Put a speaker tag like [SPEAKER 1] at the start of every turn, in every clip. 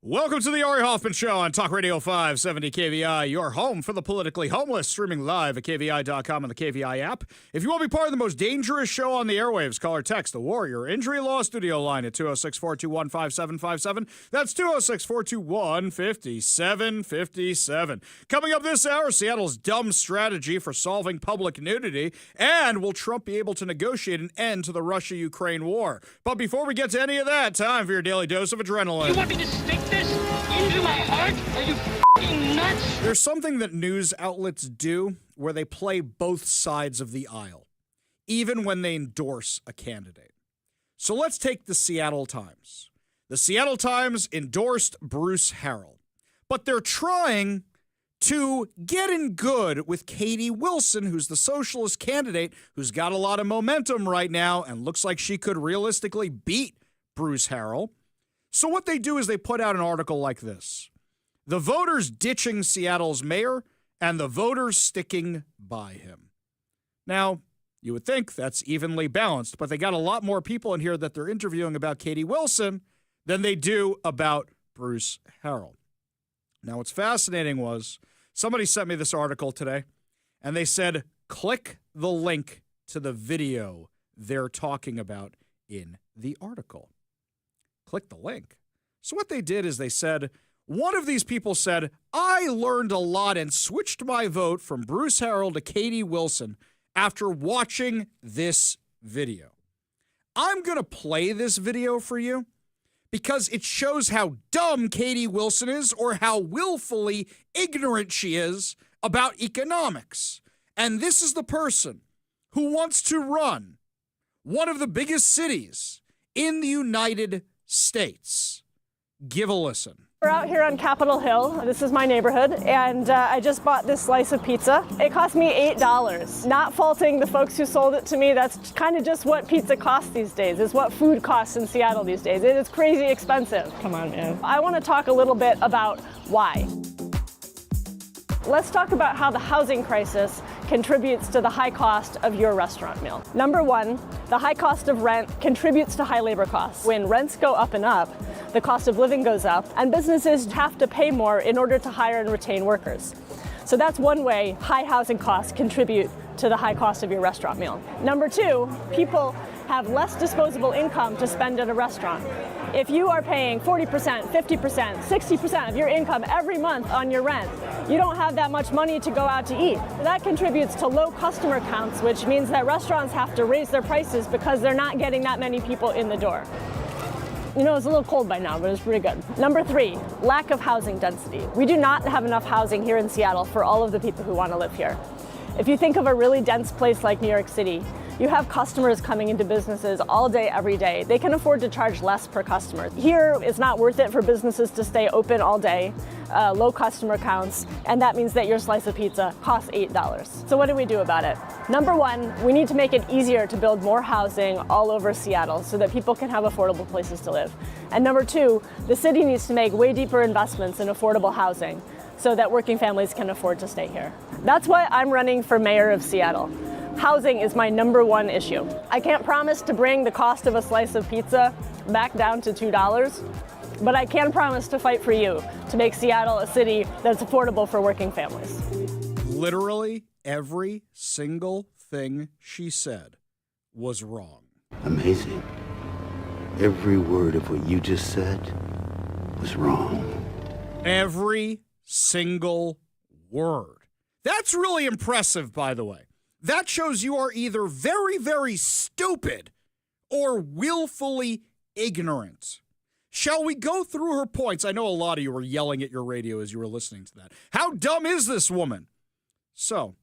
[SPEAKER 1] Welcome to the Hoffman Show on Talk Radio 570 KVI, your home for the politically homeless, streaming live at KVI.com and the KVI app. If you want to be part of the most dangerous show on the airwaves, call or text the Warrior Injury Law Studio line at 206-421-5757. That's 206-421-5757. Coming up this hour, Seattle's dumb strategy for solving public nudity, and will Trump be able to negotiate an end to the Russia-Ukraine war? But before we get to any of that, time for your daily dose of adrenaline.
[SPEAKER 2] You want me to stick this into my heart? Are you f***ing nuts?
[SPEAKER 1] There's something that news outlets do where they play both sides of the aisle, even when they endorse a candidate. So let's take the Seattle Times. The Seattle Times endorsed Bruce Harrell, but they're trying to get in good with Katie Wilson, who's the socialist candidate who's got a lot of momentum right now and looks like she could realistically beat Bruce Harrell. So what they do is they put out an article like this: the voters ditching Seattle's mayor and the voters sticking by him. Now, you would think that's evenly balanced, but they got a lot more people in here that they're interviewing about Katie Wilson than they do about Bruce Harrell. Now, what's fascinating was somebody sent me this article today, and they said, click the link to the video they're talking about in the article. Click the link. So what they did is they said, one of these people said, I learned a lot and switched my vote from Bruce Harrell to Katie Wilson after watching this video. I'm going to play this video for you because it shows how dumb Katie Wilson is, or how willfully ignorant she is about economics. And this is the person who wants to run one of the biggest cities in the United States. Give a listen.
[SPEAKER 3] We're out here on Capitol Hill. This is my neighborhood, and I just bought this slice of pizza. It cost me $8. Not faulting the folks who sold it to me. That's kind of just what pizza costs these days. It's what food costs in Seattle these days. It is crazy expensive. Come on, man. I want to talk a little bit about why. Let's talk about how the housing crisis contributes to the high cost of your restaurant meal. Number one, the high cost of rent contributes to high labor costs. When rents go up and up, the cost of living goes up, and businesses have to pay more in order to hire and retain workers. So that's one way high housing costs contribute to the high cost of your restaurant meal. Number two, people have less disposable income to spend at a restaurant. If you are paying 40%, 50%, 60% of your income every month on your rent, you don't have that much money to go out to eat. That contributes to low customer counts, which means that restaurants have to raise their prices because they're not getting that many people in the door. You know, it's a little cold by now, but it's pretty good. Number three, lack of housing density. We do not have enough housing here in Seattle for all of the people who want to live here. If you think of a really dense place like New York City, you have customers coming into businesses all day, every day. They can afford to charge less per customer. Here, it's not worth it for businesses to stay open all day, low customer counts, and that means that your slice of pizza costs $8. So what do we do about it? Number one, we need to make it easier to build more housing all over Seattle so that people can have affordable places to live. And number two, the city needs to make way deeper investments in affordable housing so that working families can afford to stay here. That's why I'm running for mayor of Seattle. Housing is my number one issue. I can't promise to bring the cost of a slice of pizza back down to $2, but I can promise to fight for you to make Seattle a city that's affordable for working families.
[SPEAKER 1] Literally every single thing she said was wrong.
[SPEAKER 4] Amazing. Every word of what you just said was wrong.
[SPEAKER 1] Every single word. That's really impressive, by the way. That shows you are either very, very stupid or willfully ignorant. Shall we go through her points? I know a lot of you were yelling at your radio as you were listening to that. How dumb is this woman? So,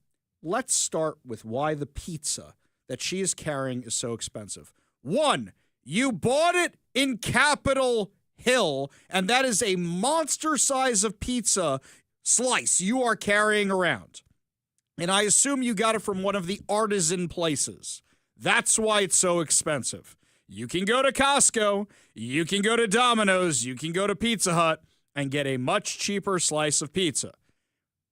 [SPEAKER 1] let's start with why the pizza that she is carrying is so expensive. One, you bought it in Capitol Hill, and that is a monster size of pizza slice you are carrying around. And I assume you got it from one of the artisan places. That's why it's so expensive. You can go to Costco, you can go to Domino's, you can go to Pizza Hut and get a much cheaper slice of pizza.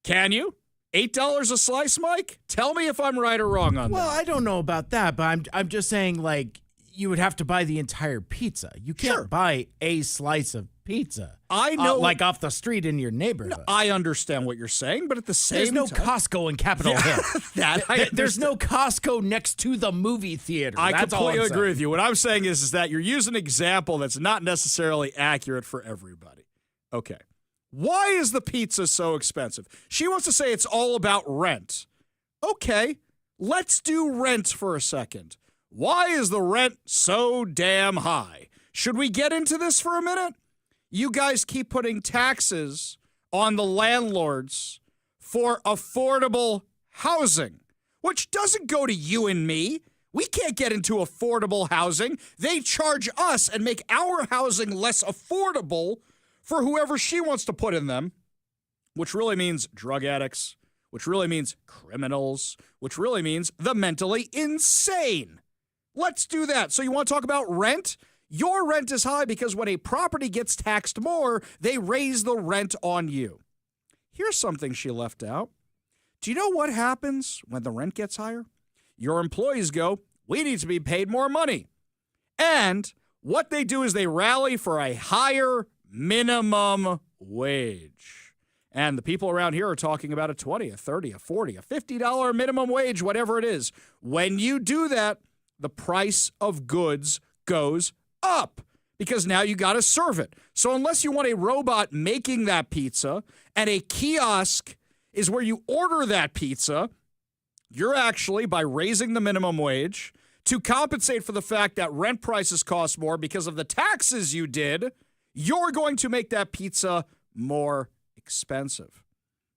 [SPEAKER 1] Can you? $8 a slice, Mike? Tell me if I'm right or wrong on that.
[SPEAKER 5] Well, I don't know about that, but I'm just saying, like, you would have to buy the entire pizza. You can't buy a slice of pizza.
[SPEAKER 1] I know.
[SPEAKER 5] like off the street in your neighborhood.
[SPEAKER 1] I understand what you're saying, but at the same
[SPEAKER 5] There's no
[SPEAKER 1] time,
[SPEAKER 5] Costco in Capitol Hill. There's no Costco next to the movie theater.
[SPEAKER 1] I
[SPEAKER 5] That's all
[SPEAKER 1] completely
[SPEAKER 5] I'm
[SPEAKER 1] agree
[SPEAKER 5] saying.
[SPEAKER 1] with you. What I'm saying is that you're using an example that's not necessarily accurate for everybody. Okay. Why is the pizza so expensive? She wants to say it's all about rent. Okay, let's do rent for a second. Why is the rent so damn high? Should we get into this for a minute? You guys keep putting taxes on the landlords for affordable housing, which doesn't go to you and me. We can't get into affordable housing. They charge us and make our housing less affordable for whoever she wants to put in them, which really means drug addicts, which really means criminals, which really means the mentally insane. Let's do that. So you want to talk about rent? Your rent is high because when a property gets taxed more, they raise the rent on you. Here's something she left out. Do you know what happens when the rent gets higher? Your employees go, we need to be paid more money. And what they do is they rally for a higher minimum wage. And the people around here are talking about a $20, a $30, a $40, a $50 minimum wage, whatever it is. When you do that, the price of goods goes up because now you got to serve it. So unless you want a robot making that pizza and a kiosk is where you order that pizza, you're actually, by raising the minimum wage to compensate for the fact that rent prices cost more because of the taxes you did, you're going to make that pizza more expensive.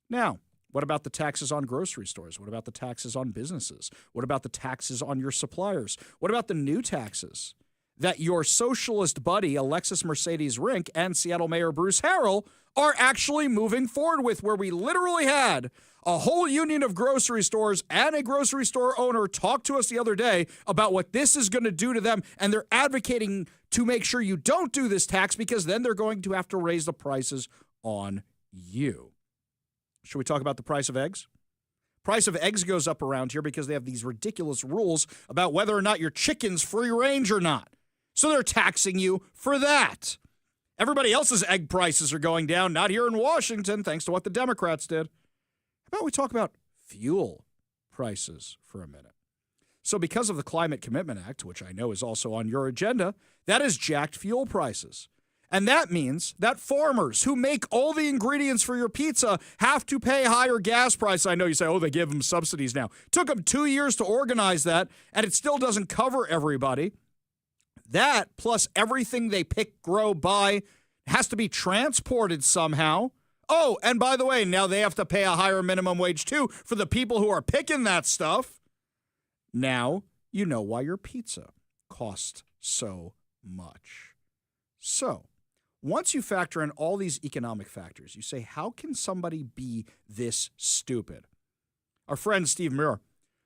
[SPEAKER 1] Now, what about the taxes on grocery stores? What about the taxes on businesses? What about the taxes on your suppliers? What about the new taxes that your socialist buddy Alexis Mercedes Rink and Seattle Mayor Bruce Harrell are actually moving forward with, where we literally had a whole union of grocery stores and a grocery store owner talk to us the other day about what this is going to do to them, and they're advocating to make sure you don't do this tax because then they're going to have to raise the prices on you. Should we talk about the price of eggs? Price of eggs goes up around here because they have these ridiculous rules about whether or not your chicken's free range or not. So they're taxing you for that. Everybody else's egg prices are going down, not here in Washington, thanks to what the Democrats did. How about we talk about fuel prices for a minute? So because of the Climate Commitment Act, which I know is also on your agenda, that has jacked fuel prices. And that means that farmers who make all the ingredients for your pizza have to pay higher gas prices. I know you say, oh, they give them subsidies now. Took them 2 years to organize that, and it still doesn't cover everybody. That, plus everything they pick, grow, buy, has to be transported somehow. Oh, and by the way, now they have to pay a higher minimum wage, too, for the people who are picking that stuff. Now you know why your pizza costs so much. So, once you factor in all these economic factors, you say, how can somebody be this stupid? Our friend Steve Muir,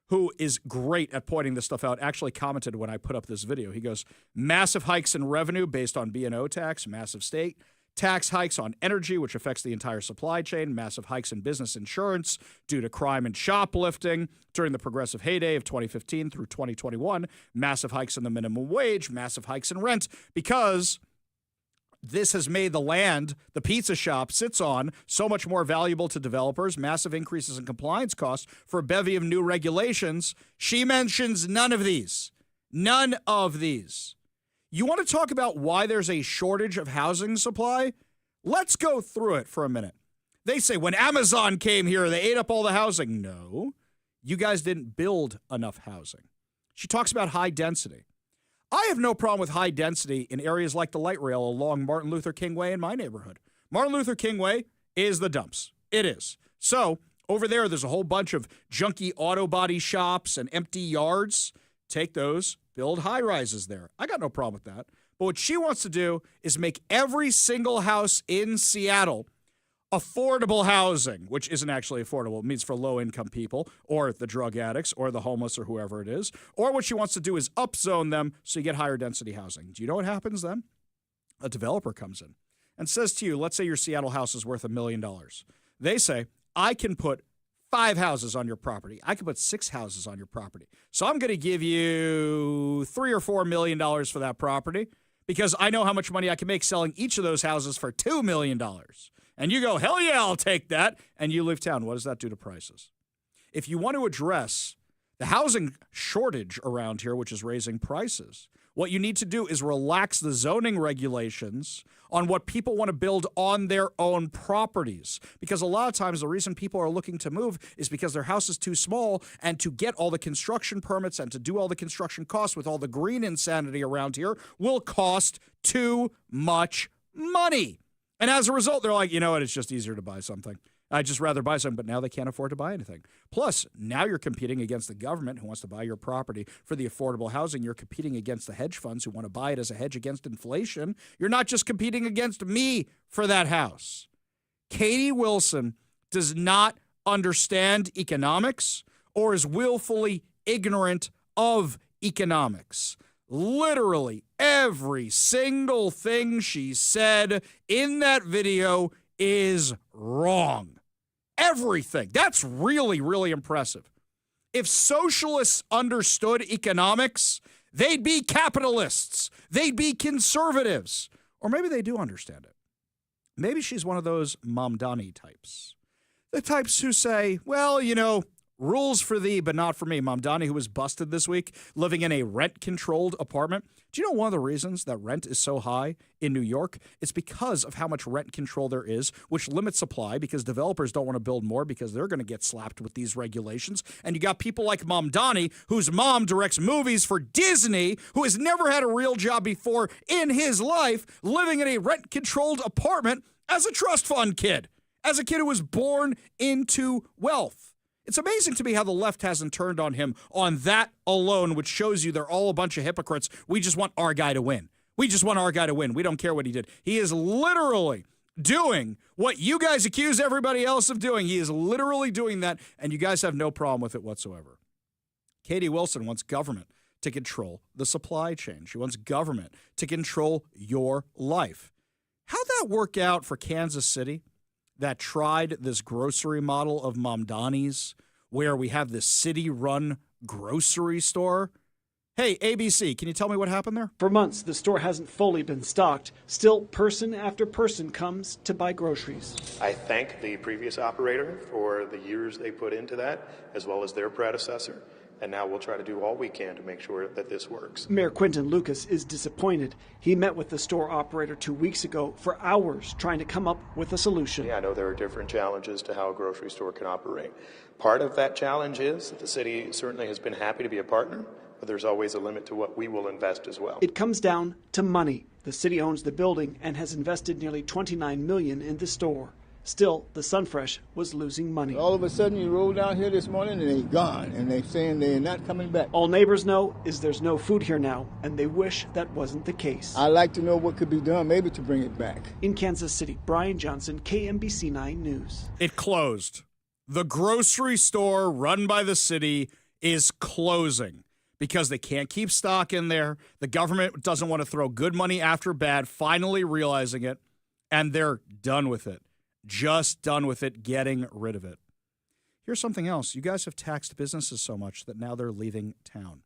[SPEAKER 1] who is great at pointing this stuff out, actually commented when I put up this video. He goes, massive hikes in revenue based on B&O tax, massive state tax hikes on energy, which affects the entire supply chain, massive hikes in business insurance due to crime and shoplifting during the progressive heyday of 2015 through 2021, massive hikes in the minimum wage, massive hikes in rent, because this has made the land the pizza shop sits on so much more valuable to developers, massive increases in compliance costs for a bevy of new regulations. She mentions none of these. None of these. You want to talk about why there's a shortage of housing supply? Let's go through it for a minute. They say when Amazon came here, they ate up all the housing. No, you guys didn't build enough housing. She talks about high density. I have no problem with high density in areas like the light rail along Martin Luther King Way in my neighborhood. Martin Luther King Way is the dumps. It is. So over there's a whole bunch of junky auto body shops and empty yards. Take those, build high rises there. I got no problem with that. But what she wants to do is make every single house in Seattle affordable housing, which isn't actually affordable. It means for low-income people or the drug addicts or the homeless or whoever it is. Or what she wants to do is upzone them so you get higher density housing. Do you know what happens then? A developer comes in and says to you, let's say your Seattle house is worth $1 million. They say, I can put 5 houses on your property. I can put 6 houses on your property. So I'm going to give you $3 or $4 million for that property. because I know how much money I can make selling each of those houses for $2 million. And you go, hell yeah, I'll take that. And you leave town. What does that do to prices? If you want to address the housing shortage around here, which is raising prices, what you need to do is relax the zoning regulations on what people want to build on their own properties. Because a lot of times the reason people are looking to move is because their house is too small, and to get all the construction permits and to do all the construction costs with all the green insanity around here will cost too much money. And as a result, they're like, you know what, it's just easier to buy something. I'd just rather buy something, but now they can't afford to buy anything. Plus, now you're competing against the government who wants to buy your property for the affordable housing. You're competing against the hedge funds who want to buy it as a hedge against inflation. You're not just competing against me for that house. Katie Wilson does not understand economics or is willfully ignorant of economics. Literally every single thing she said in that video is wrong. Everything. That's really, really impressive. If socialists understood economics, they'd be capitalists. They'd be conservatives. Or maybe they do understand it. Maybe she's one of those Pam Bondi types. The types who say, well, you know, rules for thee, but not for me. Pam Bondi, who was busted this week, living in a rent-controlled apartment. Do you know one of the reasons that rent is so high in New York? It's because of how much rent control there is, which limits supply because developers don't want to build more because they're going to get slapped with these regulations. And you got people like Pam Bondi, whose mom directs movies for Disney, who has never had a real job before in his life, living in a rent-controlled apartment as a trust fund kid, as a kid who was born into wealth. It's amazing to me how the left hasn't turned on him on that alone, which shows you they're all a bunch of hypocrites. We just want our guy to win. We just want our guy to win. We don't care what he did. He is literally doing what you guys accuse everybody else of doing. He is literally doing that, and you guys have no problem with it whatsoever. Katie Wilson wants government to control the supply chain. She wants government to control your life. How'd that work out for Kansas City? That tried this grocery model of Pam Bondi's, where we have this city-run grocery store. Hey, ABC, can you tell me what happened there?
[SPEAKER 6] For months, the store hasn't fully been stocked. Still, person after person comes to buy groceries.
[SPEAKER 7] I thank the previous operator for the years they put into that, as well as their predecessor. And now we'll try to do all we can to make sure that this works.
[SPEAKER 6] Mayor Quinton Lucas is disappointed. He met with the store operator 2 weeks ago for hours trying to come up with a solution.
[SPEAKER 7] Yeah, I know there are different challenges to how a grocery store can operate. Part of that challenge is that the city certainly has been happy to be a partner, but there's always a limit to what we will invest as well.
[SPEAKER 6] It comes down to money. The city owns the building and has invested nearly $29 million in the store. Still, the Sunfresh was losing money.
[SPEAKER 8] All of a sudden, you roll down here this morning and they're gone, and they're saying they're not coming back.
[SPEAKER 6] All neighbors know is there's no food here now, and they wish that wasn't the case.
[SPEAKER 8] I'd like to know what could be done, maybe to bring it back.
[SPEAKER 6] In Kansas City, Brian Johnson, KMBC 9 News.
[SPEAKER 1] It closed. The grocery store run by the city is closing because they can't keep stock in there. The government doesn't want to throw good money after bad, finally realizing it, and they're done with it. Just done with it, getting rid of it. Here's something else. You guys have taxed businesses so much that now they're leaving town.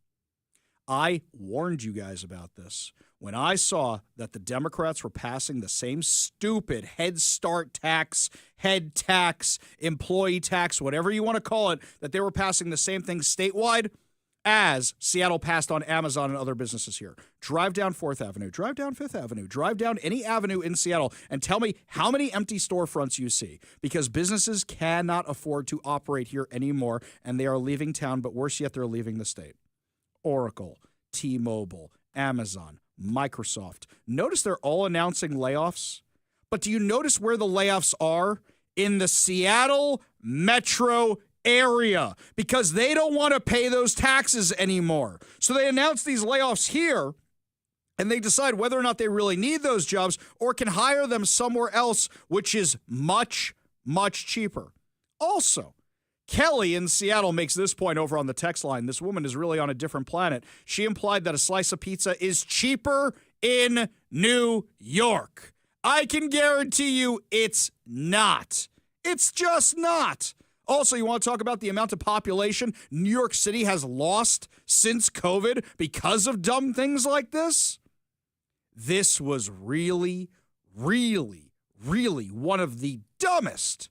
[SPEAKER 1] I warned you guys about this. When I saw that the Democrats were passing the same stupid Head Start tax, head tax, employee tax, whatever you want to call it, that they were passing the same thing statewide as Seattle passed on Amazon and other businesses here. Drive down 4th Avenue, drive down 5th Avenue, drive down any avenue in Seattle and tell me how many empty storefronts you see, because businesses cannot afford to operate here anymore, and they are leaving town, but worse yet, they're leaving the state. Oracle, T-Mobile, Amazon, Microsoft. Notice they're all announcing layoffs, but do you notice where the layoffs are? In the Seattle metro area, because they don't want to pay those taxes anymore. So they announce these layoffs here, and they decide whether or not they really need those jobs or can hire them somewhere else, which is much, much cheaper. Also, Kelly in Seattle makes this point over on the text line. This woman is really on a different planet. She implied that a slice of pizza is cheaper in New York. I can guarantee you it's not. It's just not. Also, you want to talk about the amount of population New York City has lost since COVID because of dumb things like this? This was really, really, really one of the dumbest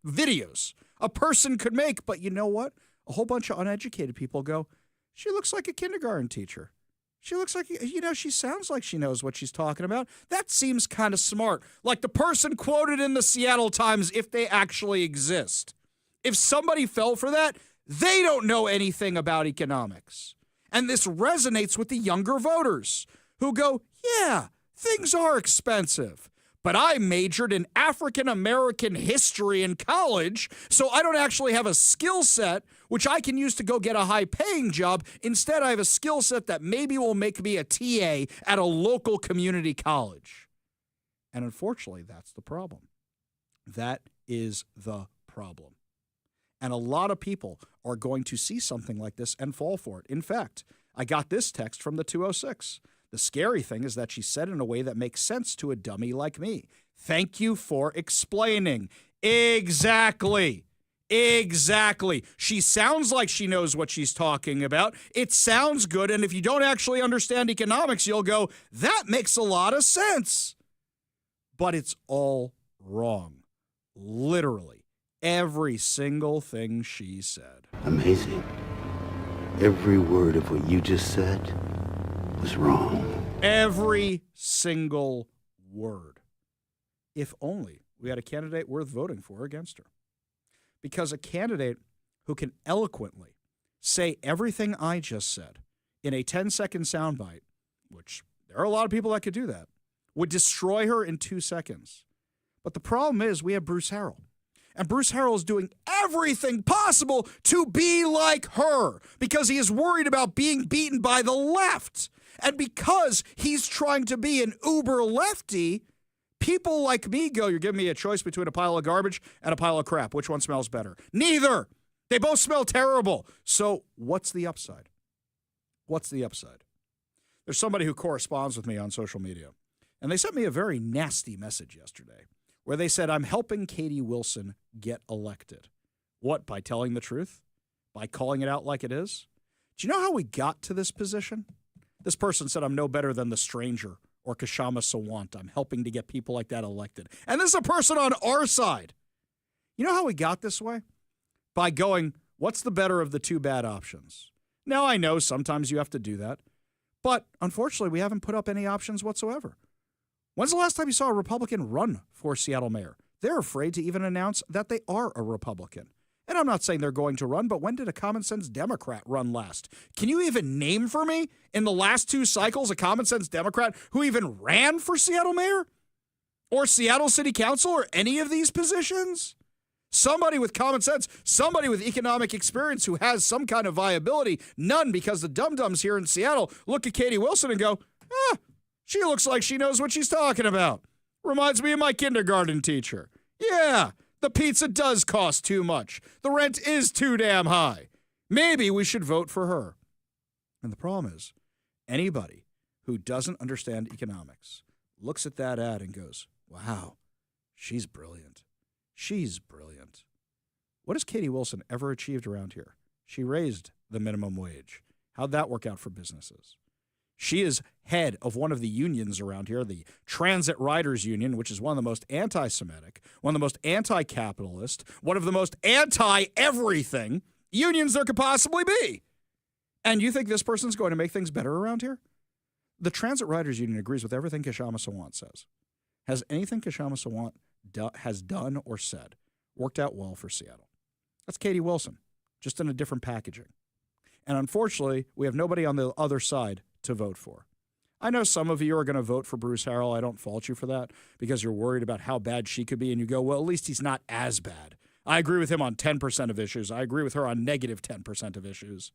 [SPEAKER 1] videos a person could make. But you know what? A whole bunch of uneducated people go, she looks like a kindergarten teacher. She looks like, she sounds like she knows what she's talking about. That seems kind of smart. Like the person quoted in the Seattle Times, if they actually exist. If somebody fell for that, they don't know anything about economics. And this resonates with the younger voters who go, yeah, things are expensive. But I majored in African American history in college, so I don't actually have a skill set which I can use to go get a high-paying job. Instead, I have a skill set that maybe will make me a TA at a local community college. And unfortunately, that's the problem. That is the problem. And a lot of people are going to see something like this and fall for it. In fact, I got this text from the 206. The scary thing is that she said it in a way that makes sense to a dummy like me. Thank you for explaining. Exactly. She sounds like she knows what she's talking about. It sounds good. And if you don't actually understand economics, you'll go, that makes a lot of sense. But it's all wrong. Literally. Every single thing she said.
[SPEAKER 4] Amazing. Every word of what you just said was wrong.
[SPEAKER 1] Every single word. If only we had a candidate worth voting for against her. Because a candidate who can eloquently say everything I just said in a 10-second soundbite, which there are a lot of people that could do that, would destroy her in 2 seconds. But the problem is we have Bruce Harrell. And Bruce Harrell is doing everything possible to be like her because he is worried about being beaten by the left. And because he's trying to be an uber lefty, people like me go, you're giving me a choice between a pile of garbage and a pile of crap. Which one smells better? Neither. They both smell terrible. So what's the upside? What's the upside? There's somebody who corresponds with me on social media, and they sent me a very nasty message yesterday where they said, I'm helping Katie Wilson get elected. What, by telling the truth? By calling it out like it is? Do you know how we got to this position? This person said, I'm no better than the stranger or Kashama Sawant. I'm helping to get people like that elected. And this is a person on our side. You know how we got this way? By going, what's the better of the two bad options? Now, I know sometimes you have to do that, but unfortunately, we haven't put up any options whatsoever. When's the last time you saw a Republican run for Seattle mayor? They're afraid to even announce that they are a Republican. And I'm not saying they're going to run, but when did a common sense Democrat run last? Can you even name for me in the last 2 cycles a common sense Democrat who even ran for Seattle mayor? Or Seattle City Council or any of these positions? Somebody with common sense, somebody with economic experience who has some kind of viability. None, because the dum-dums here in Seattle look at Katie Wilson and go, she looks like she knows what she's talking about. Reminds me of my kindergarten teacher. Yeah, the pizza does cost too much. The rent is too damn high. Maybe we should vote for her. And the problem is, anybody who doesn't understand economics looks at that ad and goes, wow, she's brilliant. She's brilliant. What has Katie Wilson ever achieved around here? She raised the minimum wage. How'd that work out for businesses? She is head of one of the unions around here, the Transit Riders Union, which is one of the most anti-Semitic, one of the most anti-capitalist, one of the most anti-everything unions there could possibly be. And you think this person's going to make things better around here? The Transit Riders Union agrees with everything Kashama Sawant says. Has anything Kashama Sawant has done or said worked out well for Seattle? That's Katie Wilson, just in a different packaging. And unfortunately, we have nobody on the other side to vote for. I know some of you are going to vote for Bruce Harrell. I don't fault you for that because you're worried about how bad she could be, and you go, well, at least he's not as bad. I agree with him on 10% of issues. I agree with her on negative 10% of issues.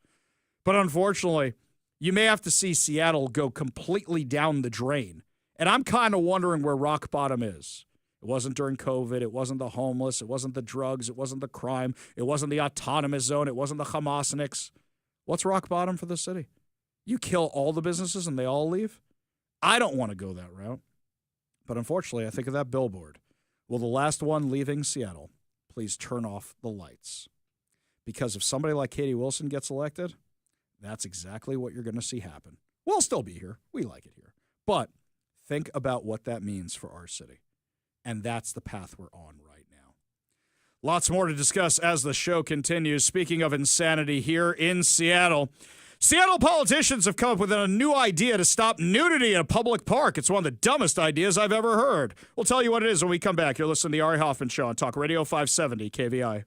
[SPEAKER 1] But unfortunately, you may have to see Seattle go completely down the drain. And I'm kind of wondering where rock bottom is. It wasn't during COVID. It wasn't the homeless. It wasn't the drugs. It wasn't the crime. It wasn't the autonomous zone. It wasn't the Hamasniks. What's rock bottom for the city? You kill all the businesses and they all leave? I don't want to go that route. But unfortunately, I think of that billboard. Will the last one leaving Seattle please turn off the lights? Because if somebody like Katie Wilson gets elected, that's exactly what you're going to see happen. We'll still be here. We like it here. But think about what that means for our city. And that's the path we're on right now. Lots more to discuss as the show continues. Speaking of insanity here in Seattle, Seattle politicians have come up with a new idea to stop nudity in a public park. It's one of the dumbest ideas I've ever heard. We'll tell you what it is when we come back. You're listening to the Ari Hoffman Show on Talk Radio 570 KVI.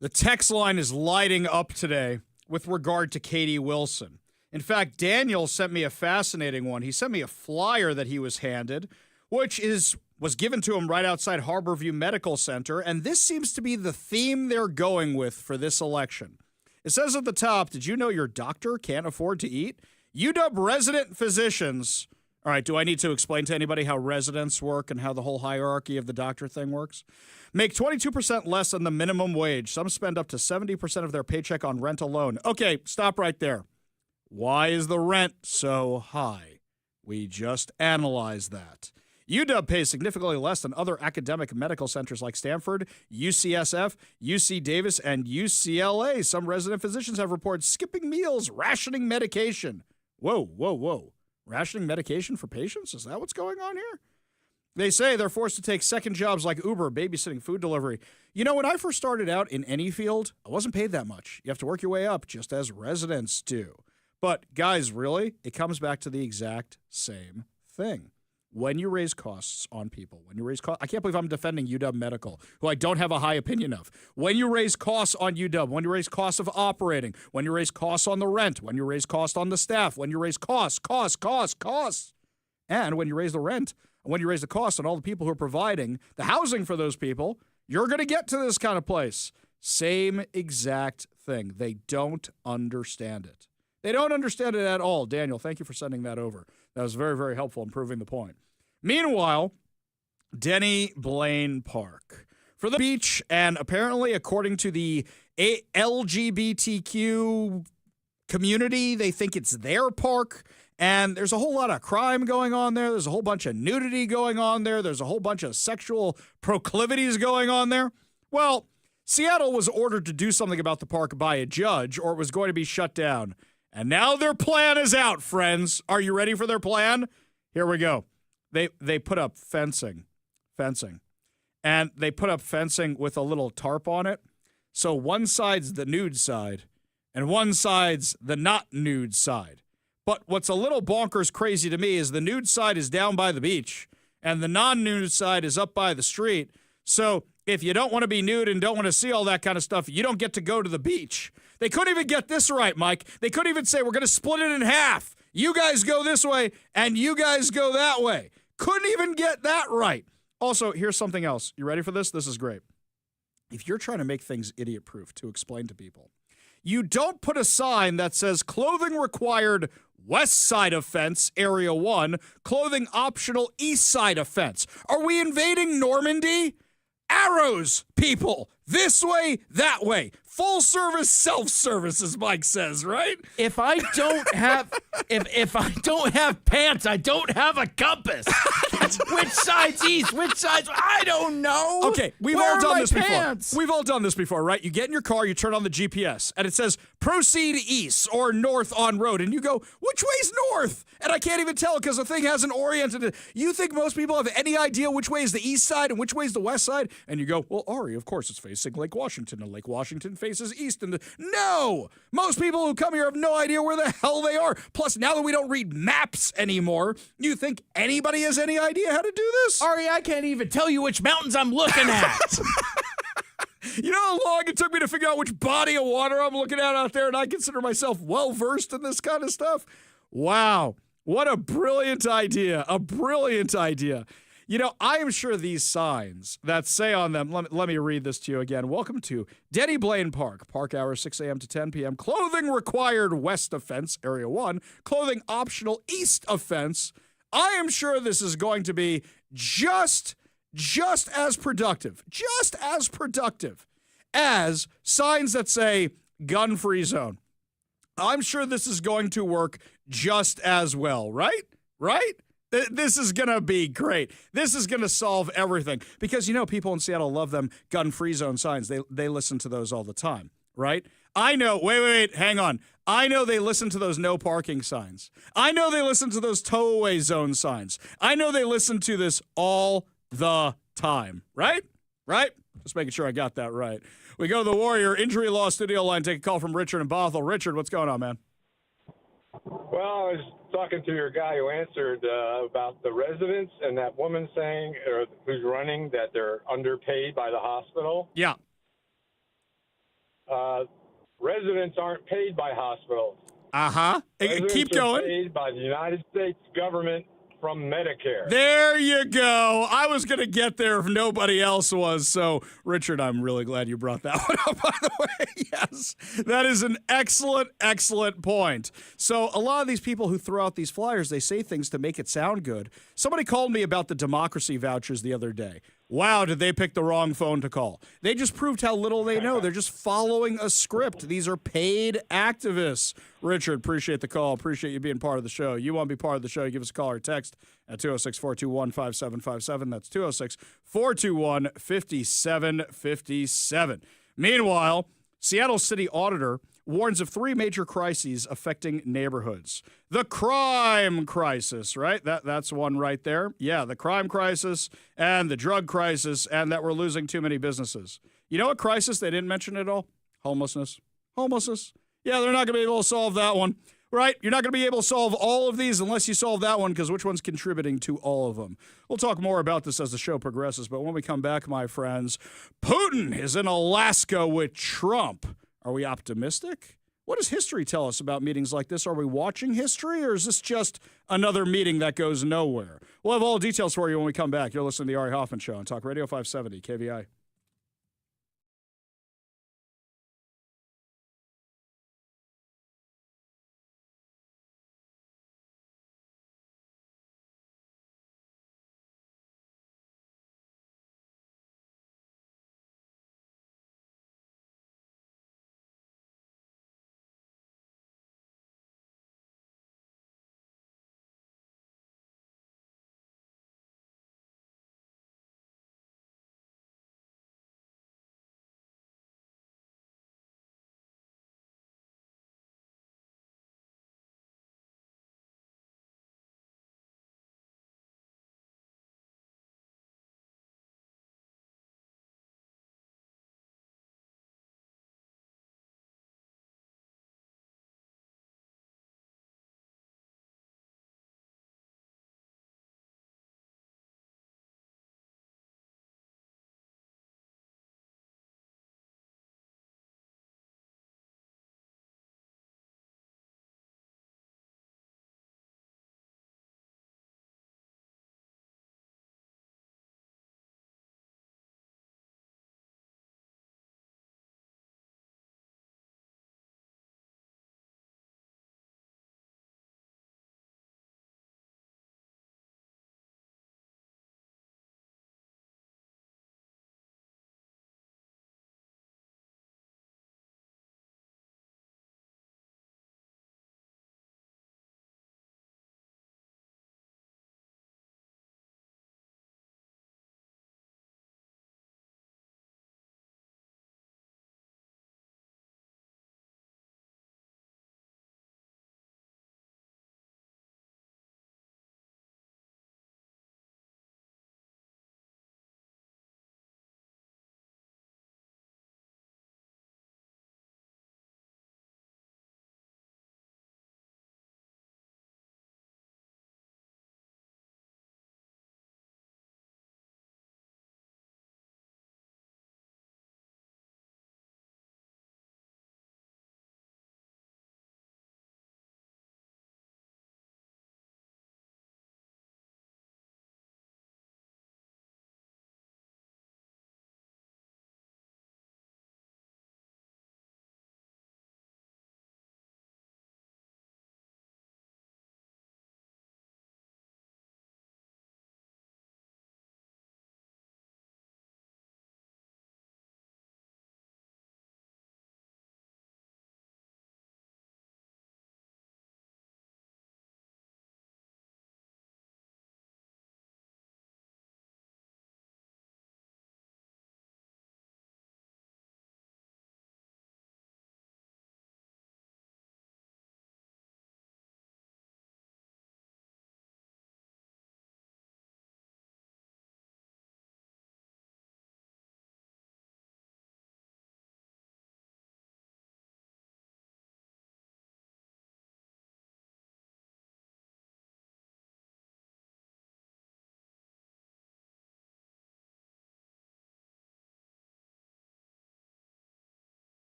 [SPEAKER 1] The text line is lighting up today with regard to Katie Wilson. In fact, Daniel sent me a fascinating one. He sent me a flyer that he was handed, which is was given to him right outside Harborview Medical Center, and this seems to be the theme they're going with for this election. It says at the top, did you know your doctor can't afford to eat? UW resident physicians. All right, do I need to explain to anybody how residents work and how the whole hierarchy of the doctor thing works? Make 22% less than the minimum wage. Some spend up to 70% of their paycheck on rent alone. Okay, stop right there. Why is the rent so high? We just analyzed that. UW pays significantly less than other academic medical centers like Stanford, UCSF, UC Davis, and UCLA. Some resident physicians have reported skipping meals, rationing medication. Whoa. Rationing medication for patients? Is that what's going on here? They say they're forced to take second jobs like Uber, babysitting, food delivery. You know, when I first started out in any field, I wasn't paid that much. You have to work your way up, just as residents do. But guys, really, it comes back to the exact same thing. When you raise costs on people, I can't believe I'm defending UW Medical, who I don't have a high opinion of. When you raise costs on UW, when you raise costs of operating, when you raise costs on the rent, when you raise costs on the staff, when you raise costs, and when you raise the rent, when you raise the cost on all the people who are providing the housing for those people, you're going to get to this kind of place. Same exact thing. They don't understand it. They don't understand it at all. Daniel, thank you for sending that over. That was very, very helpful in proving the point. Meanwhile, Denny Blaine Park. For the beach, and apparently, according to the LGBTQ community, they think it's their park. And there's a whole lot of crime going on there. There's a whole bunch of nudity going on there. There's a whole bunch of sexual proclivities going on there. Well, Seattle was ordered to do something about the park by a judge, or it was going to be shut down. And now their plan is out, friends. Are you ready for their plan? Here we go. They put up fencing. And they put up fencing with a little tarp on it. So one side's the nude side, and one side's the not nude side. But what's a little bonkers crazy to me is the nude side is down by the beach, and the non-nude side is up by the street. So if you don't want to be nude and don't want to see all that kind of stuff, you don't get to go to the beach. They couldn't even get this right, Mike. They couldn't even say, we're going to split it in half. You guys go this way, and you guys go that way. Couldn't even get that right. Also, here's something else. You ready for this? This is great. If you're trying to make things idiot-proof to explain to people, you don't put a sign that says clothing required west side of fence, area 1, clothing optional east side of fence. Are we invading Normandy? Arrows, people. This way, that way. Full service, self-service, as Mike says, right?
[SPEAKER 5] If I don't have if I don't have pants, I don't have a compass. Which side's east? Which side's I don't know.
[SPEAKER 1] Okay, we've all done this before. We've all done this before, right? You get in your car, you turn on the GPS, and it says proceed east or north on road, and you go, which way's north? And I can't even tell because the thing hasn't oriented it. You think most people have any idea which way is the east side and which way is the west side? And you go, well, Ari, of course it's facing Lake Washington, and Lake Washington faces east. And no! Most people who come here have no idea where the hell they are. Plus, now that we don't read maps anymore, you think anybody has any idea how to do this?
[SPEAKER 5] Ari, I can't even tell you which mountains I'm looking at.
[SPEAKER 1] You know how long it took me to figure out which body of water I'm looking at out there, and I consider myself well-versed in this kind of stuff? Wow. What a brilliant idea. A brilliant idea. You know, I am sure these signs that say on them, let me read this to you again. Welcome to Denny Blaine Park. Park hours 6 a.m. to 10 p.m. Clothing required west of fence, area 1. Clothing optional east of fence. I am sure this is going to be just as productive as signs that say gun-free zone. I'm sure this is going to work just as well, right? Right? This is going to be great. This is going to solve everything. Because, you know, people in Seattle love them gun-free zone signs. They listen to those all the time, right? I know. Wait, hang on. I know they listen to those no parking signs. I know they listen to those tow-away zone signs. I know they listen to this all the time, right? Right? Just making sure I got that right. We go to the Warrior Injury Law Studio line. Take a call from Richard in Bothell. Richard, what's going on, man?
[SPEAKER 9] Well, I was talking to your guy who answered about the residents and that woman saying, or who's running, that they're underpaid by the hospital.
[SPEAKER 1] Yeah.
[SPEAKER 9] Residents aren't paid by hospitals.
[SPEAKER 1] Uh-huh. Keep going.
[SPEAKER 9] Are paid by the United States government from Medicare.
[SPEAKER 1] There you go. I was going to get there if nobody else was. So, Richard, I'm really glad you brought that one up, by the way. Yes, that is an excellent, excellent point. So, a lot of these people who throw out these flyers, they say things to make it sound good. Somebody called me about the democracy vouchers the other day. Wow, did they pick the wrong phone to call? They just proved how little they know. They're just following a script. These are paid activists. Richard, appreciate the call. Appreciate you being part of the show. You want to be part of the show, give us a call or text at 206-421-5757. That's 206-421-5757. Meanwhile, Seattle City Auditor warns of 3 major crises affecting neighborhoods. The crime crisis, right? That's one right there. Yeah, the crime crisis and the drug crisis, and that we're losing too many businesses. You know what crisis they didn't mention at all? Homelessness. Homelessness. Yeah, they're not going to be able to solve that one, right? You're not going to be able to solve all of these unless you solve that one, because which one's contributing to all of them? We'll talk more about this as the show progresses, but when we come back, my friends, Putin is in Alaska with Trump. Are we optimistic? What does history tell us about meetings like this? Are we watching history, or is this just another meeting that goes nowhere? We'll have all details for you when we come back. You're listening to the Ari Hoffman Show on Talk Radio 570 KVI.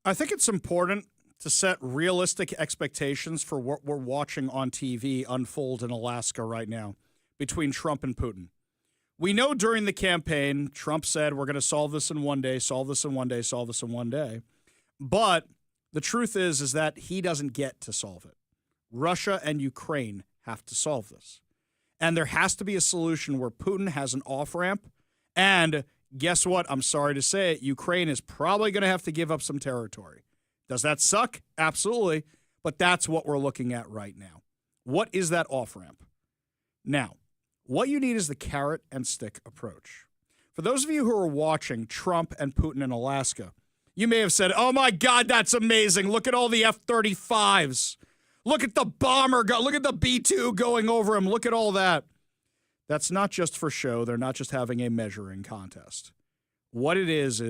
[SPEAKER 1] I think it's important to set realistic expectations for what we're watching on TV unfold in Alaska right now between Trump and Putin. We know during the campaign, Trump said, we're going to solve this in one day, solve this in one day, solve this in one day. But the truth is that he doesn't get to solve it. Russia and Ukraine have to solve this. And there has to be a solution where Putin has an off-ramp. And guess what? I'm sorry to say it. Ukraine is probably going to have to give up some territory. Does that suck? Absolutely. But that's what we're looking at right now. What is that off-ramp? Now, what you need is the carrot and stick approach. For those of you who are watching Trump and Putin in Alaska, you may have said, oh my God, that's amazing. Look at all the F-35s. Look at the bomber. Look at the B-2 going over him. Look at all that. That's not just for show. They're not just having a measuring contest. What it is,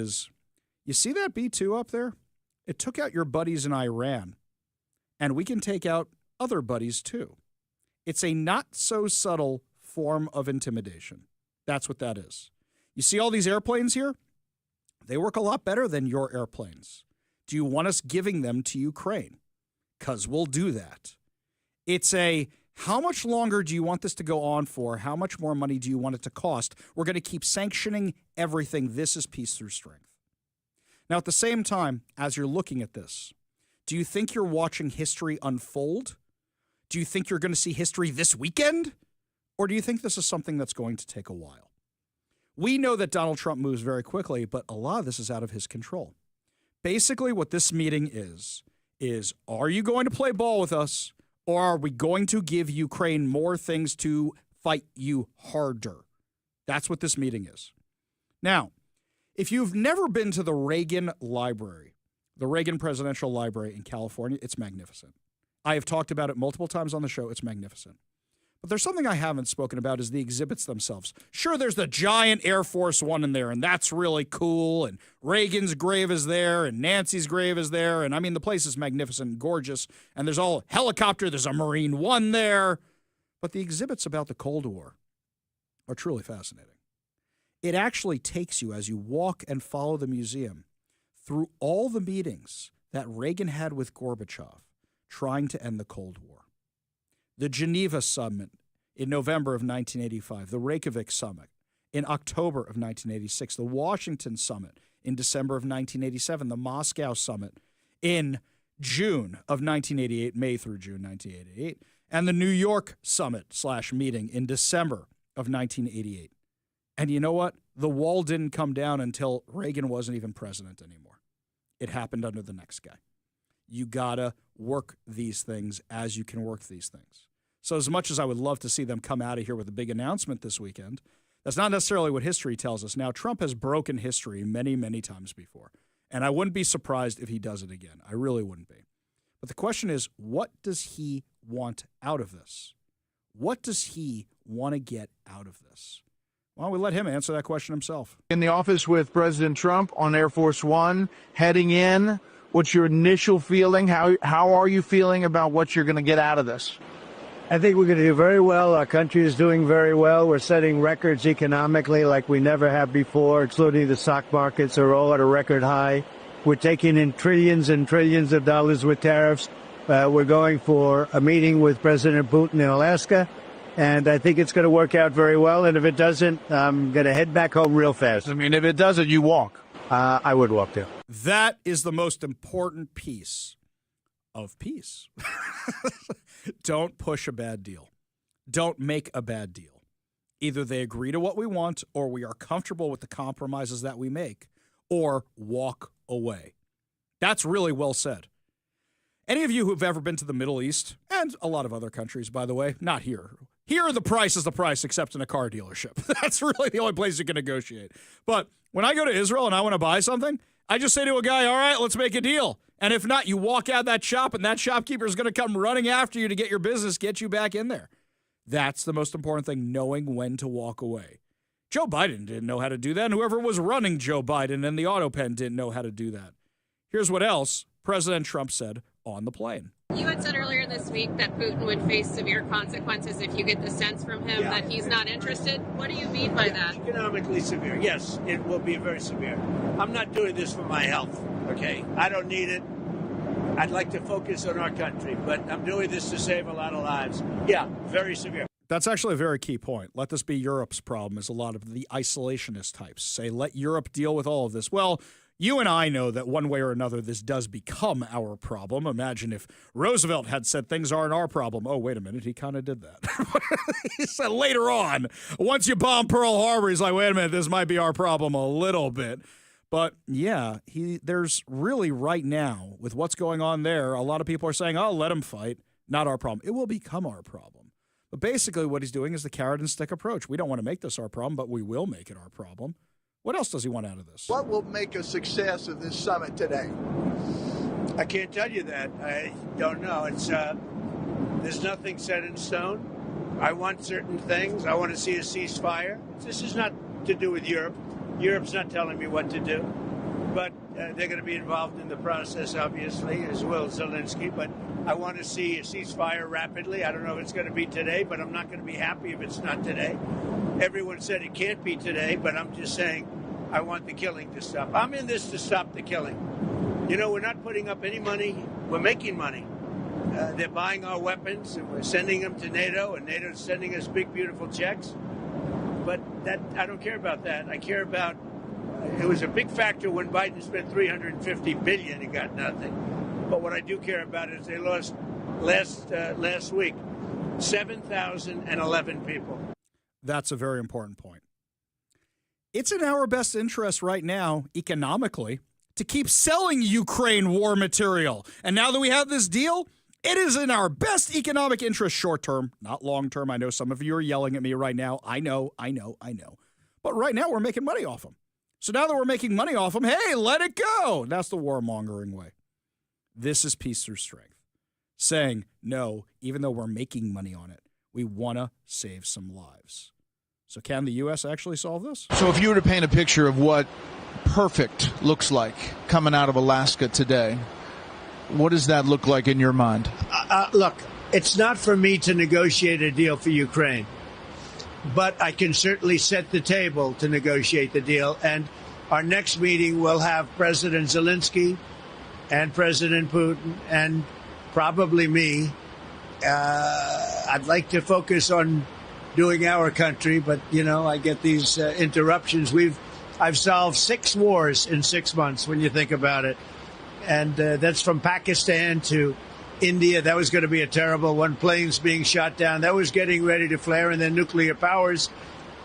[SPEAKER 1] you see that B-2 up there? It took out your buddies in Iran, and we can take out other buddies too. It's a not-so-subtle form of intimidation. That's what that is. You see all these airplanes here? They work a lot better than your airplanes. Do you want us giving them to Ukraine? Because we'll do that. It's a, how much longer do you want this to go on for? How much more money do you want it to cost? We're going to keep sanctioning everything. This is peace through strength. Now, at the same time, as you're looking at this, do you think you're watching history unfold? Do you think you're going to see history this weekend? Or do you think this is something that's going to take a while? We know that Donald Trump moves very quickly, but a lot of this is out of his control. Basically, what this meeting is are you going to play ball with us, or are we going to give Ukraine more things to fight you harder? That's what this meeting is. Now, if you've never been to the Reagan Library, the Reagan Presidential Library in California, it's magnificent. I have talked about it multiple times on the show. It's magnificent. But there's something I haven't spoken about is the exhibits themselves. Sure, there's the giant Air Force One in there, and that's really cool, and Reagan's grave is there, and Nancy's grave is there, and I mean, the place is magnificent and gorgeous, and there's all helicopter, there's a Marine One there. But the exhibits about the Cold War are truly fascinating. It actually takes you, as you walk and follow the museum, through all the meetings that Reagan had with Gorbachev trying to end the Cold War. The Geneva Summit in November of 1985, the Reykjavik Summit in October of 1986, the Washington Summit in December of 1987, the Moscow Summit in June of 1988, May through June 1988, and the New York Summit/meeting in December of 1988. And you know what? The wall didn't come down until Reagan wasn't even president anymore. It happened under the next guy. You gotta work these things as you can work these things. So as much as I would love to see them come out of here with a big announcement this weekend, that's not necessarily what history tells us. Now, Trump has broken history many, many times before, and I wouldn't be surprised if he does it again. I really wouldn't be. But the question is, what does he want out of this? What does he want to get out of this? Why don't we let him answer that question himself?
[SPEAKER 10] In the office with President Trump on Air Force One, heading in, what's your initial feeling? How are you feeling about what you're going to get out of this?
[SPEAKER 11] I think we're going to do very well. Our country is doing very well. We're setting records economically like we never have before, including the stock markets are all at a record high. We're taking in trillions and trillions of dollars with tariffs. We're going for a meeting with President Putin in Alaska, and I think it's going to work out very well. And if it doesn't, I'm going to head back home real fast.
[SPEAKER 10] I mean, if it doesn't, you walk.
[SPEAKER 11] I would walk there.
[SPEAKER 1] That is the most important piece of peace. Don't push a bad deal. Don't make a bad deal. Either they agree to what we want, or we are comfortable with the compromises that we make, or walk away. That's really well said. Any of you who've ever been to the Middle East, and a lot of other countries, by the way, not here. Here, the price is the price, except in a car dealership. That's really the only place you can negotiate. But when I go to Israel and I want to buy something, I just say to a guy, all right, let's make a deal. And if not, you walk out of that shop, and that shopkeeper is going to come running after you to get your business, get you back in there. That's the most important thing, knowing when to walk away. Joe Biden didn't know how to do that, and whoever was running Joe Biden and the auto pen didn't know how to do that. Here's what else President Trump said on the plane.
[SPEAKER 12] You had said earlier this week that Putin would face severe consequences if you get the sense from him that he's not interested. What do you mean by that?
[SPEAKER 11] Economically severe. Yes, it will be very severe. I'm not doing this for my health, okay? I don't need it. I'd like to focus on our country, but I'm doing this to save a lot of lives. Yeah, very severe.
[SPEAKER 1] That's actually a very key point. Let this be Europe's problem, as a lot of the isolationist types say, let Europe deal with all of this. Well, you and I know that one way or another this does become our problem. Imagine if Roosevelt had said things aren't our problem. Oh, wait a minute, he kind of did that. He said later on, once you bomb Pearl Harbor, he's like, wait a minute, this might be our problem a little bit. But yeah, there's really right now, with what's going on there, a lot of people are saying, oh, let him fight, not our problem. It will become our problem. But basically what he's doing is the carrot and stick approach. We don't want to make this our problem, but we will make it our problem. What else does he want out of this?
[SPEAKER 13] What will make a success of this summit today?
[SPEAKER 11] I can't tell you that. I don't know. It's there's nothing set in stone. I want certain things. I want to see a ceasefire. This is not to do with Europe. Europe's not telling me what to do. But they're going to be involved in the process, obviously, as well as Zelensky. But I want to see a ceasefire rapidly. I don't know if it's going to be today, but I'm not going to be happy if it's not today. Everyone said it can't be today, but I'm just saying I want the killing to stop. I'm in this to stop the killing. You know, we're not putting up any money. We're making money. They're buying our weapons, and we're sending them to NATO, and NATO's sending us big, beautiful checks. But that I don't care about that. I care about it was a big factor when Biden spent $350 billion and got nothing. But what I do care about is they lost last week 7,011 people.
[SPEAKER 1] That's a very important point. It's in our best interest right now, economically, to keep selling Ukraine war material. And now that we have this deal, it is in our best economic interest short term, not long term. I know some of you are yelling at me right now. I know. But right now we're making money off them. So now that we're making money off them, hey, let it go. That's the warmongering way. This is peace through strength. Saying, no, even though we're making money on it, we want to save some lives. So can the U.S. actually solve this?
[SPEAKER 10] So if you were to paint a picture of what perfect looks like coming out of Alaska today, what does that look like in your mind?
[SPEAKER 11] Look, it's not for me to negotiate a deal for Ukraine, but I can certainly set the table to negotiate the deal. And our next meeting will have President Zelensky and President Putin and probably me. I'd like to focus on doing our country, but, you know, I get these interruptions. I've solved 6 wars in 6 months when you think about it. And that's from Pakistan to India. That was going to be a terrible one. Planes being shot down. That was getting ready to flare. And then nuclear powers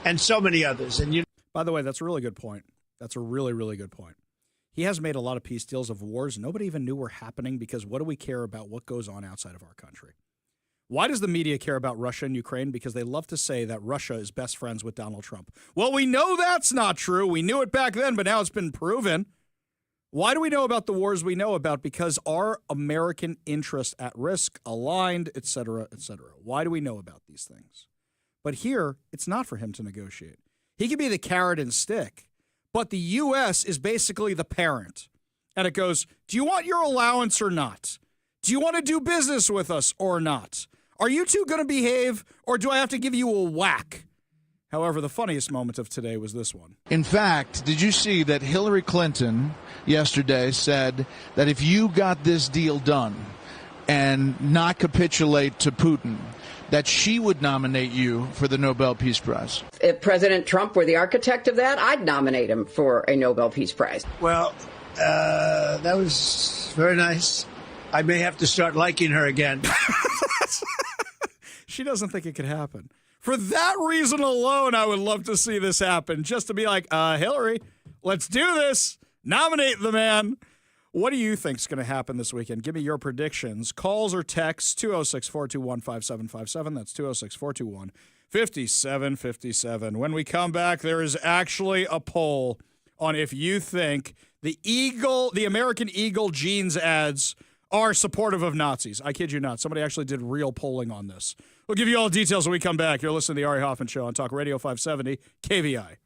[SPEAKER 11] and so many others. And
[SPEAKER 1] by the way, that's a really good point. That's a really, really good point. He has made a lot of peace deals of wars nobody even knew were happening, because what do we care about what goes on outside of our country? Why does the media care about Russia and Ukraine? Because they love to say that Russia is best friends with Donald Trump. Well, we know that's not true. We knew it back then, but now it's been proven. Why do we know about the wars we know about? Because our American interests at risk, aligned, et cetera, et cetera. Why do we know about these things? But here, it's not for him to negotiate. He can be the carrot and stick, but the U.S. is basically the parent. And it goes, do you want your allowance or not? Do you want to do business with us or not? Are you two going to behave, or do I have to give you a whack? However, the funniest moment of today was this one.
[SPEAKER 10] In fact, did you see that Hillary Clinton yesterday said that if you got this deal done and not capitulate to Putin, that she would nominate you for the Nobel Peace Prize?
[SPEAKER 14] If President Trump were the architect of that, I'd nominate him for a Nobel Peace Prize.
[SPEAKER 11] Well, that was very nice. I may have to start liking her again.
[SPEAKER 1] She doesn't think it could happen. For that reason alone, I would love to see this happen. Just to be like, Hillary, let's do this. Nominate the man. What do you think is going to happen this weekend? Give me your predictions. Calls or texts, 206-421-5757. That's 206-421-5757. When we come back, there is actually a poll on if you think the American Eagle jeans ads are supportive of Nazis. I kid you not. Somebody actually did real polling on this. We'll give you all details when we come back. You're listening to the Ari Hoffman Show on Talk Radio 570 KVI.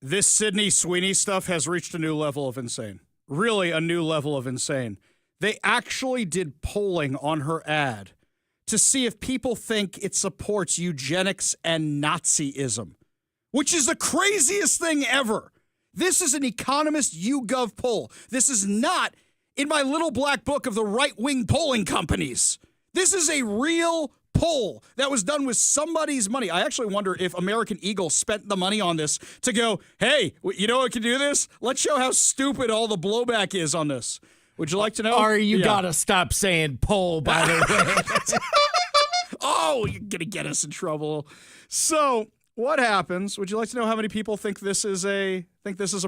[SPEAKER 1] This Sydney Sweeney stuff has reached a new level of insane. Really a new level of insane. They actually did polling on her ad to see if people think it supports eugenics and Nazism, which is the craziest thing ever. This is an Economist YouGov poll. This is not in my little black book of the right-wing polling companies. This is a real poll that was done with somebody's money. I actually wonder if American Eagle spent the money on this to go, hey, you know what can do this? Let's show how stupid all the blowback is on this. Would you like to know?
[SPEAKER 5] Or you gotta stop saying poll, by the way.
[SPEAKER 1] Oh, you're going to get us in trouble. So what happens? Would you like to know how many people think this is a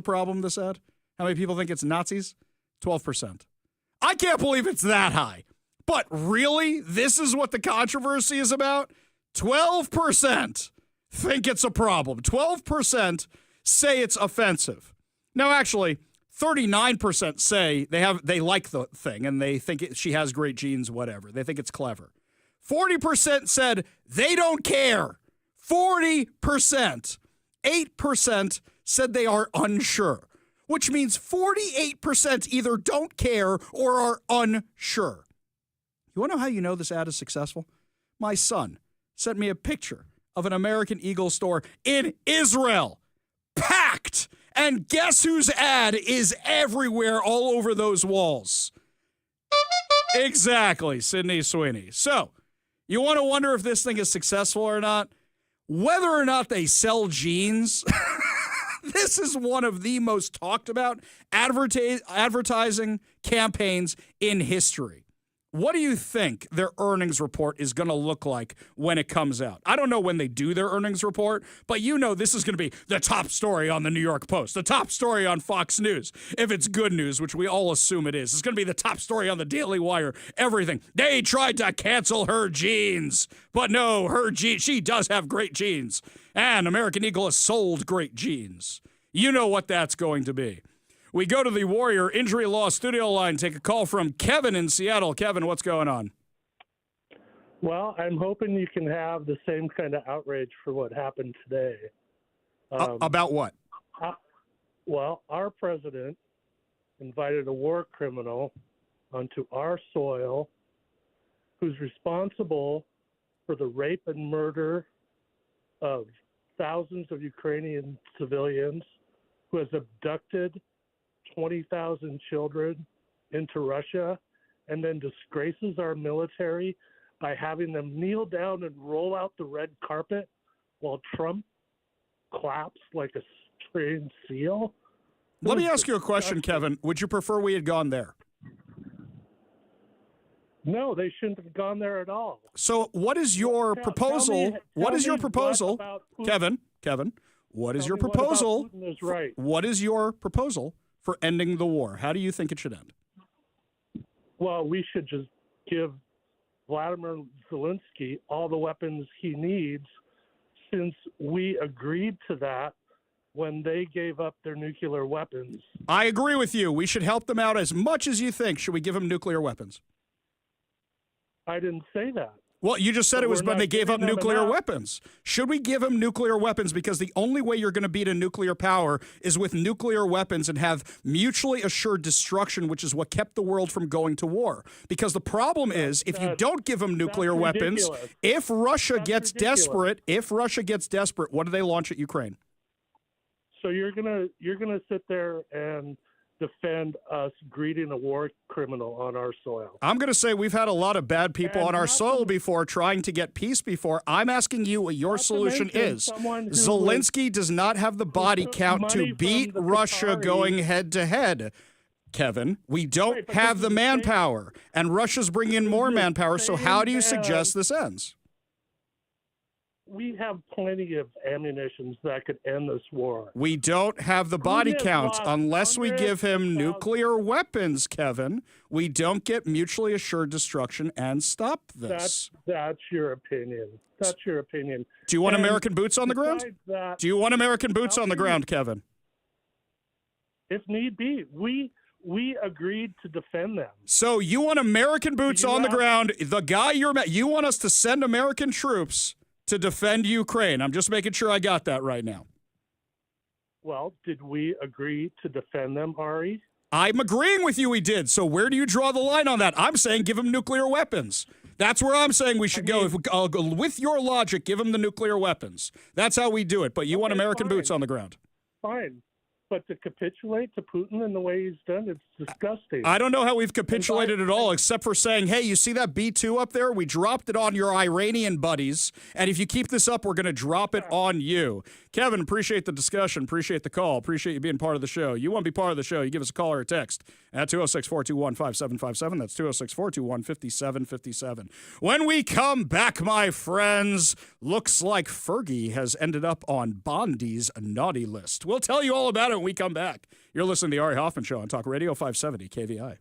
[SPEAKER 1] problem, this ad? How many people think it's Nazis? 12%. I can't believe it's that high. But really, this is what the controversy is about? 12% think it's a problem. 12% say it's offensive. Now, actually, 39% say they like the thing and they think she has great genes, whatever. They think it's clever. 40% said they don't care. 40%. 8% said they are unsure, which means 48% either don't care or are unsure. You want to know how you know this ad is successful? My son sent me a picture of an American Eagle store in Israel, packed. And guess whose ad is everywhere all over those walls? Exactly, Sydney Sweeney. So, you want to wonder if this thing is successful or not? Whether or not they sell jeans, this is one of the most talked about advertising campaigns in history. What do you think their earnings report is going to look like when it comes out? I don't know when they do their earnings report, but you know this is going to be the top story on the New York Post, the top story on Fox News. If it's good news, which we all assume it is, it's going to be the top story on the Daily Wire, everything. They tried to cancel her jeans, but no, she does have great jeans, and American Eagle has sold great jeans. You know what that's going to be. We go to the Warrior Injury Law studio line, take a call from Kevin in Seattle. Kevin, what's going on?
[SPEAKER 15] Well, I'm hoping you can have the same kind of outrage for what happened today.
[SPEAKER 1] About what?
[SPEAKER 15] Well, our president invited a war criminal onto our soil who's responsible for the rape and murder of thousands of Ukrainian civilians, who has abducted 20,000 children into Russia, and then disgraces our military by having them kneel down and roll out the red carpet while Trump claps like a trained seal.
[SPEAKER 1] Let me ask you a question, Kevin. Would you prefer we had gone there?
[SPEAKER 15] No, they shouldn't have gone there at all.
[SPEAKER 1] So what is your proposal? What is your proposal? Kevin, what is your proposal? What is your proposal for ending the war? How do you think it should end?
[SPEAKER 15] Well, we should just give Vladimir Zelensky all the weapons he needs, since we agreed to that when they gave up their nuclear weapons.
[SPEAKER 1] I agree with you. We should help them out as much as you think. Should we give them nuclear weapons?
[SPEAKER 15] I didn't say that.
[SPEAKER 1] Well, you just said it was when they gave up nuclear weapons. Should we give them nuclear weapons? Because the only way you're going to beat a nuclear power is with nuclear weapons and have mutually assured destruction, which is what kept the world from going to war. Because the problem is, if you don't give them nuclear weapons, if Russia gets desperate, what do they launch at Ukraine?
[SPEAKER 15] So you're gonna sit there and defend us greeting a war criminal on our soil?
[SPEAKER 1] I'm going to say we've had a lot of bad people on our soil before, trying to get peace before. I'm asking you what your solution is. Zelensky does not have the body count to beat Russia going head to head. Kevin, we don't have the manpower, and Russia's bringing in more manpower, so how do you suggest this ends?
[SPEAKER 15] We have plenty of ammunition that could end this war.
[SPEAKER 1] We don't have the body count unless we give him nuclear weapons, Kevin. We don't get mutually assured destruction and stop this.
[SPEAKER 15] That's your opinion. That's your opinion.
[SPEAKER 1] Do you want American boots on the ground? Do you want American boots on the ground, Kevin?
[SPEAKER 15] If need be, we agreed to defend them.
[SPEAKER 1] So you want American boots on the ground? The guy you want us to send American troops to defend Ukraine? I'm just making sure I got that right now.
[SPEAKER 15] Well, did we agree to defend them, Ari?
[SPEAKER 1] I'm agreeing with you we did. So where do you draw the line on that? I'm saying give them nuclear weapons. That's where I'm saying we should go. I'll go. With your logic, give them the nuclear weapons. That's how we do it. But you want American boots on the ground.
[SPEAKER 15] Fine. But to capitulate to Putin in the way he's done, it's disgusting.
[SPEAKER 1] I don't know how we've capitulated at all, except for saying, hey, you see that B-2 up there? We dropped it on your Iranian buddies, and if you keep this up, we're going to drop it on you. Kevin, appreciate the discussion, appreciate the call, appreciate you being part of the show. You want to be part of the show, you give us a call or a text at 206-421-5757. That's 206-421-5757. When we come back, my friends, looks like Fergie has ended up on Bondi's naughty list. We'll tell you all about it when we come back. You're listening to the Ari Hoffman Show on Talk Radio 570 KVI.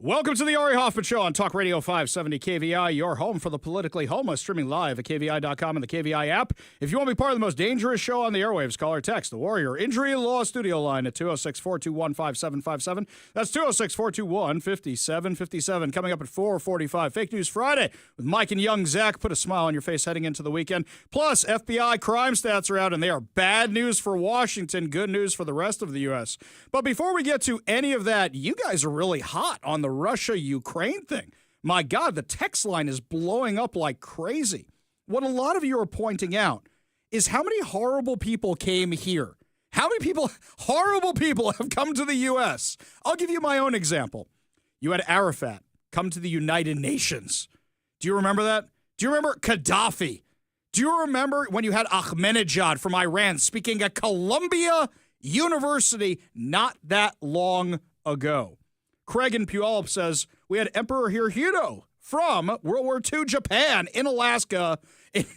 [SPEAKER 1] Welcome to the Ari Hoffman Show on Talk Radio 570 KVI, your home for the politically homeless, streaming live at KVI.com and the KVI app. If you want to be part of the most dangerous show on the airwaves, call or text the Warrior Injury Law Studio line at 206-421-5757. That's 206-421-5757. Coming up at 4:45, Fake News Friday with Mike and Young Zach. Put a smile on your face heading into the weekend. Plus, FBI crime stats are out, and they are bad news for Washington, good news for the rest of the U.S. But before we get to any of that, you guys are really hot on the Russia-Ukraine thing. My God, the text line is blowing up like crazy. What a lot of you are pointing out is how many horrible people came here. How many horrible people have come to the U.S.? I'll give you my own example. You had Arafat come to the United Nations. Do you remember that? Do you remember Gaddafi? Do you remember when you had Ahmadinejad from Iran speaking at Columbia University not that long ago? Craig in Puyallup says, we had Emperor Hirohito from World War II Japan in Alaska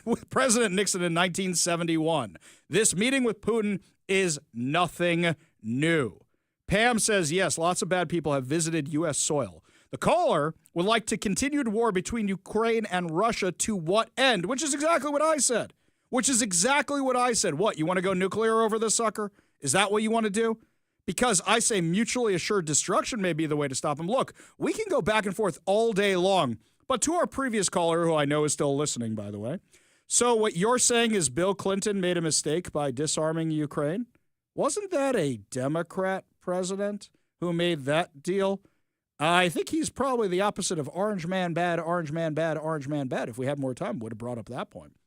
[SPEAKER 1] with President Nixon in 1971. This meeting with Putin is nothing new. Pam says, yes, lots of bad people have visited U.S. soil. The caller would like to continued war between Ukraine and Russia to what end? Which is exactly what I said. What, you want to go nuclear over this sucker? Is that what you want to do? Because I say mutually assured destruction may be the way to stop him. Look, we can go back and forth all day long. But to our previous caller, who I know is still listening, by the way. So what you're saying is Bill Clinton made a mistake by disarming Ukraine? Wasn't that a Democrat president who made that deal? I think he's probably the opposite of orange man bad, orange man bad, orange man bad. If we had more time, would have brought up that point.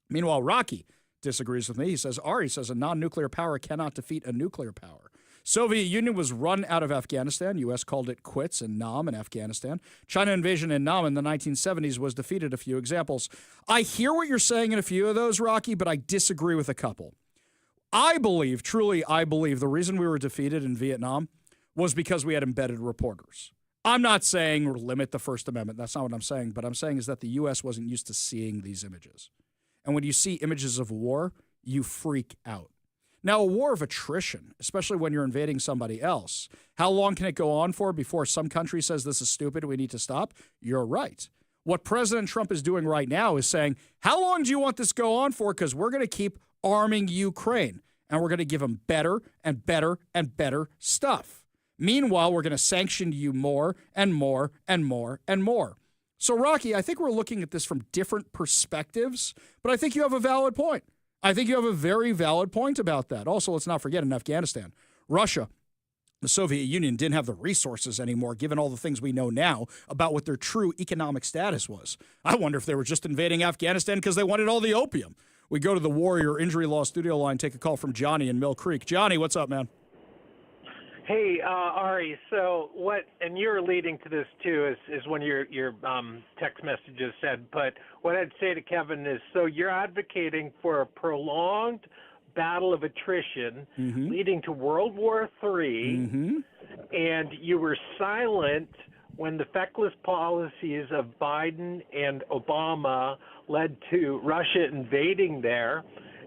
[SPEAKER 1] Meanwhile, Rocky disagrees with me. He says, Ari says a non-nuclear power cannot defeat a nuclear power. Soviet Union was run out of Afghanistan. U.S. called it quits in Nam in Afghanistan. China invasion in Nam in the 1970s was defeated. A few examples. I hear what you're saying in a few of those, Rocky, but I disagree with a couple. I believe the reason we were defeated in Vietnam was because we had embedded reporters. I'm not saying limit the First Amendment. That's not what I'm saying. But I'm saying is that the U.S. wasn't used to seeing these images. And when you see images of war, you freak out. Now, a war of attrition, especially when you're invading somebody else, how long can it go on for before some country says this is stupid, we need to stop? You're right. What President Trump is doing right now is saying, how long do you want this go on for? Because we're going to keep arming Ukraine, and we're going to give them better and better and better stuff. Meanwhile, we're going to sanction you more and more and more and more. So, Rocky, I think we're looking at this from different perspectives, but I think you have a valid point. I think you have a very valid point about that. Also, let's not forget in Afghanistan, Russia, the Soviet Union didn't have the resources anymore, given all the things we know now about what their true economic status was. I wonder if they were just invading Afghanistan because they wanted all the opium. We go to the Warrior Injury Law Studio line, take a call from Johnny in Mill Creek. Johnny, what's up, man?
[SPEAKER 16] Hey, Ari, so what, and you're leading to this too, is one of your text messages said, but what I'd say to Kevin is, so you're advocating for a prolonged battle of attrition leading to World War III, and you were silent when the feckless policies of Biden and Obama led to Russia invading there,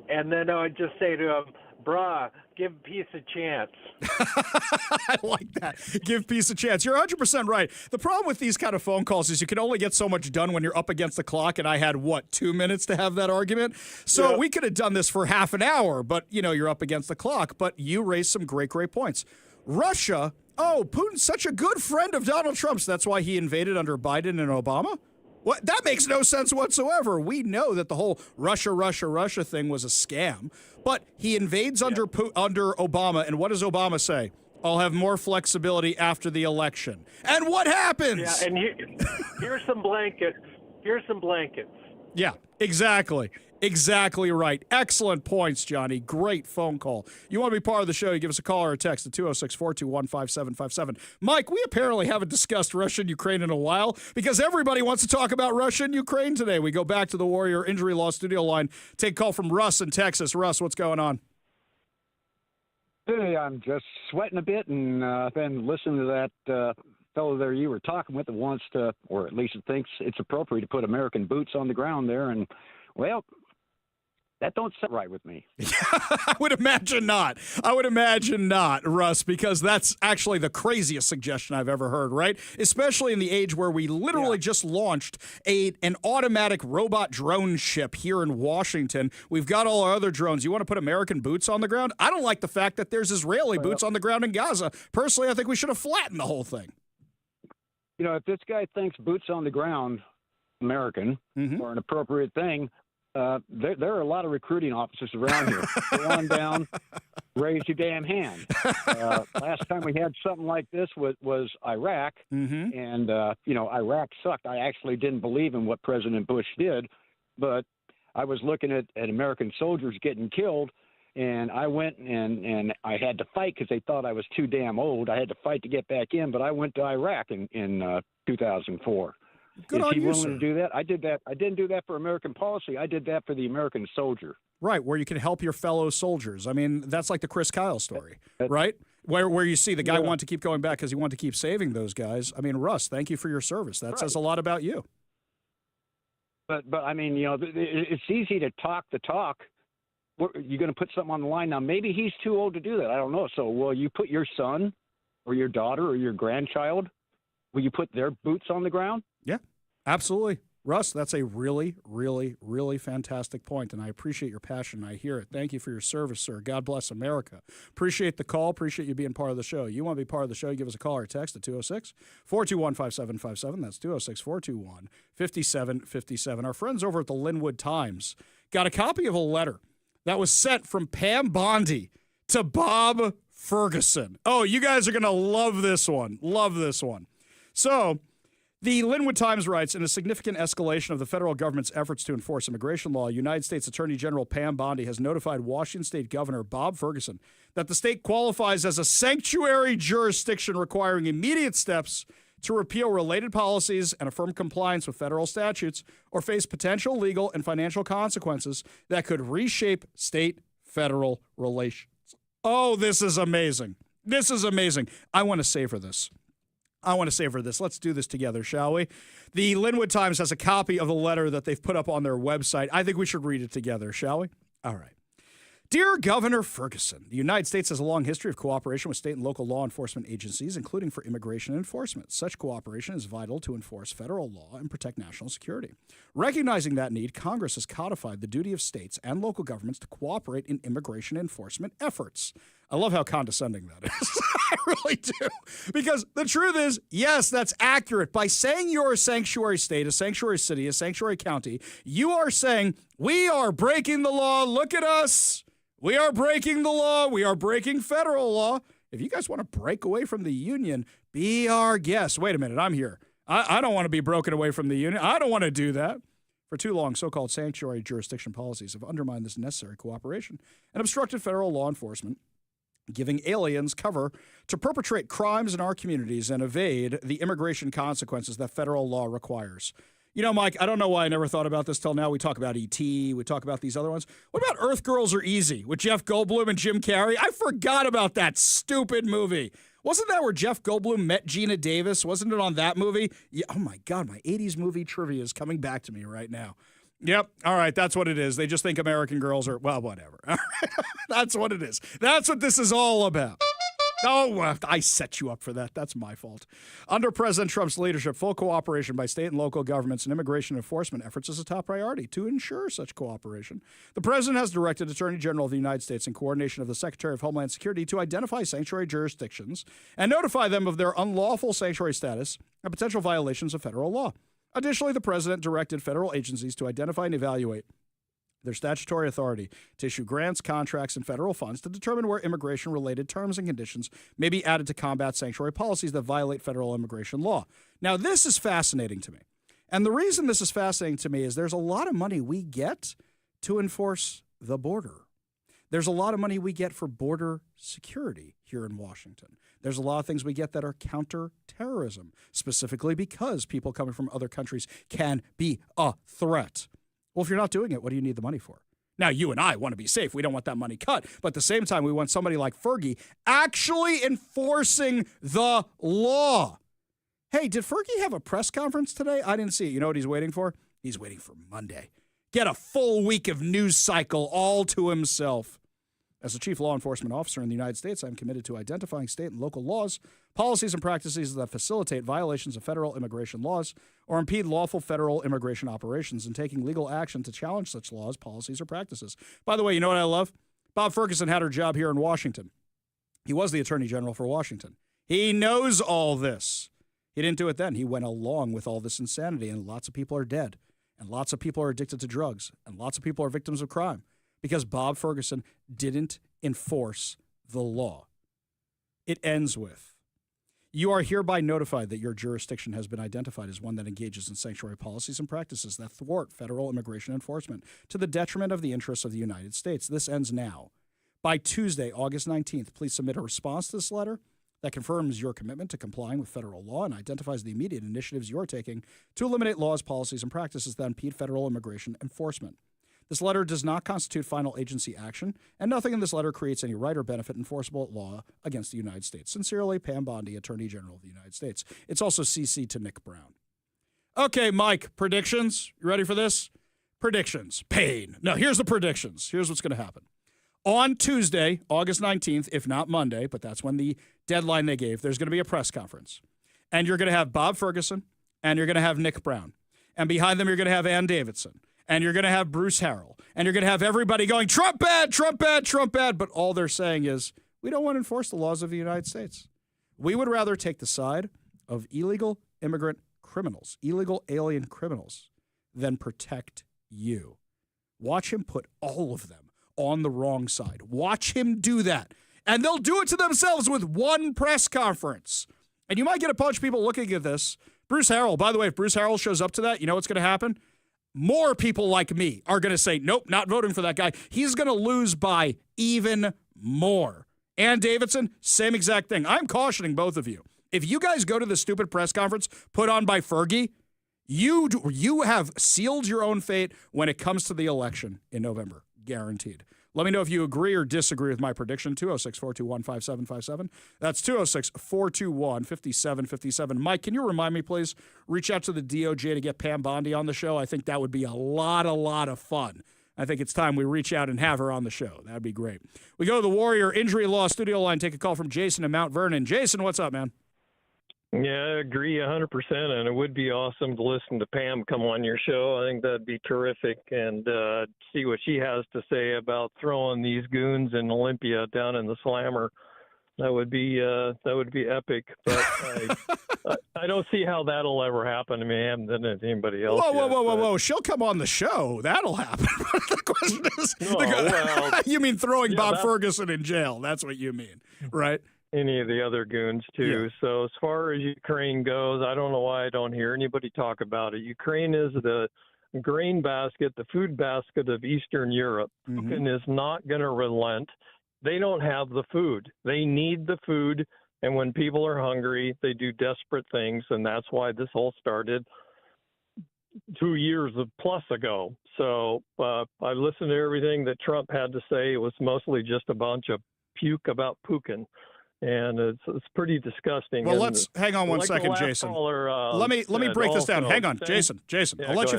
[SPEAKER 16] and then I would just say to him, bruh, give peace a chance.
[SPEAKER 1] I like that. Give peace a chance. You're 100% right. The problem with these kind of phone calls is you can only get so much done when you're up against the clock, and I had, 2 minutes to have that argument? So we could have done this for half an hour, but, you're up against the clock. But you raised some great, great points. Russia, Putin's such a good friend of Donald Trump's. That's why he invaded under Biden and Obama? What? That makes no sense whatsoever. We know that the whole Russia thing was a scam, but he invades under Obama, and what does Obama say? I'll have more flexibility after the election. And what happens?
[SPEAKER 16] Yeah, and here's some blankets.
[SPEAKER 1] Yeah, exactly. Exactly right. Excellent points, Johnny. Great phone call. You want to be part of the show, you give us a call or a text at 206-421-5757. Mike, we apparently haven't discussed Russia and Ukraine in a while because everybody wants to talk about Russia and Ukraine today. We go back to the Warrior Injury Law Studio line. Take a call from Russ in Texas. Russ, what's going on?
[SPEAKER 17] Hey, I'm just sweating a bit and been listening to that fellow there you were talking with that wants to, or at least thinks it's appropriate to put American boots on the ground there. And, well, That don't sound right with me.
[SPEAKER 1] I would imagine not. Russ, because that's actually the craziest suggestion I've ever heard, right? Especially in the age where we literally just launched an automatic robot drone ship here in Washington. We've got all our other drones. You want to put American boots on the ground? I don't like the fact that there's Israeli boots on the ground in Gaza. Personally, I think we should have flattened the whole thing.
[SPEAKER 17] You know, if this guy thinks boots on the ground, American, are an appropriate thing, there are a lot of recruiting officers around here. Go on down, raise your damn hand. Last time we had something like this was Iraq, and Iraq sucked. I actually didn't believe in what President Bush did, but I was looking at American soldiers getting killed, and I went and I had to fight because they thought I was too damn old. I had to fight to get back in, but I went to Iraq in 2004.
[SPEAKER 1] Good
[SPEAKER 17] Is
[SPEAKER 1] on
[SPEAKER 17] he
[SPEAKER 1] you,
[SPEAKER 17] willing
[SPEAKER 1] sir.
[SPEAKER 17] to do that? I did that. I didn't do that for American policy. I did that for the American soldier.
[SPEAKER 1] Right, where you can help your fellow soldiers. I mean, that's like the Chris Kyle story, right? Where you see the guy wanted to keep going back because he wanted to keep saving those guys. I mean, Russ, thank you for your service. That says a lot about you.
[SPEAKER 17] But I mean, it's easy to talk the talk. You're going to put something on the line now. Maybe he's too old to do that. I don't know. So will you put your son or your daughter or your grandchild? Will you put their boots on the ground?
[SPEAKER 1] Yeah, absolutely. Russ, that's a really, really, really fantastic point, and I appreciate your passion. I hear it. Thank you for your service, sir. God bless America. Appreciate the call. Appreciate you being part of the show. You want to be part of the show, give us a call or text at 206-421-5757. That's 206-421-5757. Our friends over at the Linwood Times got a copy of a letter that was sent from Pam Bondi to Bob Ferguson. Oh, you guys are going to love this one. Love this one. So, the Linwood Times writes, in a significant escalation of the federal government's efforts to enforce immigration law, United States Attorney General Pam Bondi has notified Washington State Governor Bob Ferguson that the state qualifies as a sanctuary jurisdiction requiring immediate steps to repeal related policies and affirm compliance with federal statutes or face potential legal and financial consequences that could reshape state-federal relations. Oh, this is amazing. This is amazing. I want to savor this. Let's do this together, shall we? The Linwood Times has a copy of the letter that they've put up on their website. I think we should read it together, shall we? All right. Dear Governor Ferguson, the United States has a long history of cooperation with state and local law enforcement agencies, including for immigration enforcement. Such cooperation is vital to enforce federal law and protect national security. Recognizing that need, Congress has codified the duty of states and local governments to cooperate in immigration enforcement efforts. I love how condescending that is. I really do. Because the truth is, yes, that's accurate. By saying you're a sanctuary state, a sanctuary city, a sanctuary county, you are saying, we are breaking the law. Look at us. We are breaking the law. We are breaking federal law. If you guys want to break away from the union, be our guest. Wait a minute. I'm here. I don't want to be broken away from the union. I don't want to do that. For too long, so-called sanctuary jurisdiction policies have undermined this necessary cooperation and obstructed federal law enforcement, giving aliens cover to perpetrate crimes in our communities and evade the immigration consequences that federal law requires. You know, Mike, I don't know why I never thought about this till now. We talk about E.T., we talk about these other ones. What about Earth Girls Are Easy with Jeff Goldblum and Jim Carrey? I forgot about that stupid movie. Wasn't that where Jeff Goldblum met Gina Davis? Wasn't it on that movie? Yeah, oh, my God, my 80s movie trivia is coming back to me right now. Yep. All right. That's what it is. They just think American Girls are, well, whatever. All right. That's what it is. That's what this is all about. Oh, I set you up for that. That's my fault. Under President Trump's leadership, full cooperation by state and local governments and immigration enforcement efforts is a top priority. To ensure such cooperation, the president has directed Attorney General of the United States in coordination of the Secretary of Homeland Security to identify sanctuary jurisdictions and notify them of their unlawful sanctuary status and potential violations of federal law. Additionally, the president directed federal agencies to identify and evaluate their statutory authority to issue grants, contracts, and federal funds to determine where immigration-related terms and conditions may be added to combat sanctuary policies that violate federal immigration law. Now, this is fascinating to me. And the reason this is fascinating to me is there's a lot of money we get to enforce the border. There's a lot of money we get for border security here in Washington. There's a lot of things we get that are counterterrorism, specifically because people coming from other countries can be a threat. Well, if you're not doing it, what do you need the money for? Now, you and I want to be safe. We don't want that money cut. But at the same time, we want somebody like Fergie actually enforcing the law. Hey, did Fergie have a press conference today? I didn't see it. You know what he's waiting for? He's waiting for Monday. get a full week of news cycle all to himself. As a chief law enforcement officer in the United States, I'm committed to identifying state and local laws, policies, and practices that facilitate violations of federal immigration laws or impede lawful federal immigration operations and taking legal action to challenge such laws, policies, or practices. By the way, you know what I love? Bob Ferguson had her job here in Washington. He was the Attorney General for Washington. He knows all this. He didn't do it then. He went along with all this insanity, and lots of people are dead, and lots of people are addicted to drugs, and lots of people are victims of crime. Because Bob Ferguson didn't enforce the law. It ends with, you are hereby notified that your jurisdiction has been identified as one that engages in sanctuary policies and practices that thwart federal immigration enforcement to the detriment of the interests of the United States. This ends now. By Tuesday, August 19th, please submit a response to this letter that confirms your commitment to complying with federal law and identifies the immediate initiatives you are taking to eliminate laws, policies, and practices that impede federal immigration enforcement. This letter does not constitute final agency action, and nothing in this letter creates any right or benefit enforceable at law against the United States. Sincerely, Pam Bondi, Attorney General of the United States. It's also CC to Nick Brown. Okay, Mike, predictions? You ready for this? Predictions. Pain. No, here's the predictions. Here's what's going to happen. On Tuesday, August 19th, if not Monday, but that's when the deadline they gave, there's going to be a press conference. And you're going to have Bob Ferguson, and you're going to have Nick Brown. And behind them, you're going to have Ann Davidson. And you're going to have Bruce Harrell. And you're going to have everybody going, Trump bad, Trump bad, Trump bad. But all they're saying is, we don't want to enforce the laws of the United States. We would rather take the side of illegal immigrant criminals, illegal alien criminals, than protect you. Watch him put all of them on the wrong side. Watch him do that. And they'll do it to themselves with one press conference. And you might get a bunch of people looking at this. Bruce Harrell, by the way, if Bruce Harrell shows up to that, you know what's going to happen? More people like me are going to say, nope, not voting for that guy. He's going to lose by even more. Ann Davidson, same exact thing. I'm cautioning both of you. If you guys go to the stupid press conference put on by Fergie, you have sealed your own fate when it comes to the election in November. Guaranteed. Let me know if you agree or disagree with my prediction. 206-421-5757. That's 206-421-5757. Mike, can you remind me, please, reach out to the DOJ to get Pam Bondi on the show? I think that would be a lot of fun. I think it's time we reach out and have her on the show. That'd be great. We go to the Warrior Injury Law studio line, take a call from Jason in Mount Vernon. Jason, what's up, man?
[SPEAKER 9] Yeah, I agree 100%, and it would be awesome to listen to Pam come on your show. I think that'd be terrific, and see what she has to say about throwing these goons in Olympia down in the slammer. That would be epic, but I don't see how that'll ever happen. I mean, I haven't done it to anybody else.
[SPEAKER 1] Whoa. She'll come on the show. That'll happen. The question is, you mean throwing Bob Ferguson in jail. That's what you mean, right?
[SPEAKER 9] Any of the other goons, too. Yeah. So as far as Ukraine goes, I don't know why I don't hear anybody talk about it. Ukraine is the grain basket, the food basket of Eastern Europe. Putin is not going to relent. They don't have the food. They need the food, and when people are hungry, they do desperate things, and that's why this all started 2 years plus ago. So I listened to everything that Trump had to say. It was mostly just a bunch of puke about Putin. And it's pretty disgusting.
[SPEAKER 1] Well, let's hang on one second, Jason. Let me break this down. Hang on, Jason. Yeah, I'll let you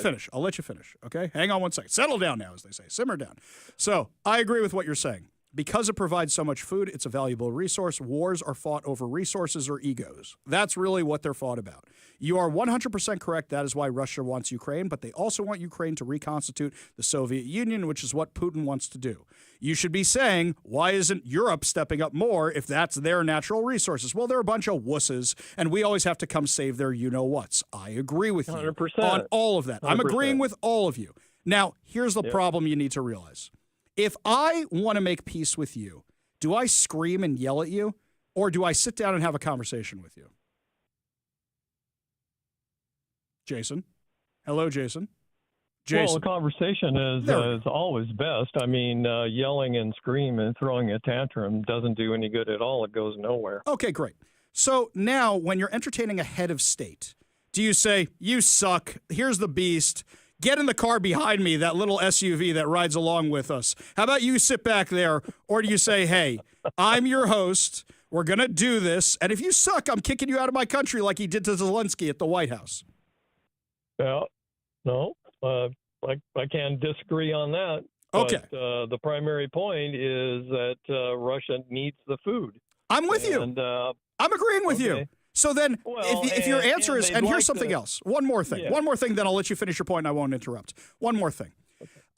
[SPEAKER 1] finish. Okay, hang on one second. Settle down now, as they say. Simmer down. So I agree with what you're saying. Because it provides so much food, it's a valuable resource. Wars are fought over resources or egos. That's really what they're fought about. You are 100% correct. That is why Russia wants Ukraine, but they also want Ukraine to reconstitute the Soviet Union, which is what Putin wants to do. You should be saying, why isn't Europe stepping up more if that's their natural resources? Well, they're a bunch of wusses, and we always have to come save their you-know-whats. I agree with you
[SPEAKER 9] 100%.
[SPEAKER 1] On all of that.
[SPEAKER 9] 100%.
[SPEAKER 1] I'm agreeing with all of you. Now, here's the problem you need to realize. If I want to make peace with you, do I scream and yell at you, or do I sit down and have a conversation with you? Jason? Hello, Jason?
[SPEAKER 9] Well, a conversation is always best. I mean, yelling and screaming and throwing a tantrum doesn't do any good at all. It goes nowhere.
[SPEAKER 1] Okay, great. So now when you're entertaining a head of state, do you say, you suck, here's the beast, get in the car behind me, that little SUV that rides along with us. How about you sit back there? Or do you say, hey, I'm your host. We're going to do this. And if you suck, I'm kicking you out of my country like he did to Zelensky at the White House.
[SPEAKER 9] Well, no. I can't disagree on that.
[SPEAKER 1] Okay.
[SPEAKER 9] But the primary point is that Russia needs the food.
[SPEAKER 1] I'm with you. I'm agreeing with you. So then, if your answer is, and here's something else. One more thing.
[SPEAKER 9] Yeah.
[SPEAKER 1] One more thing, then I'll let you finish your point and I won't interrupt. One more thing.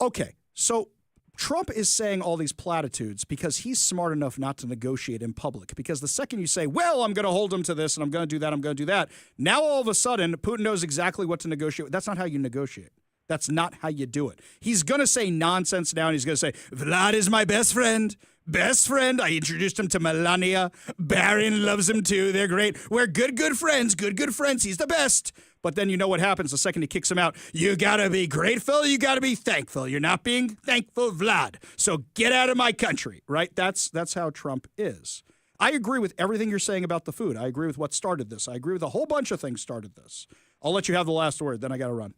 [SPEAKER 1] Okay, so Trump is saying all these platitudes because he's smart enough not to negotiate in public. Because the second you say, well, I'm going to hold him to this and I'm going to do that, I'm going to do that, now all of a sudden, Putin knows exactly what to negotiate. That's not how you negotiate. That's not how you do it. He's going to say nonsense now, and he's going to say, Vlad is my best friend. Best friend. I introduced him to Melania. Barron loves him too. They're great. We're good friends. Good friends. He's the best. But then you know what happens the second he kicks him out. You got to be grateful. You got to be thankful. You're not being thankful, Vlad. So get out of my country, right? That's how Trump is. I agree with everything you're saying about the food. I agree with what started this. I agree with a whole bunch of things started this. I'll let you have the last word. Then I got to run.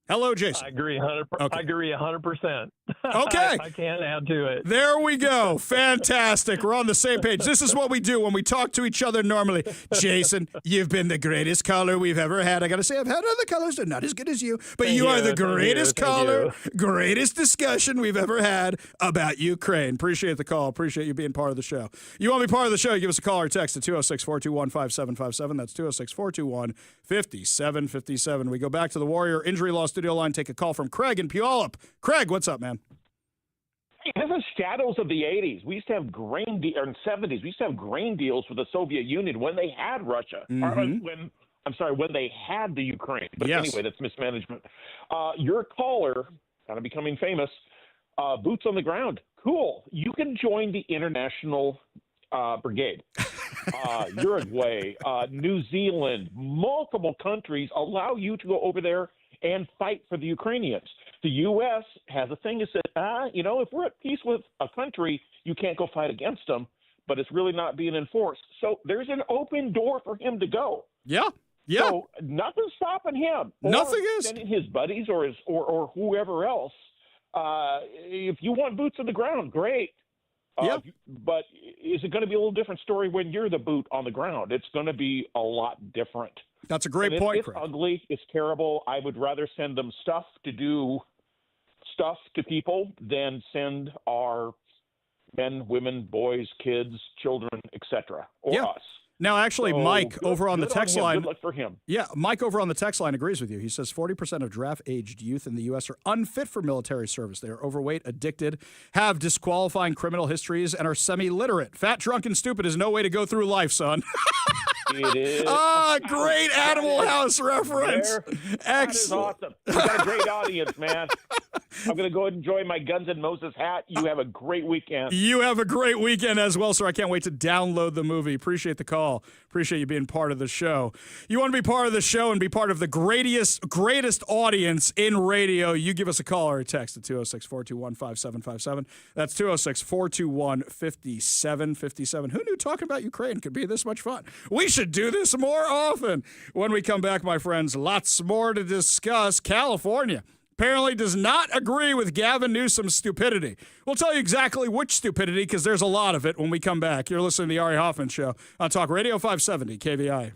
[SPEAKER 1] Hello, Jason.
[SPEAKER 9] I agree 100%. Okay. I agree 100%.
[SPEAKER 1] Okay.
[SPEAKER 9] I can't add to it.
[SPEAKER 1] There we go. Fantastic. We're on the same page. This is what we do when we talk to each other normally. Jason, you've been the greatest caller we've ever had. I got to say, I've had other callers. They're not as good as you. But you are the greatest caller, greatest discussion we've ever had about Ukraine. Appreciate the call. Appreciate you being part of the show. You want to be part of the show, give us a call or text at 206-421-5757. That's 206-421-5757. We go back to the Warrior Injury Law Studio line, take a call from Craig in Puyallup. Craig, what's up, man?
[SPEAKER 18] This is shadows of the 80s. We used to have or in the 70s. We used to have grain deals with the Soviet Union when they had Russia.
[SPEAKER 1] Mm-hmm.
[SPEAKER 18] When they had the Ukraine. But
[SPEAKER 1] yes.
[SPEAKER 18] Anyway, that's mismanagement. Your caller, kind of becoming famous, boots on the ground. Cool. You can join the international brigade. Uruguay, New Zealand, multiple countries allow you to go over there and fight for the Ukrainians. The U.S. has a thing that says, if we're at peace with a country, you can't go fight against them, but it's really not being enforced. So there's an open door for him to go.
[SPEAKER 1] Yeah.
[SPEAKER 18] So nothing's stopping him.
[SPEAKER 1] Nothing is.
[SPEAKER 18] Sending his buddies or whoever else. If you want boots on the ground, great. But is it going to be a little different story when you're the boot on the ground? It's going to be a lot different.
[SPEAKER 1] That's a great point,
[SPEAKER 18] It's
[SPEAKER 1] Craig.
[SPEAKER 18] ugly. It's terrible. I would rather send them stuff to people than send our men, women, boys, kids, children, etc. Or us.
[SPEAKER 1] Now, actually, Mike over on the
[SPEAKER 18] good
[SPEAKER 1] text
[SPEAKER 18] on him.
[SPEAKER 1] line.
[SPEAKER 18] Good luck for him.
[SPEAKER 1] Yeah, Mike over on the text line agrees with you. He says 40% of draft-aged youth in the U.S. are unfit for military service. They are overweight, addicted, have disqualifying criminal histories, and are semi-literate. Fat, drunk, and stupid is no way to go through life, son.
[SPEAKER 18] It is.
[SPEAKER 1] Great Animal House reference. Excellent.
[SPEAKER 18] That is awesome. You got a great audience, man. I'm going to go ahead and enjoy my Guns N' Moses hat. You have a great weekend.
[SPEAKER 1] You have a great weekend as well, sir. I can't wait to download the movie. Appreciate the call. Appreciate you being part of the show. You want to be part of the show and be part of the greatest audience in radio, you give us a call or a text at 206-421-5757. That's 206-421-5757. Who knew talking about Ukraine could be this much fun? We should do this more often. When we come back, my friends, lots more to discuss. California apparently does not agree with Gavin Newsom's stupidity. We'll tell you exactly which stupidity because there's a lot of it when we come back. You're listening to the Ari Hoffman Show on Talk Radio 570 KVI.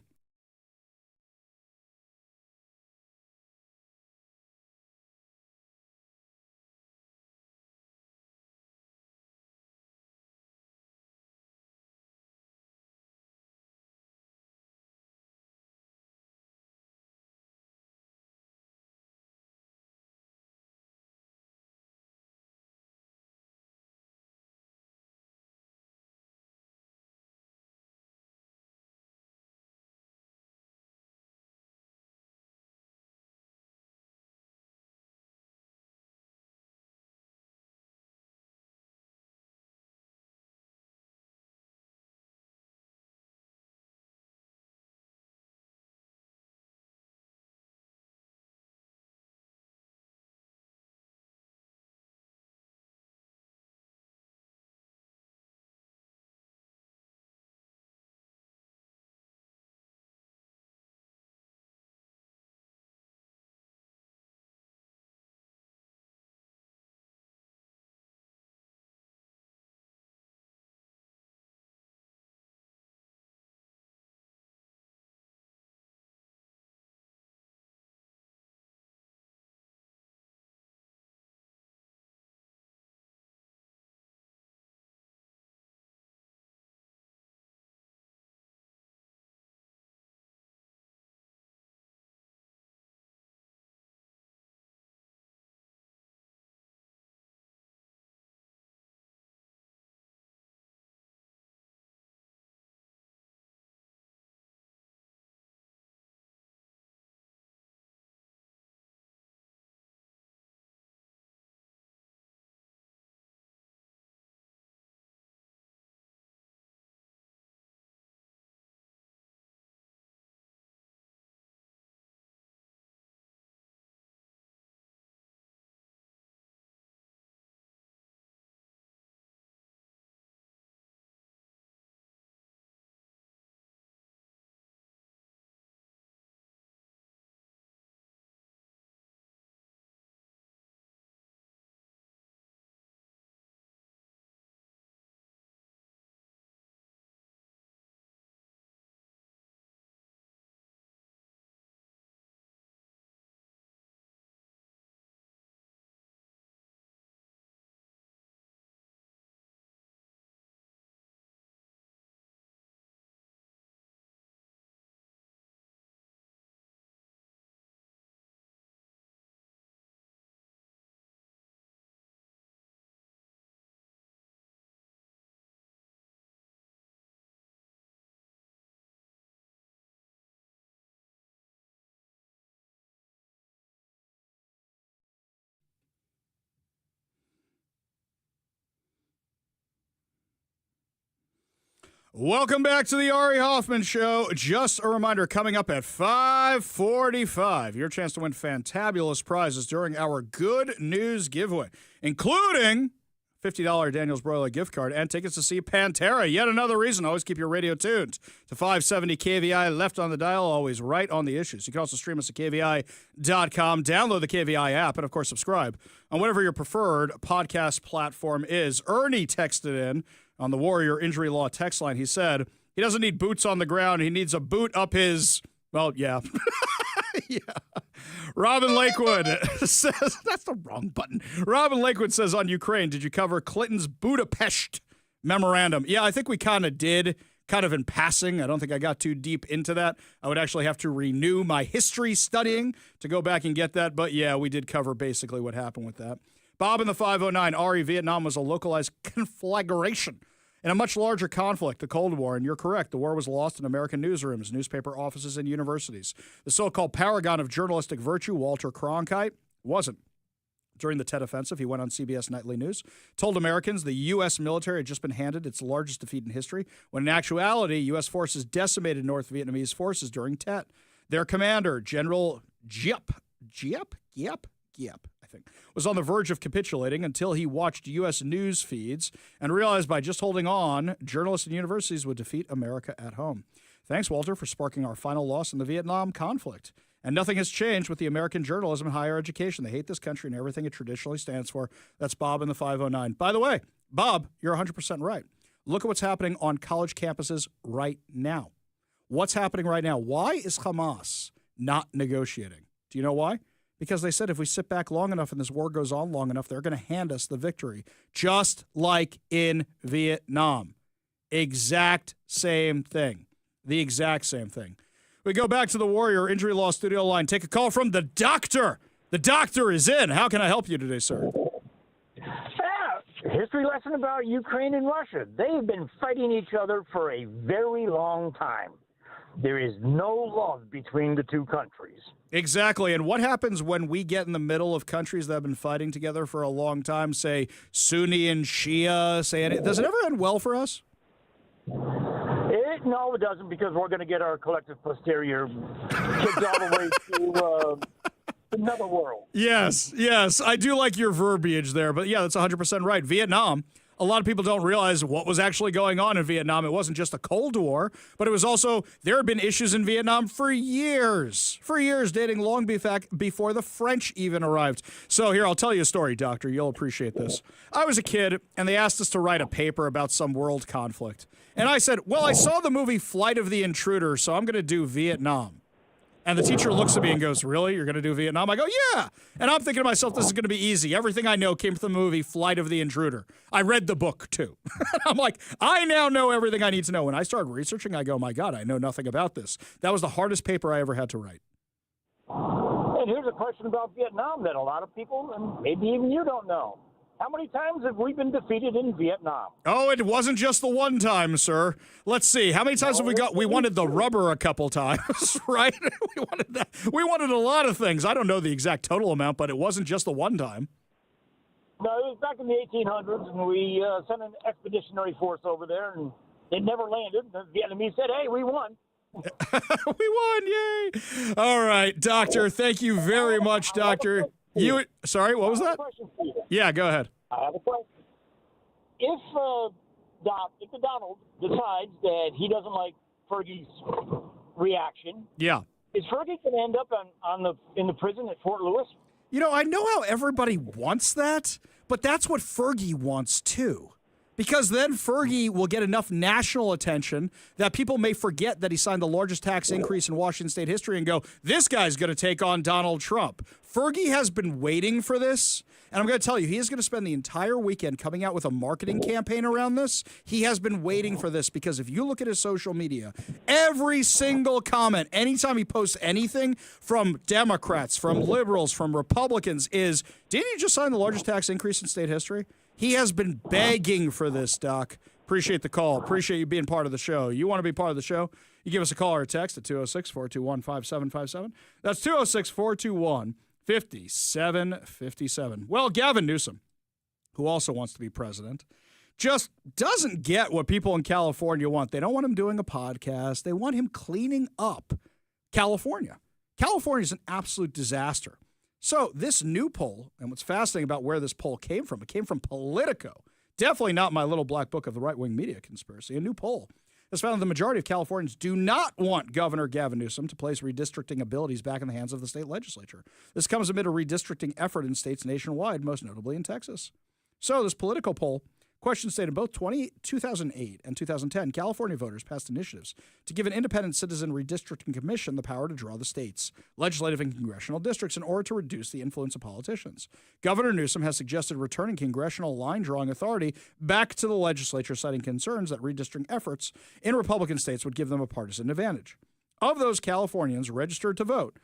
[SPEAKER 1] Welcome back to the Ari Hoffman Show. Just a reminder, coming up at 5:45, your chance to win fantabulous prizes during our Good News giveaway, including $50 Daniel's Broiler gift card and tickets to see Pantera. Yet another reason. Always keep your radio tuned to 570 KVI, left on the dial, always right on the issues. You can also stream us at KVI.com, download the KVI app, and, of course, subscribe on whatever your preferred podcast platform is. Ernie texted in on the Warrior Injury Law text line. He said he doesn't need boots on the ground. He needs a boot up his, well, yeah. Yeah. Robin Lakewood says, that's the wrong button. Robin Lakewood says on Ukraine, did you cover Clinton's Budapest memorandum? Yeah, I think we kind of did, kind of in passing. I don't think I got too deep into that. I would actually have to renew my history studying to go back and get that. But yeah, we did cover basically what happened with that. Bob in the 509, Ari, Vietnam was a localized conflagration in a much larger conflict, the Cold War, and you're correct. The war was lost in American newsrooms, newspaper offices, and universities. The so-called paragon of journalistic virtue, Walter Cronkite, wasn't. During the Tet Offensive, he went on CBS Nightly News, told Americans the U.S. military had just been handed its largest defeat in history, when in actuality, U.S. forces decimated North Vietnamese forces during Tet. Their commander, General Giep, was on the verge of capitulating until he watched U.S. news feeds and realized by just holding on, journalists and universities would defeat America at home. Thanks, Walter, for sparking our final loss in the Vietnam conflict. And nothing has changed with the American journalism and higher education. They hate this country and everything it traditionally stands for. That's Bob in the 509. By the way, Bob, you're 100% right. Look at what's happening on college campuses right now. What's happening right now? Why is Hamas not negotiating? Do you know why? Because they said if we sit back long enough and this war goes on long enough, they're going to hand us the victory, just like in Vietnam. Exact same thing. The exact same thing. We go back to the Warrior Injury Law studio line. Take a call from the doctor. The doctor is in. How can I help you today, sir?
[SPEAKER 19] History lesson about Ukraine and Russia. They've been fighting each other for a very long time. There is no love between the two countries.
[SPEAKER 1] Exactly. And what happens when we get in the middle of countries that have been fighting together for a long time, say Sunni and Shia, does it ever end well for us?
[SPEAKER 19] No, it doesn't, because we're going to get our collective posterior kicked all the way to another world.
[SPEAKER 1] Yes. I do like your verbiage there, but yeah, that's 100% right. Vietnam. A lot of people don't realize what was actually going on in Vietnam. It wasn't just a Cold War, but it was also, there had been issues in Vietnam for years, dating long before the French even arrived. So here, I'll tell you a story, Doctor. You'll appreciate this. I was a kid, and they asked us to write a paper about some world conflict. And I said, well, I saw the movie Flight of the Intruder, so I'm going to do Vietnam. And the teacher looks at me and goes, really? You're going to do Vietnam? I go, yeah. And I'm thinking to myself, this is going to be easy. Everything I know came from the movie Flight of the Intruder. I read the book, too. I'm like, I now know everything I need to know. When I started researching, I go, my God, I know nothing about this. That was the hardest paper I ever had to write.
[SPEAKER 19] And here's a question about Vietnam that a lot of people, and maybe even you, don't know. How many times have we been defeated in Vietnam?
[SPEAKER 1] Oh, it wasn't just the one time, sir. Let's see. How many times have we got? We wanted the rubber a couple times, right? We wanted that. We wanted a lot of things. I don't know the exact total amount, but it wasn't just the one time.
[SPEAKER 19] No, it was back in the 1800s, and we sent an expeditionary force over there, and it never landed. The Vietnamese said, hey, we won.
[SPEAKER 1] We won, yay. All right, Doctor, thank you very much, Doctor. Sorry, what was that? Yeah, go ahead.
[SPEAKER 19] I have a question. If Donald decides that he doesn't like Fergie's reaction,
[SPEAKER 1] yeah,
[SPEAKER 19] is Fergie going to end up in the prison at Fort Lewis?
[SPEAKER 1] You know, I know how everybody wants that, but that's what Fergie wants too. Because then Fergie will get enough national attention that people may forget that he signed the largest tax increase in Washington state history and go, this guy's going to take on Donald Trump. Fergie has been waiting for this. And I'm going to tell you, he is going to spend the entire weekend coming out with a marketing campaign around this. He has been waiting for this because if you look at his social media, every single comment, anytime he posts anything from Democrats, from liberals, from Republicans is, didn't you just sign the largest tax increase in state history? He has been begging for this, Doc. Appreciate the call. Appreciate you being part of the show. You want to be part of the show? You give us a call or a text at 206-421-5757. That's 206-421-5757. Well, Gavin Newsom, who also wants to be president, just doesn't get what people in California want. They don't want him doing a podcast. They want him cleaning up California. California is an absolute disaster. So this new poll, and what's fascinating about where this poll came from, it came from Politico. Definitely not my little black book of the right-wing media conspiracy. A new poll has found the majority of Californians do not want Governor Gavin Newsom to place redistricting abilities back in the hands of the state legislature. This comes amid a redistricting effort in states nationwide, most notably in Texas. So this Politico poll questions state in both 2008 and 2010, California voters passed initiatives to give an independent citizen redistricting commission the power to draw the state's legislative and congressional districts in order to reduce the influence of politicians. Governor Newsom has suggested returning congressional line-drawing authority back to the legislature, citing concerns that redistricting efforts in Republican states would give them a partisan advantage. Of those Californians registered to vote,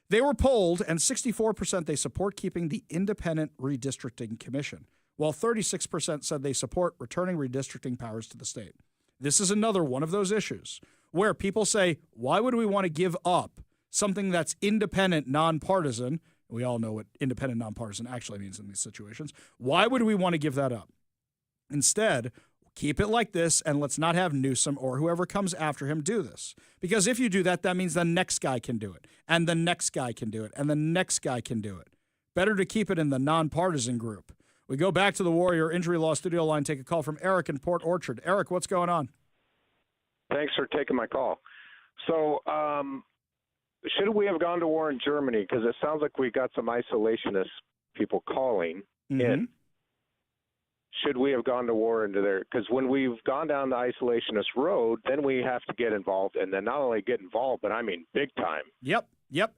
[SPEAKER 1] they were polled, and 64% they support keeping the independent redistricting commission, while 36% said they support returning redistricting powers to the state. This is another one of those issues where people say, why would we want to give up something that's independent, nonpartisan? We all know what independent, nonpartisan actually means in these situations. Why would we want to give that up? Instead, keep it like this, and let's not have Newsom or whoever comes after him do this. Because if you do that, that means the next guy can do it, and the next guy can do it, and the next guy can do it. Better to keep it in the nonpartisan group. We go back to the Warrior Injury Law studio line, take a call from Eric in Port Orchard. Eric, what's going on?
[SPEAKER 20] Thanks for taking my call. So, should we have gone to war in Germany? Because it sounds like we got some isolationist people calling in. Should we have gone to war into there? Because when we've gone down the isolationist road, then we have to get involved, and then not only get involved, but I mean big time.
[SPEAKER 1] Yep,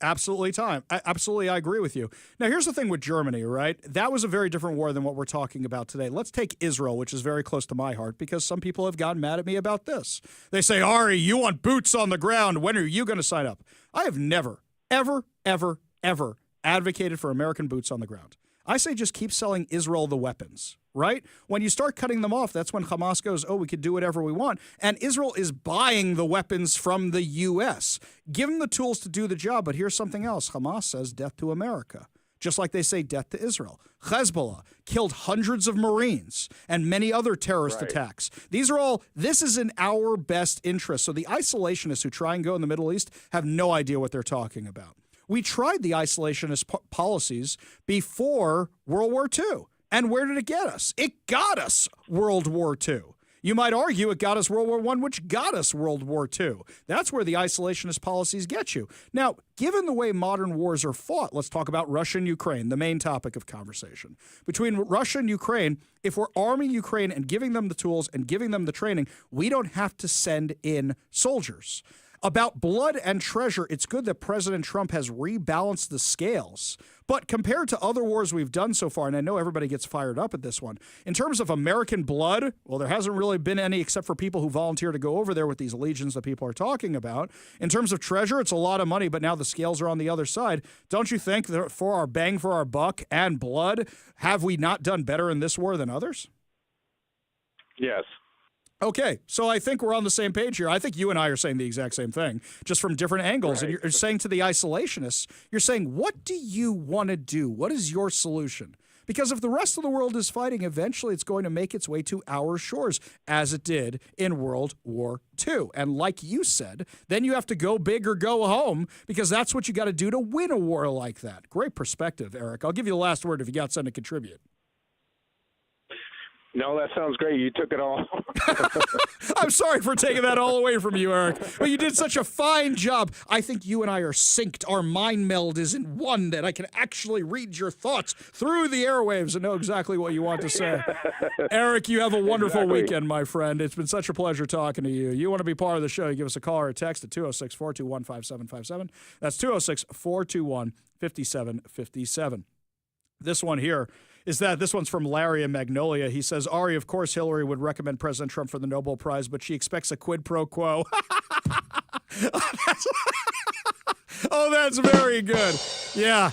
[SPEAKER 1] absolutely Absolutely, I agree with you. Now, here's the thing with Germany, right? That was a very different war than what we're talking about today. Let's take Israel, which is very close to my heart, because some people have gotten mad at me about this. They say, Ari, you want boots on the ground. When are you going to sign up? I have never, ever, ever, ever advocated for American boots on the ground. I say just keep selling Israel the weapons, right? When you start cutting them off, that's when Hamas goes, oh, we could do whatever we want. And Israel is buying the weapons from the U.S. Give them the tools to do the job. But here's something else. Hamas says death to America, just like they say death to Israel. Hezbollah killed hundreds of Marines and many other terrorist attacks. This is in our best interest. So the isolationists who try and go in the Middle East have no idea what they're talking about. We tried the isolationist policies before World War II. And where did it get us? It got us World War II. You might argue it got us World War I, which got us World War II. That's where the isolationist policies get you. Now, given the way modern wars are fought, let's talk about Russia and Ukraine, the main topic of conversation. Between Russia and Ukraine, if we're arming Ukraine and giving them the tools and giving them the training, we don't have to send in soldiers. About blood and treasure, it's good that President Trump has rebalanced the scales. But compared to other wars we've done so far, and I know everybody gets fired up at this one, in terms of American blood, well, there hasn't really been any except for people who volunteer to go over there with these legions that people are talking about. In terms of treasure, it's a lot of money, but now the scales are on the other side. Don't you think that for our bang for our buck and blood, have we not done better in this war than others?
[SPEAKER 20] Yes.
[SPEAKER 1] Okay, so I think we're on the same page here. I think you and I are saying the exact same thing, just from different angles. Right. And you're saying to the isolationists, you're saying, what do you want to do? What is your solution? Because if the rest of the world is fighting, eventually it's going to make its way to our shores, as it did in World War II. And like you said, then you have to go big or go home, because that's what you got to do to win a war like that. Great perspective, Eric. I'll give you the last word if you got something to contribute.
[SPEAKER 20] No, that sounds great. You took it all.
[SPEAKER 1] I'm sorry for taking that all away from you, Eric. But you did such a fine job. I think you and I are synced. Our mind meld is in one, that I can actually read your thoughts through the airwaves and know exactly what you want to say. Eric, you have a wonderful weekend, my friend. It's been such a pleasure talking to you. You want to be part of the show, you give us a call or a text at 206-421-5757. That's 206-421-5757. This one here is that this one's from Larry in Magnolia. He says, Ari, of course Hillary would recommend President Trump for the Nobel Prize, but she expects a quid pro quo. That's very good. Yeah.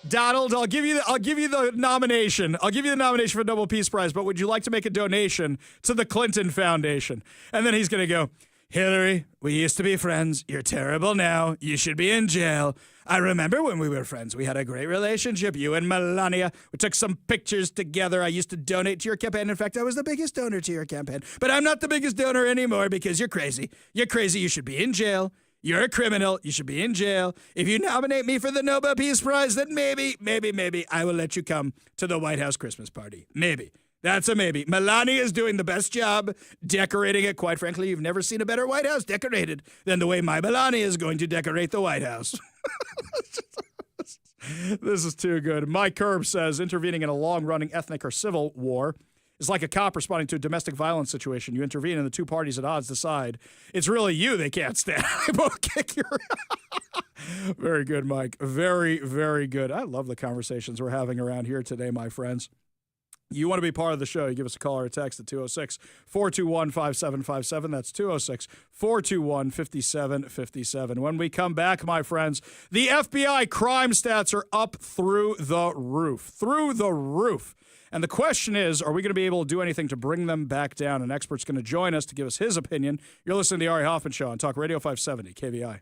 [SPEAKER 1] Donald, I'll give you the nomination. I'll give you the nomination for the Nobel Peace Prize, but would you like to make a donation to the Clinton Foundation? And then he's going to go, Hillary, we used to be friends. You're terrible now. You should be in jail. I remember when we were friends. We had a great relationship, you and Melania. We took some pictures together. I used to donate to your campaign. In fact, I was the biggest donor to your campaign. But I'm not the biggest donor anymore because you're crazy. You're crazy. You should be in jail. You're a criminal. You should be in jail. If you nominate me for the Nobel Peace Prize, then maybe I will let you come to the White House Christmas party. Maybe. That's a maybe. Melania is doing the best job decorating it. Quite frankly, you've never seen a better White House decorated than the way my Melania is going to decorate the White House. This is too good. Mike Kerb says intervening in a long-running ethnic or civil war is like a cop responding to a domestic violence situation. You intervene and the two parties at odds decide it's really you they can't stand. They both kick your Very good, Mike. Very, very good. I love the conversations we're having around here today, my friends. You want to be part of the show, you give us a call or a text at 206-421-5757. That's 206-421-5757. When we come back, my friends, the FBI crime stats are up through the roof. Through the roof. And the question is, are we going to be able to do anything to bring them back down? An expert's going to join us to give us his opinion. You're listening to the Ari Hoffman Show on Talk Radio 570 KVI.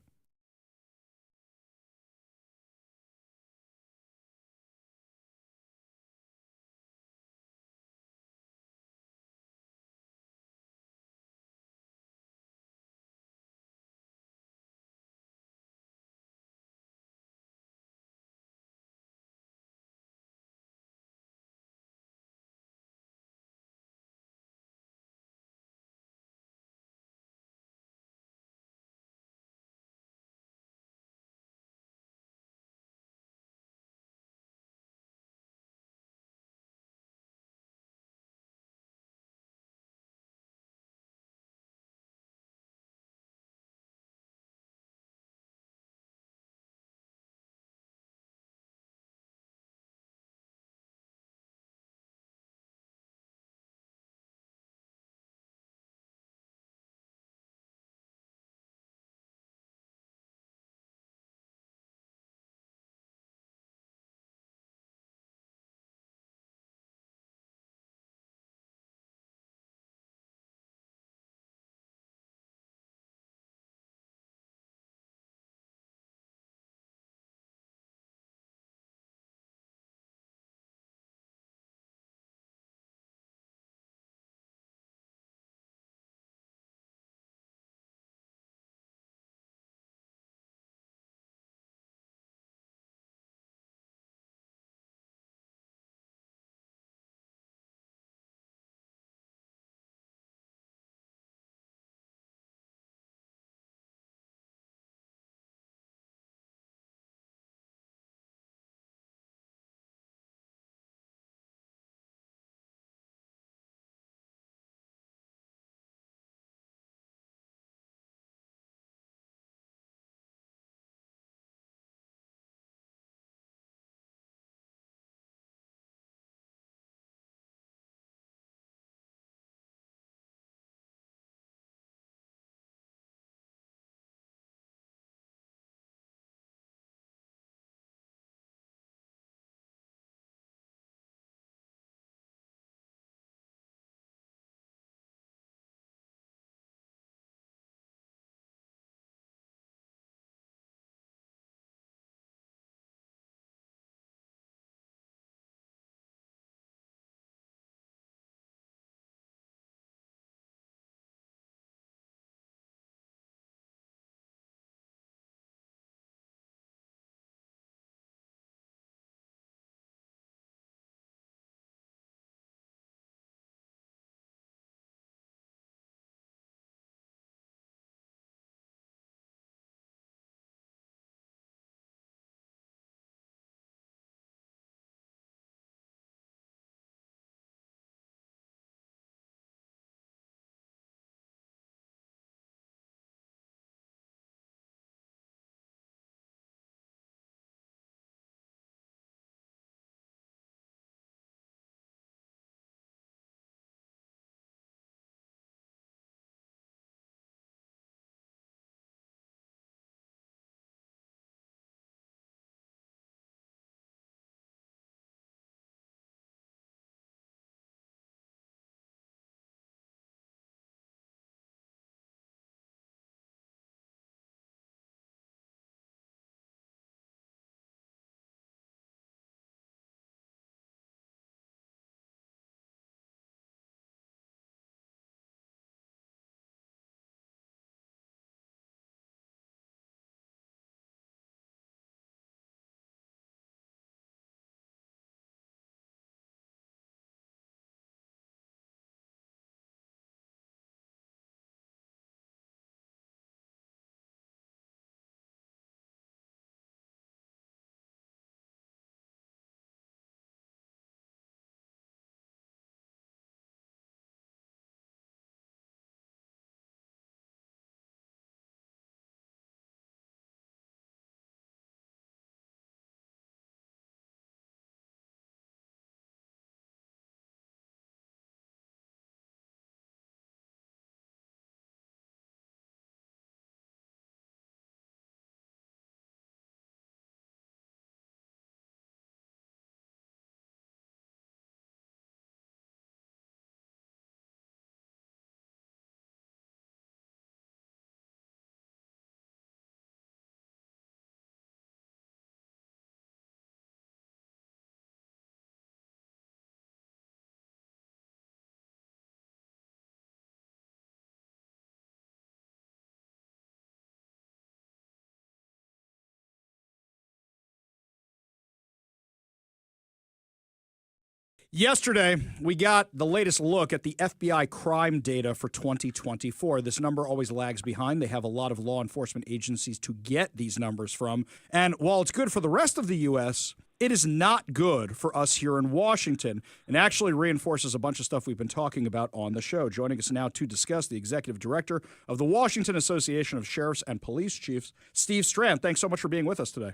[SPEAKER 1] Yesterday, we got the latest look at the FBI crime data for 2024. This number always lags behind. They have a lot of law enforcement agencies to get these numbers from. And while it's good for the rest of the U.S., it is not good for us here in Washington, and actually reinforces a bunch of stuff we've been talking about on the show. Joining us now to discuss, the executive director of the Washington Association of Sheriffs and Police Chiefs, Steve Strand. Thanks so much for being with us today.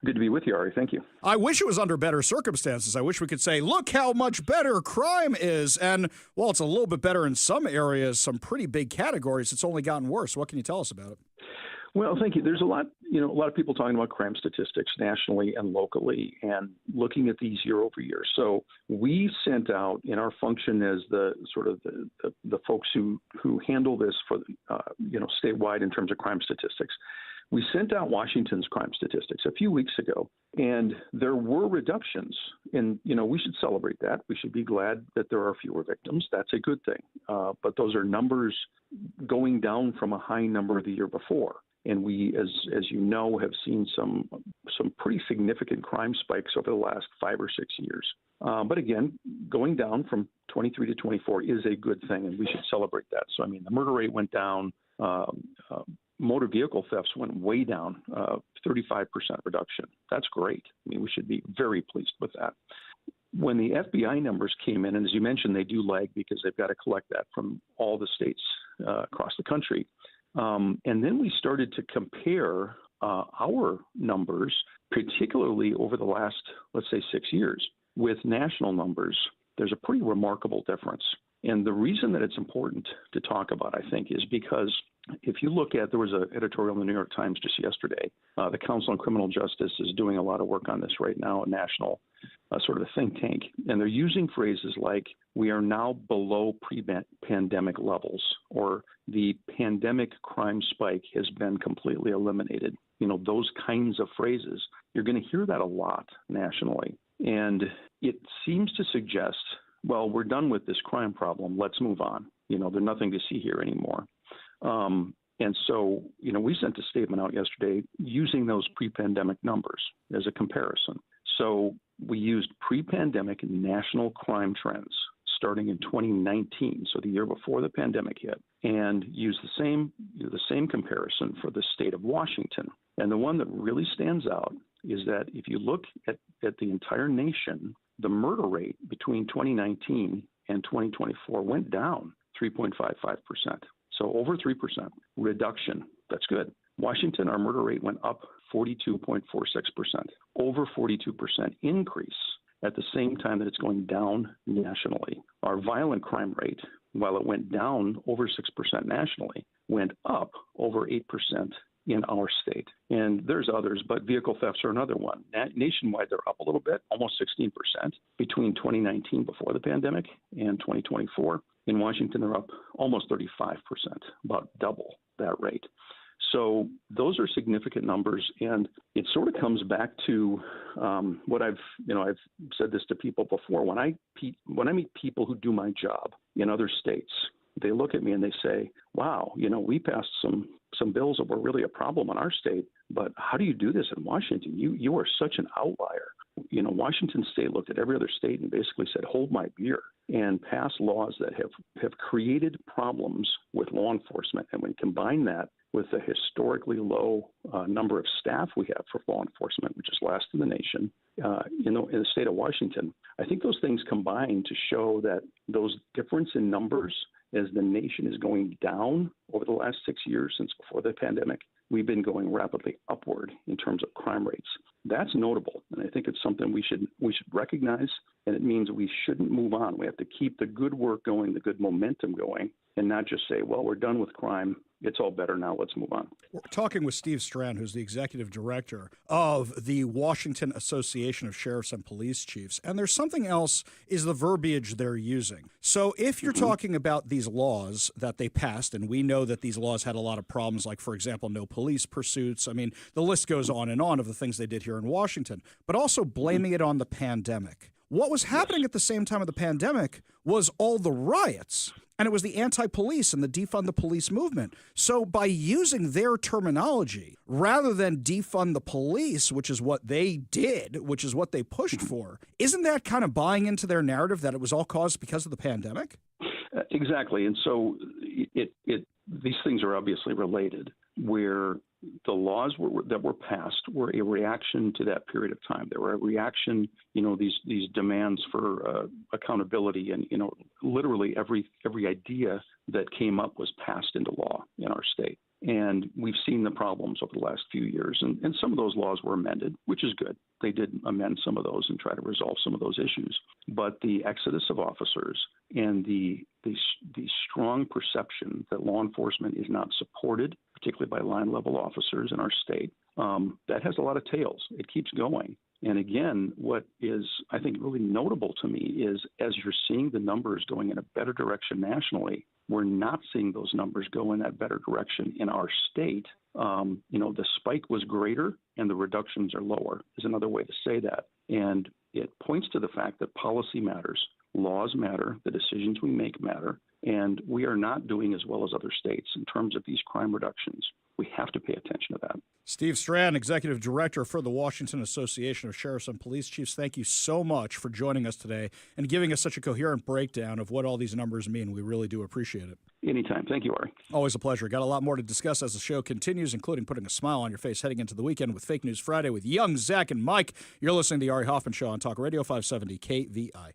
[SPEAKER 21] Good to be with you, Ari. Thank you.
[SPEAKER 1] I wish it was under better circumstances. I wish we could say, look how much better crime is. And while it's a little bit better in some areas, some pretty big categories, it's only gotten worse. What can you tell us about it?
[SPEAKER 21] Well, thank you. There's a lot of people talking about crime statistics nationally and locally and looking at these year over year. So we sent out, in our function as the sort of the folks who handle this for, statewide in terms of crime statistics, we sent out Washington's crime statistics a few weeks ago, and there were reductions. And, we should celebrate that. We should be glad that there are fewer victims. That's a good thing. But those are numbers going down from a high number the year before. And we, as you know, have seen some pretty significant crime spikes over the last 5 or 6 years. But again, going down from 23 to 24 is a good thing, and we should celebrate that. So, the murder rate went down. Motor vehicle thefts went way down, 35% reduction. That's great. We should be very pleased with that. When the FBI numbers came in, and as you mentioned, they do lag because they've got to collect that from all the states across the country. And then we started to compare our numbers, particularly over the last, let's say, 6 years, with national numbers. There's a pretty remarkable difference. And the reason that it's important to talk about, I think, is because if you look at, there was an editorial in the New York Times just yesterday. The Council on Criminal Justice is doing a lot of work on this right now, a national sort of a think tank. And they're using phrases like, we are now below pre-pandemic levels, or the pandemic crime spike has been completely eliminated. Those kinds of phrases. You're going to hear that a lot nationally. And it seems to suggest, well, we're done with this crime problem. Let's move on. There's nothing to see here anymore. And so, we sent a statement out yesterday using those pre-pandemic numbers as a comparison. So we used pre-pandemic national crime trends starting in 2019, so the year before the pandemic hit, and used the same comparison for the state of Washington. And the one that really stands out is that if you look at the entire nation, the murder rate between 2019 and 2024 went down 3.55%. So over 3% reduction. That's good. Washington, our murder rate went up 42.46%, over 42% increase at the same time that it's going down nationally. Our violent crime rate, while it went down over 6% nationally, went up over 8% in our state. And there's others, but vehicle thefts are another one. Nationwide, they're up a little bit, almost 16% between 2019 before the pandemic and 2024. In Washington, they're up almost 35%, about double that rate. So those are significant numbers, and it sort of comes back to what I've said this to people before. When I meet people who do my job in other states, they look at me and they say, wow, we passed some bills that were really a problem in our state, but how do you do this in Washington? You are such an outlier. Washington state looked at every other state and basically said, hold my beer, and passed laws that have created problems with law enforcement. And when you combine that with the historically low number of staff we have for law enforcement, which is last in the nation, in the state of Washington, I think those things combine to show that those difference in numbers as the nation is going down over the last 6 years since before the pandemic, we've been going rapidly upward in terms of crime rates. That's notable, and I think it's something we should recognize, and it means we shouldn't move on. We have to keep the good work going, the good momentum going, and not just say, well, we're done with crime. It's all better now. Let's move on.
[SPEAKER 1] We're talking with Steve Strand, who's the executive director of the Washington Association of Sheriffs and Police Chiefs. And there's something else, is the verbiage they're using. So if you're talking about these laws that they passed, and we know that these laws had a lot of problems, like, for example, no police pursuits. The list goes on and on of the things they did here in Washington, but also blaming it on the pandemic. What was happening at the same time of the pandemic was all the riots, and it was the anti-police and the defund the police movement. So by using their terminology, rather than defund the police, which is what they did, which is what they pushed for, isn't that kind of buying into their narrative that it was all caused because of the pandemic?
[SPEAKER 21] Exactly. And so these things are obviously related, where the laws that were passed were a reaction to that period of time. They were a reaction, these demands for accountability, and literally every idea that came up was passed into law in our state. And we've seen the problems over the last few years, and some of those laws were amended, which is good. They did amend some of those and try to resolve some of those issues. But the exodus of officers and the strong perception that law enforcement is not supported, particularly by line-level officers in our state, that has a lot of tails. It keeps going. And again, what is, I think, really notable to me is as you're seeing the numbers going in a better direction nationally, we're not seeing those numbers go in that better direction in our state. The spike was greater and the reductions are lower, is another way to say that. And it points to the fact that policy matters, laws matter, the decisions we make matter, and we are not doing as well as other states in terms of these crime reductions. We have to pay attention to that.
[SPEAKER 1] Steve Strand, Executive Director for the Washington Association of Sheriffs and Police Chiefs, thank you so much for joining us today and giving us such a coherent breakdown of what all these numbers mean. We really do appreciate it.
[SPEAKER 21] Anytime. Thank you, Ari.
[SPEAKER 1] Always a pleasure. Got a lot more to discuss as the show continues, including putting a smile on your face heading into the weekend with Fake News Friday with Young, Zach, and Mike. You're listening to the Ari Hoffman Show on Talk Radio 570 KVI.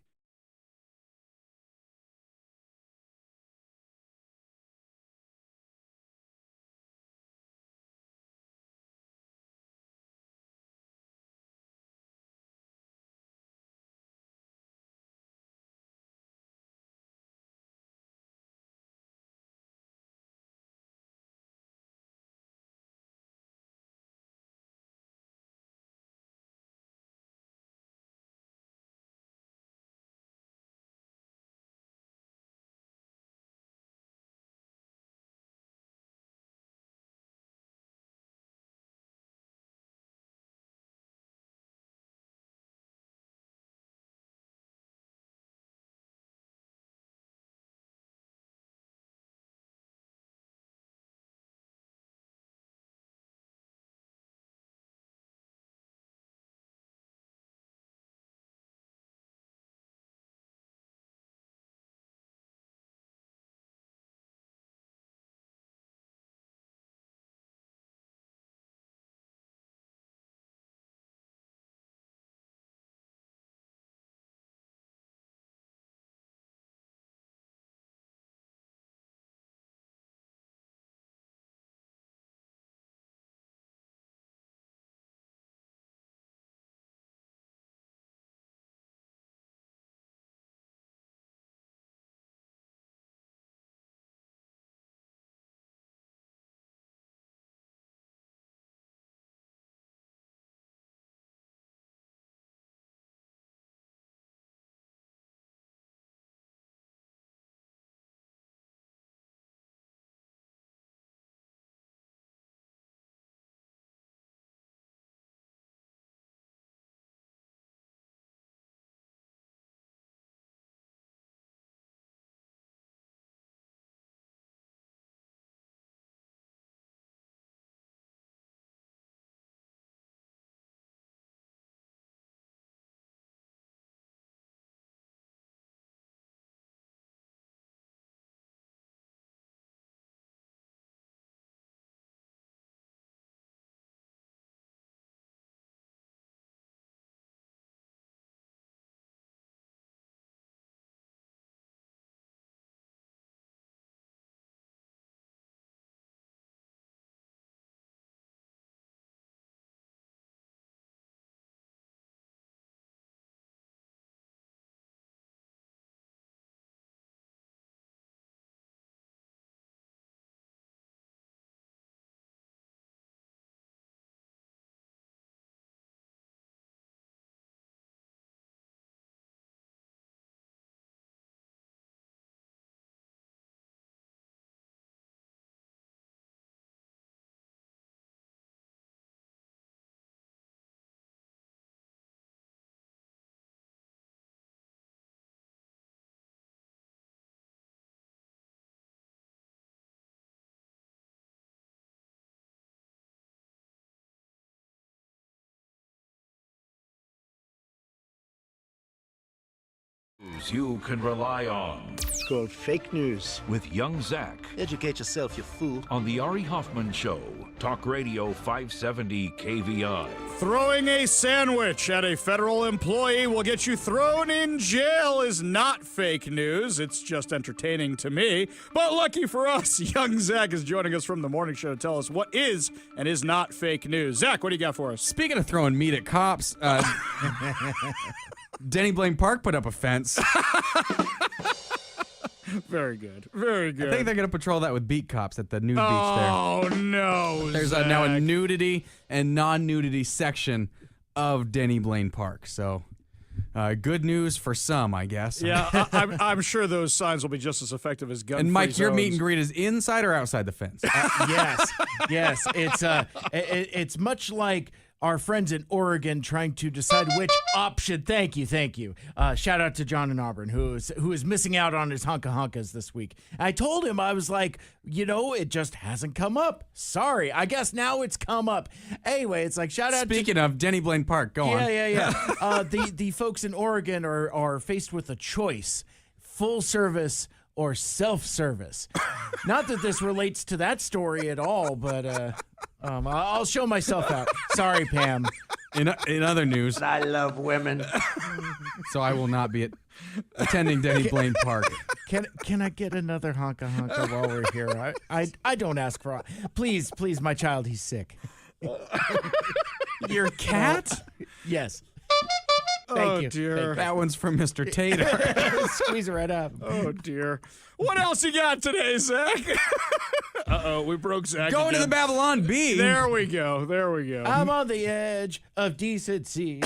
[SPEAKER 2] news you can rely on.
[SPEAKER 4] It's called fake news.
[SPEAKER 2] With Young Zach.
[SPEAKER 4] Educate yourself, you fool.
[SPEAKER 2] On the Ari Hoffman Show. Talk Radio 570 KVI.
[SPEAKER 1] Throwing a sandwich at a federal employee will get you thrown in jail is not fake news. It's just entertaining to me. But lucky for us, Young Zach is joining us from the morning show to tell us what is and is not fake news. Zach, what do you got for us?
[SPEAKER 22] Speaking of throwing meat at cops, Denny Blaine Park put up a fence.
[SPEAKER 1] Very good. Very good.
[SPEAKER 22] I think they're going to patrol that with beat cops at the nude beach there.
[SPEAKER 1] Oh, no,
[SPEAKER 22] There's now a nudity and non-nudity section of Denny Blaine Park. So, good news for some, I guess.
[SPEAKER 1] Yeah, I'm sure those signs will be just as effective as gun-free
[SPEAKER 22] And Mike, your meet
[SPEAKER 1] zones.
[SPEAKER 22] and greet is inside or outside the fence?
[SPEAKER 5] Yes. It's much like our friends in Oregon trying to decide which option. Thank you. Shout out to John in Auburn, who is missing out on his honkas this week. I told him, I was like, it just hasn't come up. Sorry. I guess now it's come up. Anyway, it's like, shout out
[SPEAKER 22] Speaking of Denny Blaine Park, go on.
[SPEAKER 5] Yeah. The folks in Oregon are faced with a choice: full service or self-service. Not that this relates to that story at all, but I'll show myself out. Sorry, Pam.
[SPEAKER 22] In other news,
[SPEAKER 19] I love women.
[SPEAKER 22] so I will not be attending Denny Blaine Park.
[SPEAKER 5] Can I get another honka while we're here? I don't ask for. Please, my child, he's sick.
[SPEAKER 22] Your cat?
[SPEAKER 5] Yes.
[SPEAKER 1] Thank you. Dear.
[SPEAKER 22] That one's from Mr. Tater.
[SPEAKER 5] Squeeze it right up.
[SPEAKER 1] Oh, dear. What else you got today, Zach? Uh-oh, we broke Zach
[SPEAKER 22] Going
[SPEAKER 1] again.
[SPEAKER 22] to the Babylon Bee.
[SPEAKER 1] There we go.
[SPEAKER 5] I'm on the edge of decency.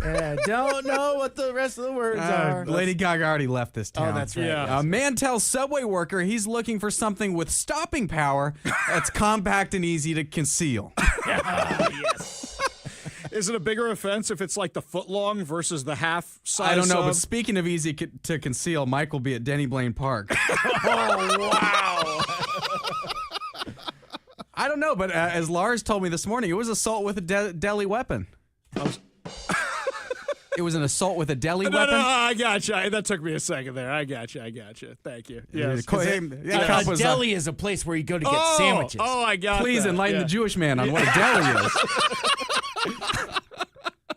[SPEAKER 5] And I don't know what the rest of the words are.
[SPEAKER 22] Lady Gaga already left this town.
[SPEAKER 5] Oh, that's right.
[SPEAKER 1] Yeah.
[SPEAKER 22] A man tells subway worker he's looking for something with stopping power that's compact and easy to conceal.
[SPEAKER 5] Yes.
[SPEAKER 1] Is it a bigger offense if it's like the foot long versus the half size?
[SPEAKER 22] I don't know,
[SPEAKER 1] sub?
[SPEAKER 22] but speaking of easy to conceal, Mike will be at Denny Blaine Park.
[SPEAKER 5] Oh, wow.
[SPEAKER 22] I don't know, but as Lars told me this morning, it was assault with a deadly weapon. It was an assault with a deli weapon?
[SPEAKER 1] No, I got you. That took me a second there. I got you. Thank you. Yes.
[SPEAKER 5] A deli is a place where you go to get sandwiches.
[SPEAKER 1] Oh, I got
[SPEAKER 22] Please
[SPEAKER 1] that.
[SPEAKER 22] enlighten the Jewish man on what a deli is.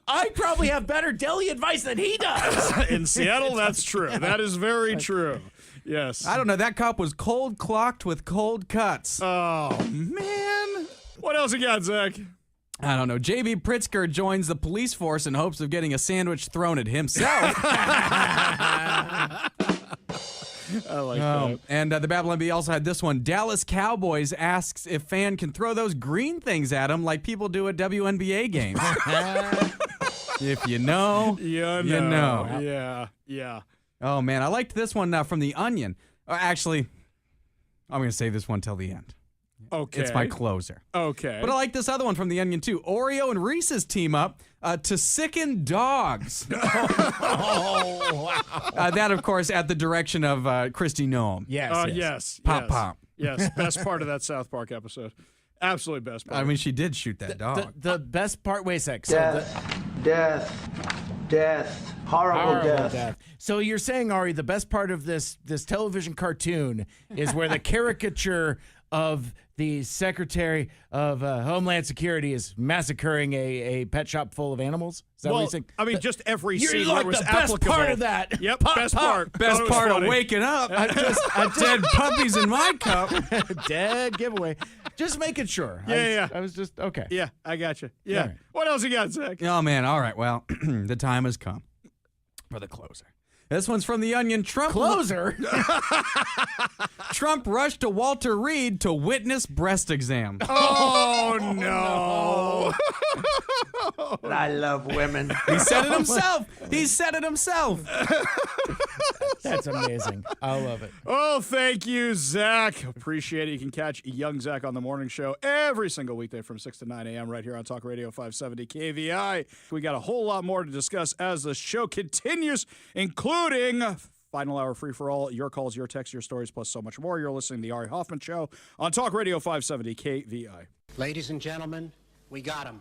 [SPEAKER 5] I probably have better deli advice than he does.
[SPEAKER 1] In Seattle, that's true. That is very true. Yes.
[SPEAKER 22] I don't know. That cop was cold clocked with cold cuts.
[SPEAKER 1] Oh, man. What else you got, Zach?
[SPEAKER 22] I don't know. J.B. Pritzker joins the police force in hopes of getting a sandwich thrown at himself.
[SPEAKER 1] I like that.
[SPEAKER 22] And the Babylon Bee also had this one. Dallas Cowboys asks if fan can throw those green things at him like people do at WNBA games. If you know, you know.
[SPEAKER 1] Yeah.
[SPEAKER 22] Oh, man. I liked this one from The Onion. Actually, I'm going to save this one till the end.
[SPEAKER 1] Okay.
[SPEAKER 22] It's my closer.
[SPEAKER 1] Okay.
[SPEAKER 22] But I like this other one from The Onion, too. Oreo and Reese's team up to sicken dogs.
[SPEAKER 5] Oh, wow.
[SPEAKER 22] That, of course, at the direction of Christy Noem.
[SPEAKER 5] Yes.
[SPEAKER 22] Pop.
[SPEAKER 1] Yes, best part of that South Park episode. Absolutely best part.
[SPEAKER 22] I mean, she did shoot that dog.
[SPEAKER 5] The best part, wait a sec.
[SPEAKER 19] Death, horrible death.
[SPEAKER 5] So you're saying, Ari, the best part of this television cartoon is where the caricature of the Secretary of Homeland Security is massacring a pet shop full of animals? Is that what you're saying?
[SPEAKER 1] I mean, just every scene
[SPEAKER 5] like
[SPEAKER 1] where it was
[SPEAKER 5] the best
[SPEAKER 1] applicable.
[SPEAKER 5] part of that.
[SPEAKER 1] Yep,
[SPEAKER 5] Pop,
[SPEAKER 1] best
[SPEAKER 5] pop.
[SPEAKER 1] part.
[SPEAKER 22] Best
[SPEAKER 1] Thought it was
[SPEAKER 22] part
[SPEAKER 1] funny.
[SPEAKER 22] of waking up. Dead puppies in my cup.
[SPEAKER 5] Dead giveaway. Just making sure. I was just, okay.
[SPEAKER 1] Yeah, I got you. Yeah.
[SPEAKER 5] All right.
[SPEAKER 1] What else you got, Zach?
[SPEAKER 22] Oh, man. All right. Well, the time has come for the closer. This one's from The Onion.
[SPEAKER 5] Closer?
[SPEAKER 22] Trump rushed to Walter Reed to witness breast exam.
[SPEAKER 1] Oh, no.
[SPEAKER 19] I love women.
[SPEAKER 22] He said it himself.
[SPEAKER 5] That's amazing. I love it.
[SPEAKER 1] Oh, thank you, Zach. Appreciate it. You can catch Young Zach on the morning show every single weekday from 6 to 9 a.m. right here on Talk Radio 570 KVI. We got a whole lot more to discuss as the show continues, including final hour free-for-all, your calls, your texts, your stories, plus so much more. You're listening to The Ari Hoffman Show on Talk Radio 570 KVI.
[SPEAKER 23] Ladies and gentlemen, we got him.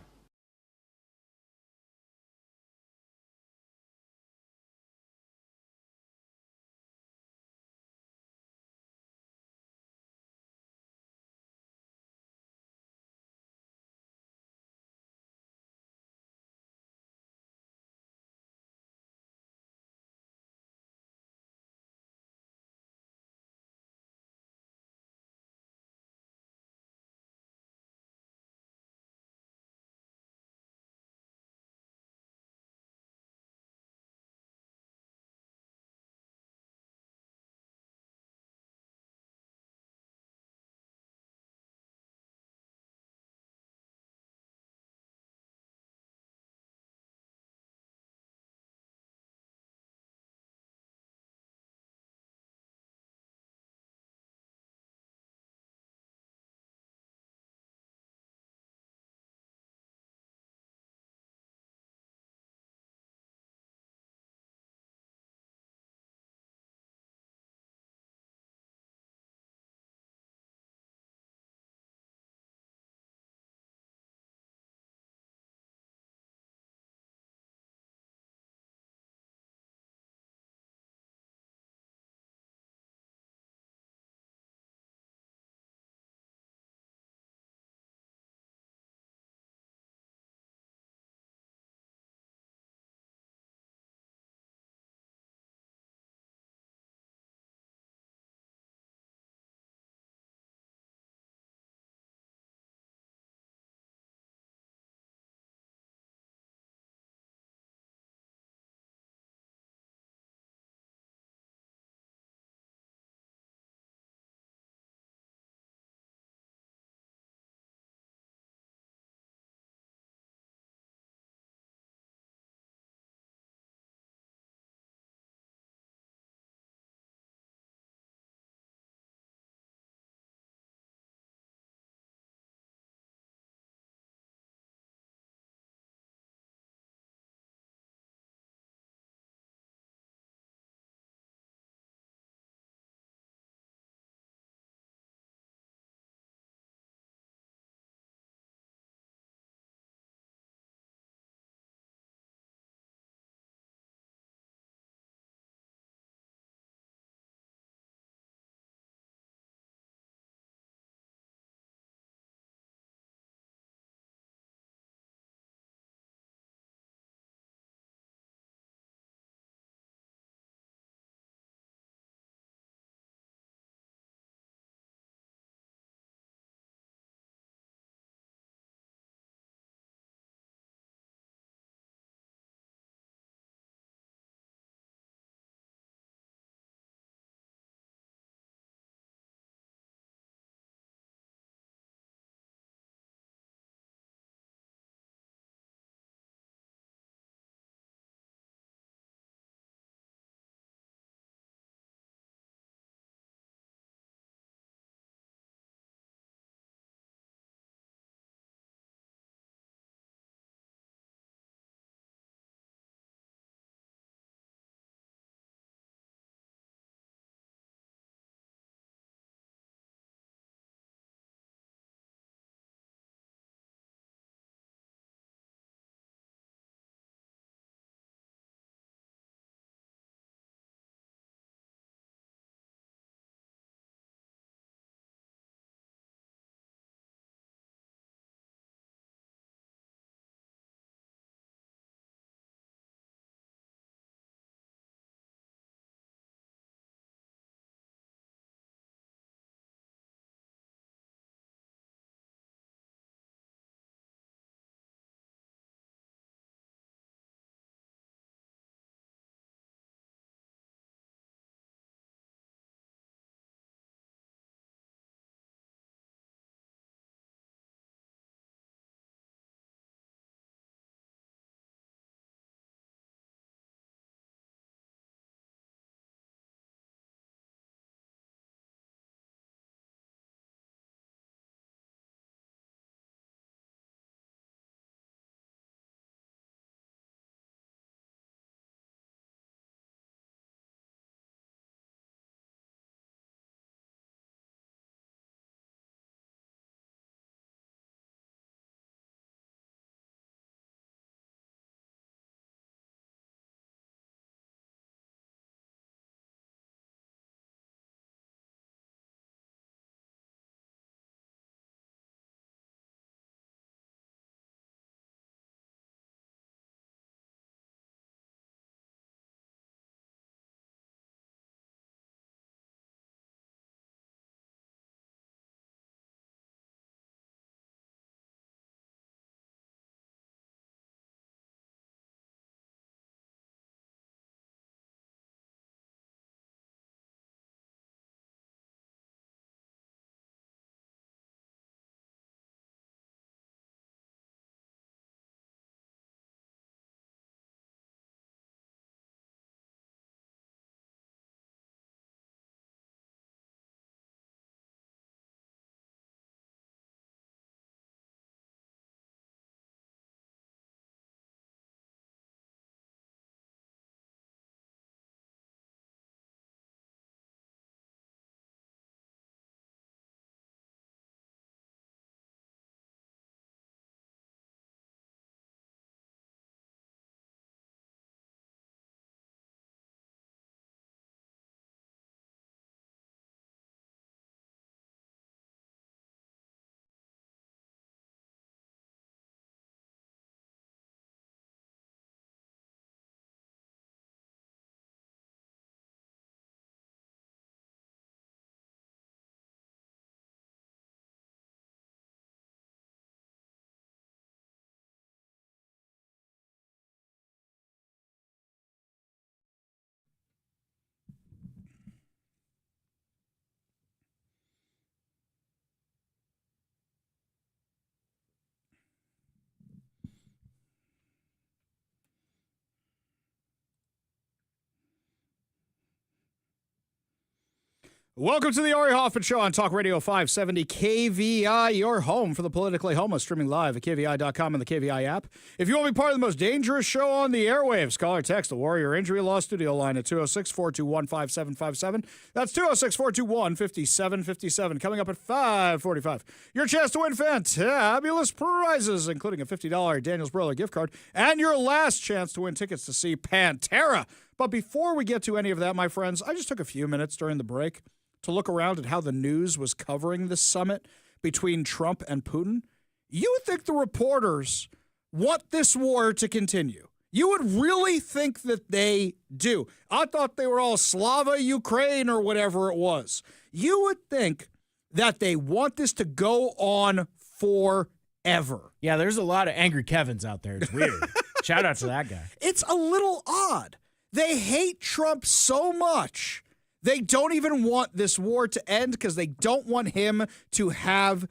[SPEAKER 1] Welcome to the Ari Hoffman Show on Talk Radio 570 KVI, your home for the politically homeless, streaming live at KVI.com and the KVI app. If you want to be part of the most dangerous show on the airwaves, call or text the Warrior Injury Law Studio line at 206-421-5757. That's 206-421-5757. Coming up at 5:45, your chance to win fantabulous prizes, including a $50 Daniels Broiler gift card, and your last chance to win tickets to see Pantera. But before we get to any of that, my friends, I just took a few minutes during the break to look around at how the news was covering this summit between Trump and Putin. You would think the reporters want this war to continue. You would really think that they do. I thought they were all Slava Ukraine or whatever it was. You would think that they want this to go on forever.
[SPEAKER 5] Yeah, there's a lot of angry Kevins out there. It's weird. Shout out to that guy.
[SPEAKER 1] It's a little odd. They hate Trump so much. They don't even want this war to end because they don't want him to have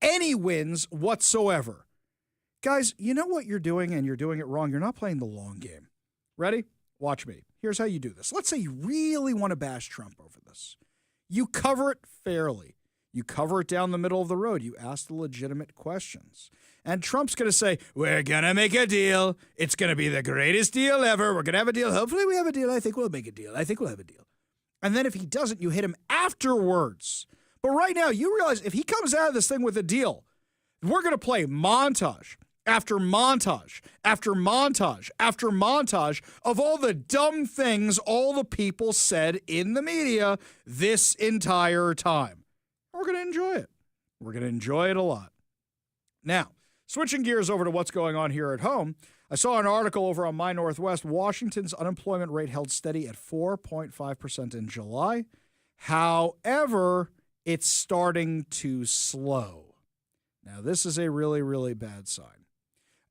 [SPEAKER 1] any wins whatsoever. Guys, you know what you're doing, and you're doing it wrong. You're not playing the long game. Ready? Watch me. Here's how you do this. Let's say you really want to bash Trump over this. You cover it fairly. You cover it down the middle of the road. You ask the legitimate questions. And Trump's going to say, we're going to make a deal. It's going to be the greatest deal ever. We're going to have a deal. Hopefully we have a deal. I think we'll make a deal. I think we'll have a deal. And then if he doesn't, you hit him afterwards. But right now, you realize if he comes out of this thing with a deal, we're going to play montage after montage after montage after montage of all the dumb things all the people said in the media this entire time. We're going to enjoy it. We're going to enjoy it a lot. Now, switching gears over to what's going on here at home, I saw an article over on My Northwest. Washington's unemployment rate held steady at 4.5% in July. However, it's starting to slow. Now, this is a really, really bad sign.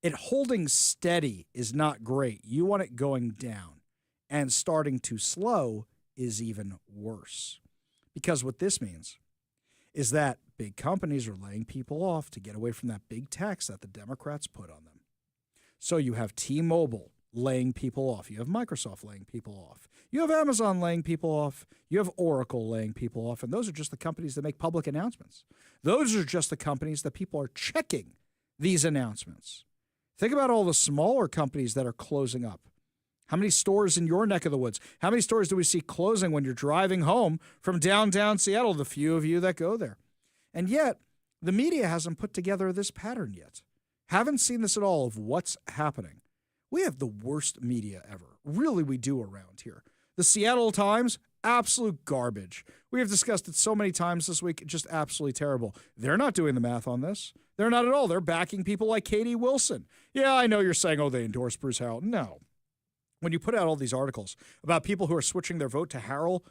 [SPEAKER 1] It holding steady is not great. You want it going down. And starting to slow is even worse. Because what this means is that big companies are laying people off to get away from that big tax that the Democrats put on them. So you have T-Mobile laying people off. You have Microsoft laying people off. You have Amazon laying people off. You have Oracle laying people off. And those are just the companies that make public announcements. Those are just the companies that people are checking these announcements. Think about all the smaller companies that are closing up. How many stores in your neck of the woods? How many stores do we see closing when you're driving home from downtown Seattle, the few of you that go there? And yet, the media hasn't put together this pattern yet. Haven't seen this at all of what's happening. We have the worst media ever. Really, we do around here. The Seattle Times, absolute garbage. We have discussed it so many times this week, just absolutely terrible. They're not doing the math on this. They're not at all. They're backing people like Katie Wilson. Yeah, I know you're saying, oh, they endorse Bruce Harrell. No. When you put out all these articles about people who are switching their vote to Harrell,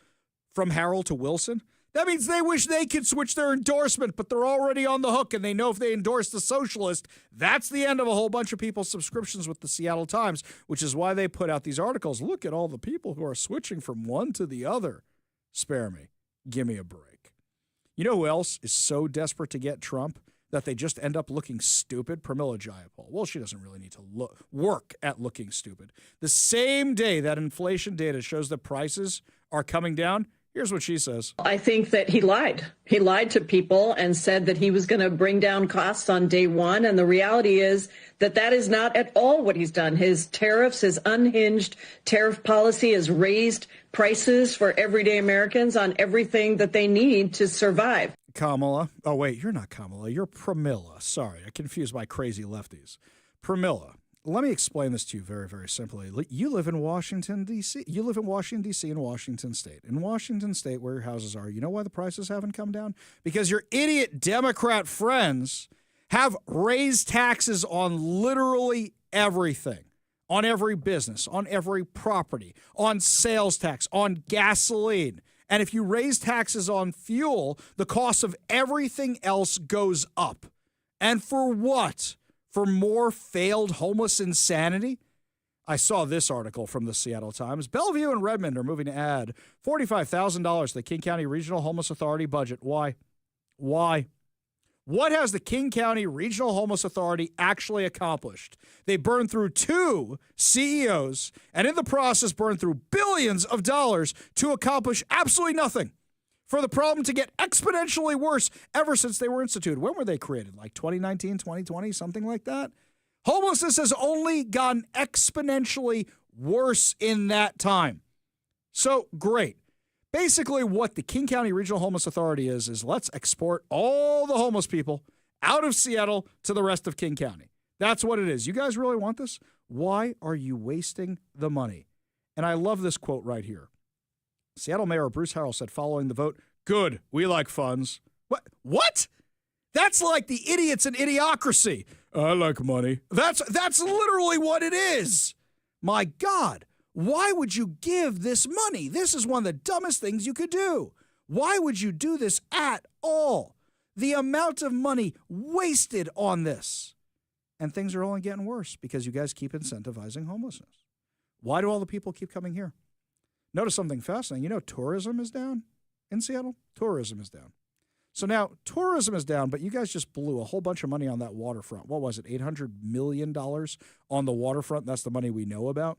[SPEAKER 1] from Harrell to Wilson, that means they wish they could switch their endorsement, but they're already on the hook, and they know if they endorse the Socialist, that's the end of a whole bunch of people's subscriptions with the Seattle Times, which is why they put out these articles. Look at all the people who are switching from one to the other. Spare me. Give me a break. You know who else is so desperate to get Trump that they just end up looking stupid? Pramila Jayapal. Well, she doesn't really need to work at looking stupid. The same day that inflation data shows that prices are coming down, here's what she says.
[SPEAKER 14] I think that he lied. He lied to people and said that he was going to bring down costs on day one. And the reality is that that is not at all what he's done. His tariffs, his unhinged tariff policy has raised prices for everyday Americans on everything that they need to survive.
[SPEAKER 1] Kamala. Oh, wait, you're not Kamala. You're Pramila. Sorry, I confused my crazy lefties. Pramila. Let me explain this to you very, very simply. You live in Washington, D.C. You live in Washington, D.C. and Washington State. In Washington State, where your houses are, you know why the prices haven't come down? Because your idiot Democrat friends have raised taxes on literally everything, on every business, on every property, on sales tax, on gasoline. And if you raise taxes on fuel, the cost of everything else goes up. And for what? For more failed homeless insanity? I saw this article from the Seattle Times. Bellevue and Redmond are moving to add $45,000 to the King County Regional Homeless Authority budget. Why? Why? What has the King County Regional Homeless Authority actually accomplished? They burned through 2 CEOs and in the process burned through billions of dollars to accomplish absolutely nothing. for the problem to get exponentially worse ever since they were instituted. When were they created? Like 2019, 2020, something like that? Homelessness has only gotten exponentially worse in that time. So, great. Basically, what the King County Regional Homeless Authority is let's export all the homeless people out of Seattle to the rest of King County. That's what it is. You guys really want this? Why are you wasting the money? And I love this quote right here. Seattle Mayor Bruce Harrell said following the vote, "Good, we like funds." What? That's like the idiots in Idiocracy. I like money. That's literally what it is. My God, why would you give this money? This is one of the dumbest things you could do. Why would you do this at all? The amount of money wasted on this. And things are only getting worse because you guys keep incentivizing homelessness. Why do all the people keep coming here? Notice something fascinating. You know, tourism is down in Seattle. Tourism is down. So now tourism is down, but you guys just blew a whole bunch of money on that waterfront. What was it? $800 million on the waterfront. That's the money we know about.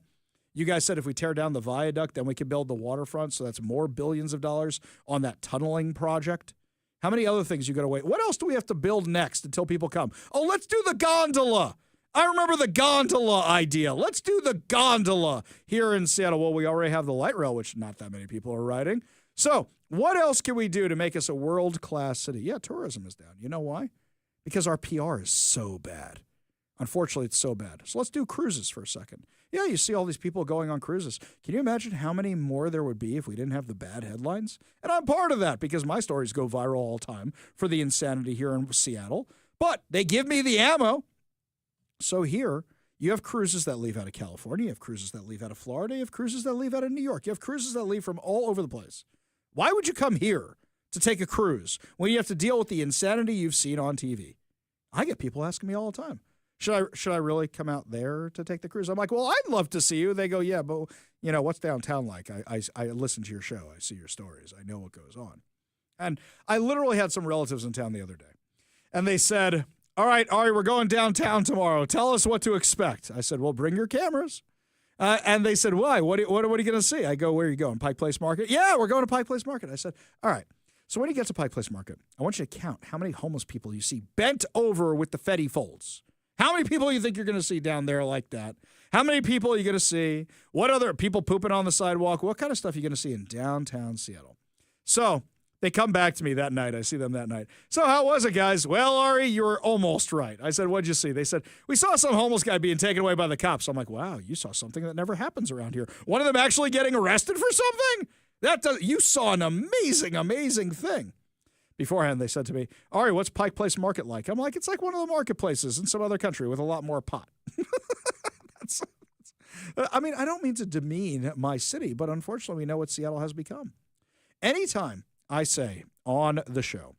[SPEAKER 1] You guys said if we tear down the viaduct, then we can build the waterfront. So that's more billions of dollars on that tunneling project. How many other things you got to wait? What else do we have to build next until people come? Oh, let's do the gondola. I remember the gondola idea. Let's do the gondola here in Seattle. Well, we already have the light rail, which not that many people are riding. So what else can we do to make us a world-class city? Yeah, tourism is down. You know why? Because our PR is so bad. Unfortunately, it's so bad. So let's do cruises for a second. Yeah, you see all these people going on cruises. Can you imagine how many more there would be if we didn't have the bad headlines? And I'm part of that because my stories go viral all the time for the insanity here in Seattle. But they give me the ammo. So here, you have cruises that leave out of California. You have cruises that leave out of Florida. You have cruises that leave out of New York. You have cruises that leave from all over the place. Why would you come here to take a cruise when you have to deal with the insanity you've seen on TV? I get people asking me all the time, should I really come out there to take the cruise? I'm like, well, I'd love to see you. They go, yeah, but you know, what's downtown like? I listen to your show. I see your stories. I know what goes on. And I literally had some relatives in town the other day. And they said, all right, Ari, we're going downtown tomorrow. Tell us what to expect. I said, well, bring your cameras. And they said, why? What are you going to see? I go, where are you going? Pike Place Market? Yeah, we're going to Pike Place Market. I said, all right. So when you get to Pike Place Market, I want you to count how many homeless people you see bent over with the Fetty folds. How many people do you think you're going to see down there like that? How many people are you going to see? What other people pooping on the sidewalk? What kind of stuff are you going to see in downtown Seattle? So they come back to me that night. I see them that night. So how was it, guys? Well, Ari, you were almost right. I said, what'd you see? They said, we saw some homeless guy being taken away by the cops. I'm like, wow, you saw something that never happens around here. One of them actually getting arrested for something? You saw an amazing, amazing thing. Beforehand, they said to me, Ari, what's Pike Place Market like? I'm like, it's like one of the marketplaces in some other country with a lot more pot. I don't mean to demean my city, but unfortunately, we know what Seattle has become. Anytime I say on the show,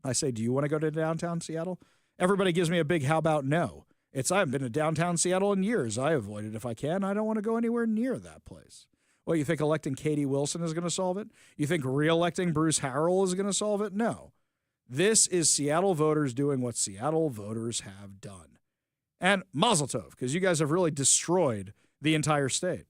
[SPEAKER 1] do you want to go to downtown Seattle? Everybody gives me a big how about no. I haven't been to downtown Seattle in years. I avoid it if I can. I don't want to go anywhere near that place. Well, you think electing Katie Wilson is going to solve it? You think re-electing Bruce Harrell is going to solve it? No. This is Seattle voters doing what Seattle voters have done. And mazel tov, because you guys have really destroyed the entire state.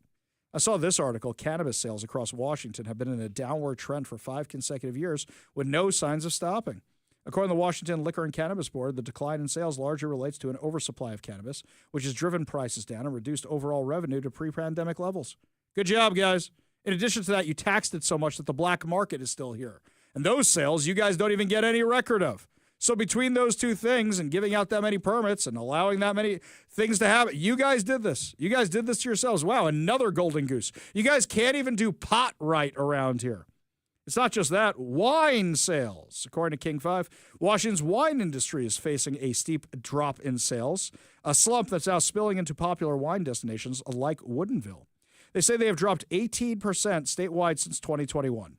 [SPEAKER 1] I saw this article. Cannabis sales across Washington have been in a downward trend for 5 consecutive years with no signs of stopping. According to the Washington Liquor and Cannabis Board, the decline in sales largely relates to an oversupply of cannabis, which has driven prices down and reduced overall revenue to pre-pandemic levels. Good job, guys. In addition to that, you taxed it so much that the black market is still here. And those sales, you guys don't even get any record of. So between those two things and giving out that many permits and allowing that many things to happen, you guys did this. You guys did this to yourselves. Wow, another golden goose. You guys can't even do pot right around here. It's not just that. Wine sales. According to King 5, Washington's wine industry is facing a steep drop in sales, a slump that's now spilling into popular wine destinations like Woodinville. They say they have dropped 18% statewide since 2021.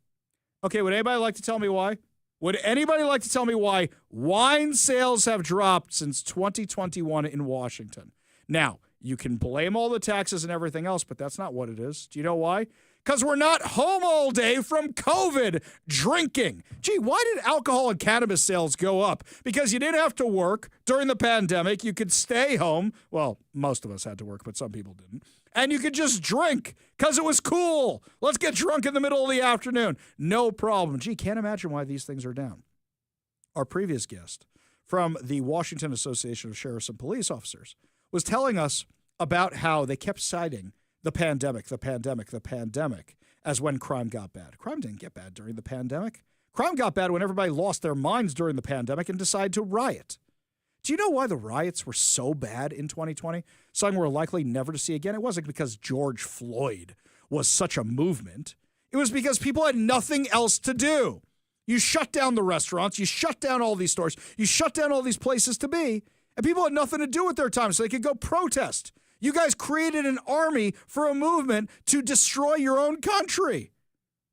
[SPEAKER 1] Okay, would anybody like to tell me why? Would anybody like to tell me why wine sales have dropped since 2021 in Washington? Now, You can blame all the taxes and everything else, but that's not what it is. Do you know why? Because we're not home all day from COVID drinking. Gee, why did alcohol and cannabis sales go up? Because you didn't have to work during the pandemic. You could stay home. Well, most of us had to work, but some people didn't. And you could just drink because it was cool. Let's get drunk in the middle of the afternoon. No problem. Gee, can't imagine why these things are down. Our previous guest from the Washington Association of Sheriffs and Police Officers was telling us about how they kept citing the pandemic as when crime got bad. Crime didn't get bad during the pandemic. Crime got bad when everybody lost their minds during the pandemic and decided to riot. Do you know why the riots were so bad in 2020? Something we're likely never to see again? It wasn't because George Floyd was such a movement. It was because people had nothing else to do. You shut down the restaurants, you shut down all these stores, you shut down all these places to be, and people had nothing to do with their time so they could go protest. You guys created an army for a movement to destroy your own country.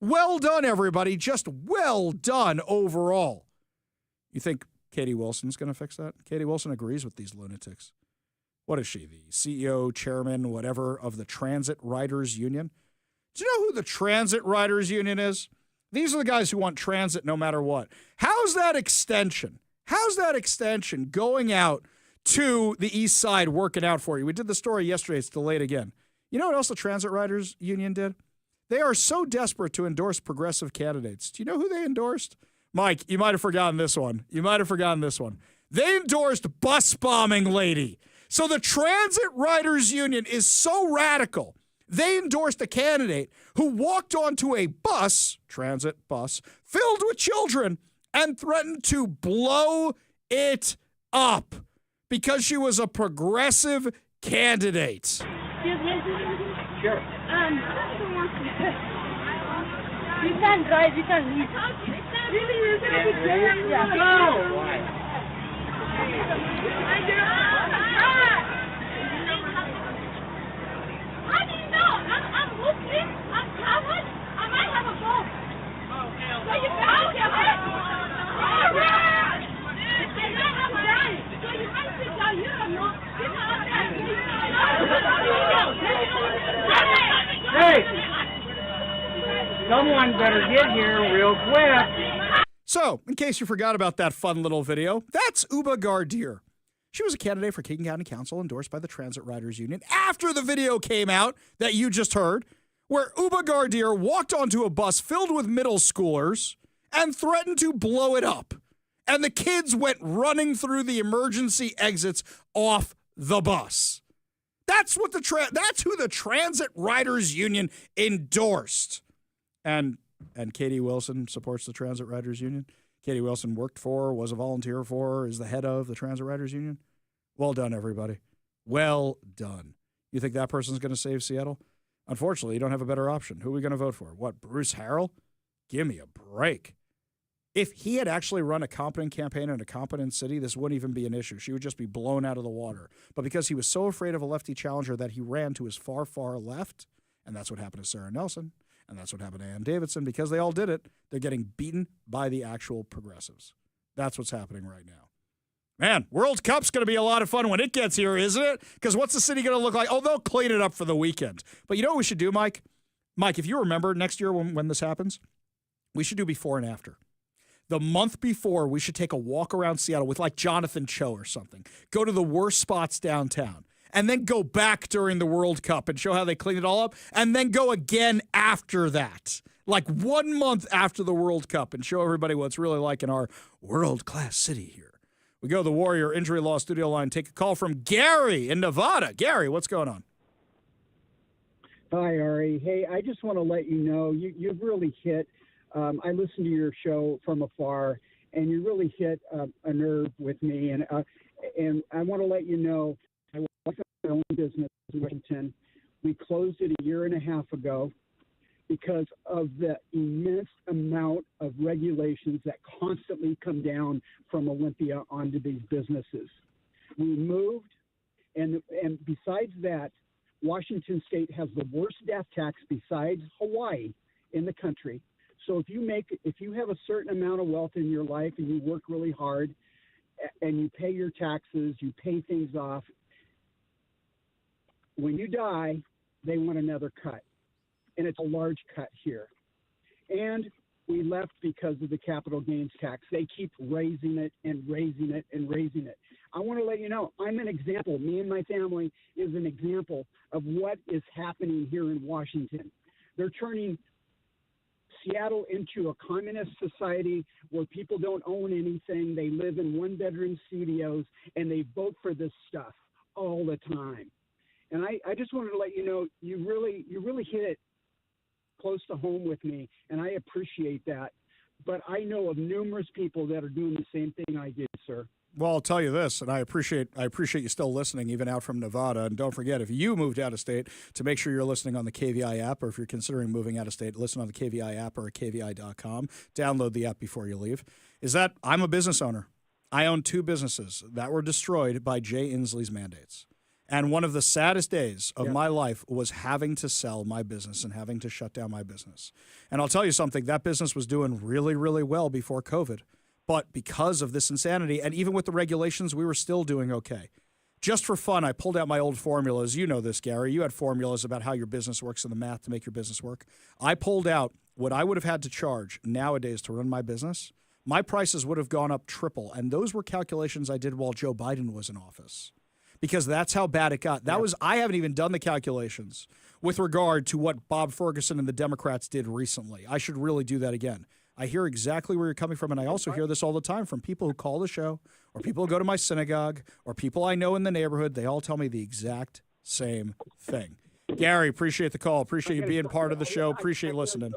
[SPEAKER 1] Well done, everybody. Just well done overall. You think Katie Wilson's going to fix that? Katie Wilson agrees with these lunatics. What is she, the CEO, chairman, whatever, of the Transit Riders Union? Do you know who the Transit Riders Union is? These are the guys who want transit no matter what. How's that extension? How's that extension going out to the east side working out for you? We did the story yesterday. It's delayed again. You know what else the Transit Riders Union did? They are so desperate to endorse progressive candidates. Do you know who they endorsed? Mike, you might have forgotten this one. They endorsed bus bombing lady. So the Transit Riders Union is so radical. They endorsed a candidate who walked onto a bus, transit bus, filled with children and threatened to blow it up because she was a progressive candidate.
[SPEAKER 3] Excuse me?
[SPEAKER 7] Sure.
[SPEAKER 3] You can't drive, you can't leave. Really? Yeah.
[SPEAKER 7] No!
[SPEAKER 3] How do you know? I'm Muslim, I'm covered, I might have a bomb. So you found your head? All right! And I have a gun. So you might sit down here or not.
[SPEAKER 7] Hey! Someone better get here real quick.
[SPEAKER 1] So, in case you forgot about that fun little video, that's Uba Gardir. She was a candidate for King County Council endorsed by the Transit Riders Union after the video came out that you just heard, where Uba Gardir walked onto a bus filled with middle schoolers and threatened to blow it up. And the kids went running through the emergency exits off the bus. That's what that's who the Transit Riders Union endorsed. And Katie Wilson supports the Transit Riders Union. Katie Wilson worked for, was a volunteer for, is the head of the Transit Riders Union. Well done, everybody. Well done. You think that person's going to save Seattle? Unfortunately, you don't have a better option. Who are we going to vote for? What, Bruce Harrell? Give me a break. If he had actually run a competent campaign in a competent city, this wouldn't even be an issue. She would just be blown out of the water. But because he was so afraid of a lefty challenger that he ran to his far, far left, and that's what happened to Sarah Nelson, and that's what happened to Ann Davidson, because they all did it, they're getting beaten by the actual progressives. That's what's happening right now. Man, World Cup's going to be a lot of fun when it gets here, isn't it? Because what's the city going to look like? Oh, they'll clean it up for the weekend. But you know what we should do, Mike? Mike, if you remember next year when this happens, we should do before and after. The month before, we should take a walk around Seattle with like Jonathan Cho or something. Go to the worst spots downtown. And then go back during the World Cup and show how they clean it all up. And then go again after that. Like 1 month after the World Cup and show everybody what it's really like in our world-class city here. We go to the Warrior Injury Law Studio line. Take a call from Gary in Nevada. Gary, what's going on?
[SPEAKER 8] Hi, Ari. Hey, I just want to let you know you've really hit. I listen to your show from afar, and you really hit a nerve with me. And I want to let you know I was my own business in Washington. We closed it a year and a half ago because of the immense amount of regulations that constantly come down from Olympia onto these businesses. We moved, and besides that, Washington State has the worst death tax besides Hawaii in the country. So if you have a certain amount of wealth in your life and you work really hard and you pay your taxes, you pay things off, when you die, they want another cut, and it's a large cut here. And we left because of the capital gains tax. They keep raising it and raising it and raising it. I want to let you know, I'm an example. Me and my family is an example of what is happening here in Washington. They're turning Seattle into a communist society where people don't own anything. They live in one-bedroom studios, and they vote for this stuff all the time. And I just wanted to let you know, you really hit it close to home with me, and I appreciate that. But I know of numerous people that are doing the same thing I did, sir.
[SPEAKER 1] Well, I'll tell you this, and I appreciate you still listening, even out from Nevada. And don't forget, if you moved out of state, to make sure you're listening on the KVI app, or if you're considering moving out of state, listen on the KVI app or at KVI.com. Download the app before you leave. Is that I'm a business owner. I own 2 businesses that were destroyed by Jay Inslee's mandates. And one of the saddest days of my life was having to sell my business and having to shut down my business. And I'll tell you something, that business was doing really, really well before COVID. But because of this insanity, and even with the regulations, we were still doing okay. Just for fun, I pulled out my old formulas. You know this, Gary. You had formulas about how your business works and the math to make your business work. I pulled out what I would have had to charge nowadays to run my business. My prices would have gone up triple. And those were calculations I did while Joe Biden was in office. Because that's how bad it got. I haven't even done the calculations with regard to what Bob Ferguson and the Democrats did recently. I should really do that again. I hear exactly where you're coming from, and I also hear this all the time from people who call the show, or people who go to my synagogue, or people I know in the neighborhood. They all tell me the exact same thing. Gary, appreciate the call. Appreciate you being part of the show. Appreciate listening.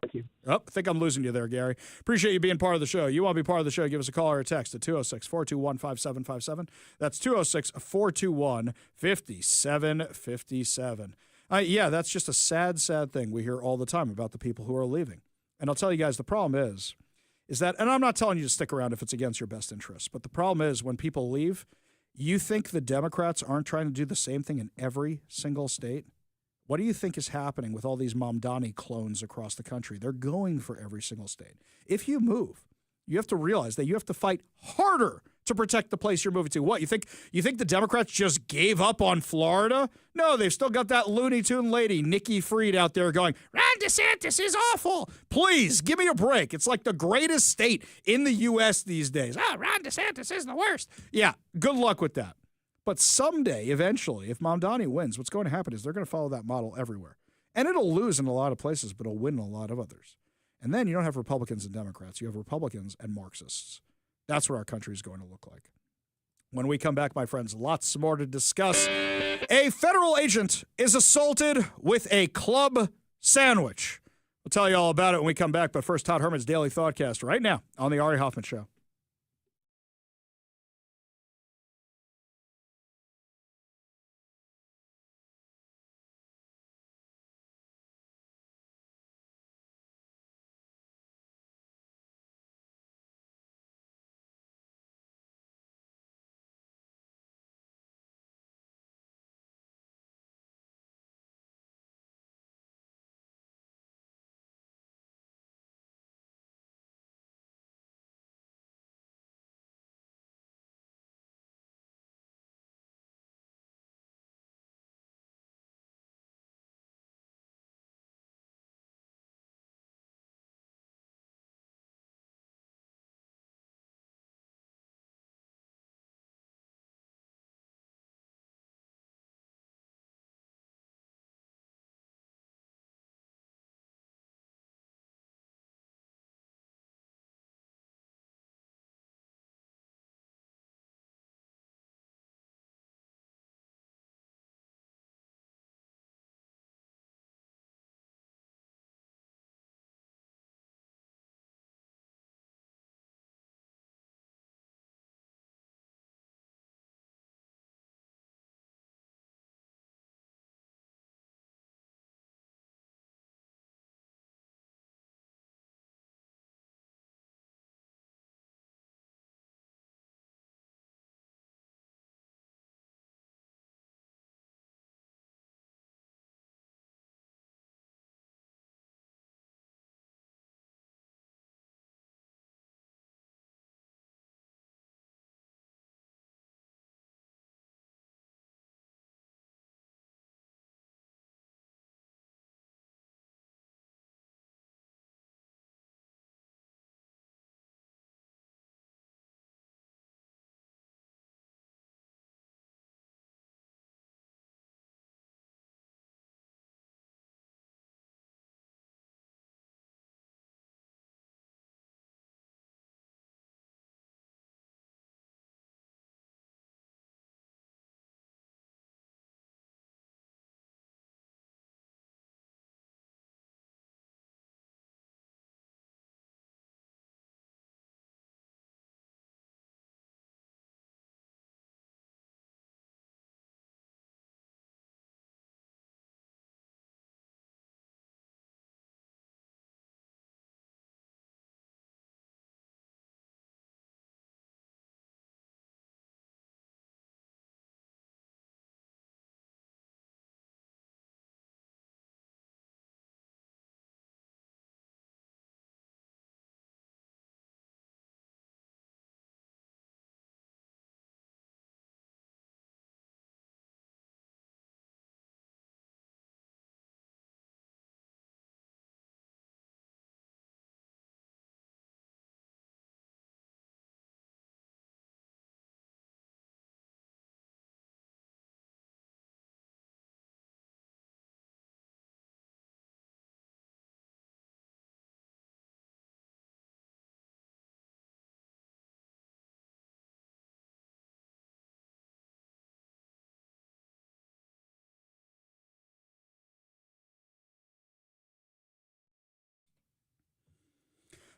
[SPEAKER 8] Thank you.
[SPEAKER 1] Oh, I think I'm losing you there, Gary. Appreciate you being part of the show. You want to be part of the show, give us a call or a text at 206-421-5757. That's 206-421-5757. Yeah, that's just a sad, sad thing we hear all the time about the people who are leaving. And I'll tell you guys, the problem is that, and I'm not telling you to stick around if it's against your best interests, but the problem is when people leave, you think the Democrats aren't trying to do the same thing in every single state? What do you think is happening with all these Mamdani clones across the country? They're going for every single state. If you move, you have to realize that you have to fight harder to protect the place you're moving to. What, you think the Democrats just gave up on Florida? No, they've still got that Looney Tune lady, Nikki Fried, out there going, Ron DeSantis is awful. Please, give me a break. It's like the greatest state in the U.S. these days. Ron DeSantis is the worst. Yeah, good luck with that. But someday, eventually, if Mamdani wins, what's going to happen is they're going to follow that model everywhere. And it'll lose in a lot of places, but it'll win in a lot of others. And then you don't have Republicans and Democrats. You have Republicans and Marxists. That's what our country is going to look like. When we come back, my friends, lots more to discuss. A federal agent is assaulted with a club sandwich. We'll tell you all about it when we come back. But first, Todd Herman's Daily Thoughtcast right now on the Ari Hoffman Show.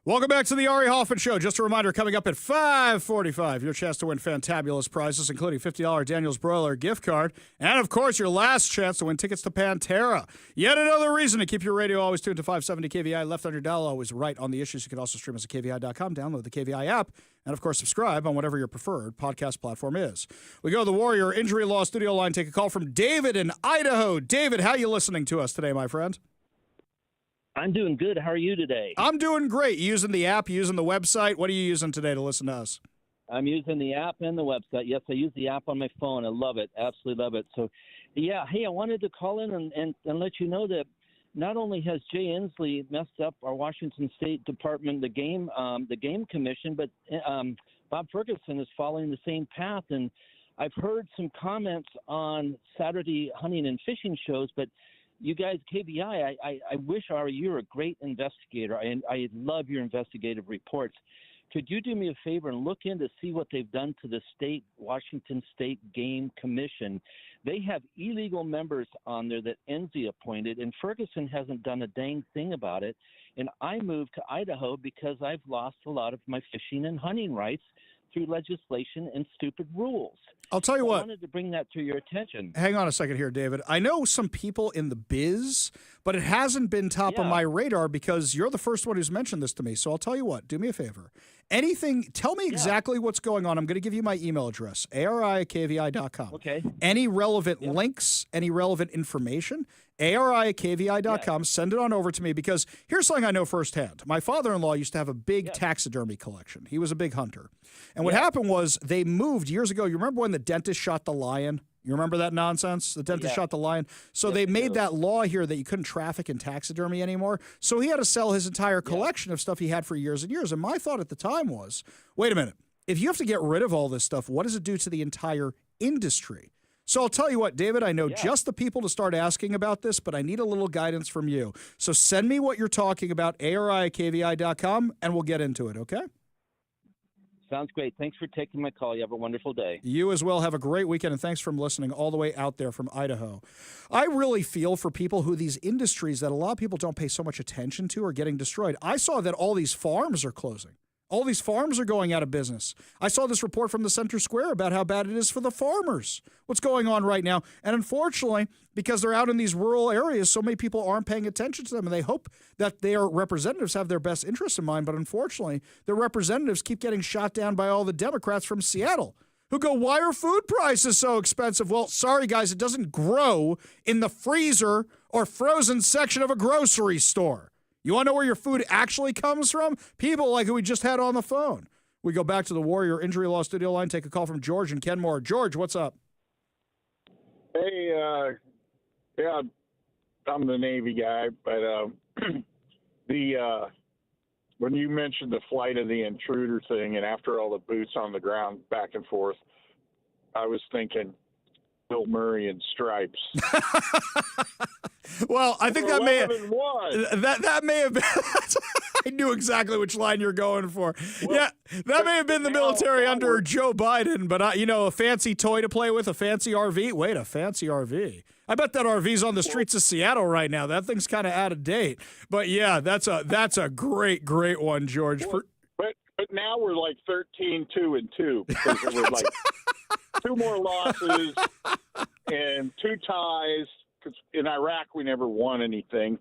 [SPEAKER 1] Welcome back to the Ari Hoffman Show. Just a reminder, coming up at 5:45, your chance to win fantabulous prizes, including $50 Daniel's Broiler gift card, and, of course, your last chance to win tickets to Pantera. Yet another reason to keep your radio always tuned to 570 KVI, left on your dial, always right on the issues. You can also stream us at KVI.com, download the KVI app, and, of course, subscribe on whatever your preferred podcast platform is. We go to the Warrior Injury Law studio line, take a call from David in Idaho. David, how are you listening to us today, my friend?
[SPEAKER 6] I'm doing good. How are you today?
[SPEAKER 1] I'm doing great. You using the app, you using the website? What are you using today to listen to us?
[SPEAKER 6] I'm using the app and the website. Yes, I use the app on my phone. I love it. Absolutely love it. So, yeah, hey, I wanted to call in and let you know that not only has Jay Inslee messed up our Washington State Department, the game commission, but Bob Ferguson is following the same path. And I've heard some comments on Saturday hunting and fishing shows, but you guys, KBI, I wish, Ari, you're a great investigator, and I love your investigative reports. Could you do me a favor and look in to see what they've done to the Washington State Game Commission? They have illegal members on there that Enzi appointed, and Ferguson hasn't done a dang thing about it. And I moved to Idaho because I've lost a lot of my fishing and hunting rights through legislation and stupid rules.
[SPEAKER 1] I'll tell you what.
[SPEAKER 6] I wanted to bring that to your attention.
[SPEAKER 1] Hang on a second here, David. I know some people in the biz, but it hasn't been top of my radar because you're the first one who's mentioned this to me. So I'll tell you what. Do me a favor. Tell me exactly what's going on. I'm going to give you my email address, ari@kvi.com.
[SPEAKER 6] Okay.
[SPEAKER 1] Any relevant links, any relevant information, ari@kvi.com. Send it on over to me because here's something I know firsthand. My father-in-law used to have a big taxidermy collection. He was a big hunter. And what happened was they moved years ago. You remember when the dentist shot the lion? You remember that nonsense? The dentist shot the lion. So they made that law here that you couldn't traffic in taxidermy anymore. So he had to sell his entire collection of stuff he had for years and years. And my thought at the time was, wait a minute. If you have to get rid of all this stuff, what does it do to the entire industry? So I'll tell you what, David, I know just the people to start asking about this, but I need a little guidance from you. So send me what you're talking about, ari@kvi.com, and we'll get into it, okay?
[SPEAKER 6] Sounds great. Thanks for taking my call. You have a wonderful day.
[SPEAKER 1] You as well. Have a great weekend, and thanks for listening all the way out there from Idaho. I really feel for people who these industries that a lot of people don't pay so much attention to are getting destroyed. I saw that all these farms are closing. All these farms are going out of business. I saw this report from the Center Square about how bad it is for the farmers, what's going on right now. And unfortunately, because they're out in these rural areas, so many people aren't paying attention to them, and they hope that their representatives have their best interests in mind. But unfortunately, their representatives keep getting shot down by all the Democrats from Seattle who go, why are food prices so expensive? Well, sorry, guys, it doesn't grow in the freezer or frozen section of a grocery store. You want to know where your food actually comes from? People like who we just had on the phone. We go back to the Warrior Injury Law studio line, take a call from George in Kenmore. George, what's up?
[SPEAKER 12] Hey, yeah, I'm the Navy guy, but when you mentioned the flight of the intruder thing, and after all the boots on the ground back and forth, I was thinking Bill Murray in Stripes.
[SPEAKER 1] Well, I think that may have been. I knew exactly which line you're going for. Well, that may have been the military under Joe Biden, but a fancy toy to play with, a fancy RV. Wait, a fancy RV. I bet that RV's on the streets of Seattle right now. That thing's kind of out of date. But yeah, that's a great one, George.
[SPEAKER 12] But now we're like 13-2-2 because there was like 2 more losses and 2 ties. Because in Iraq we never won anything.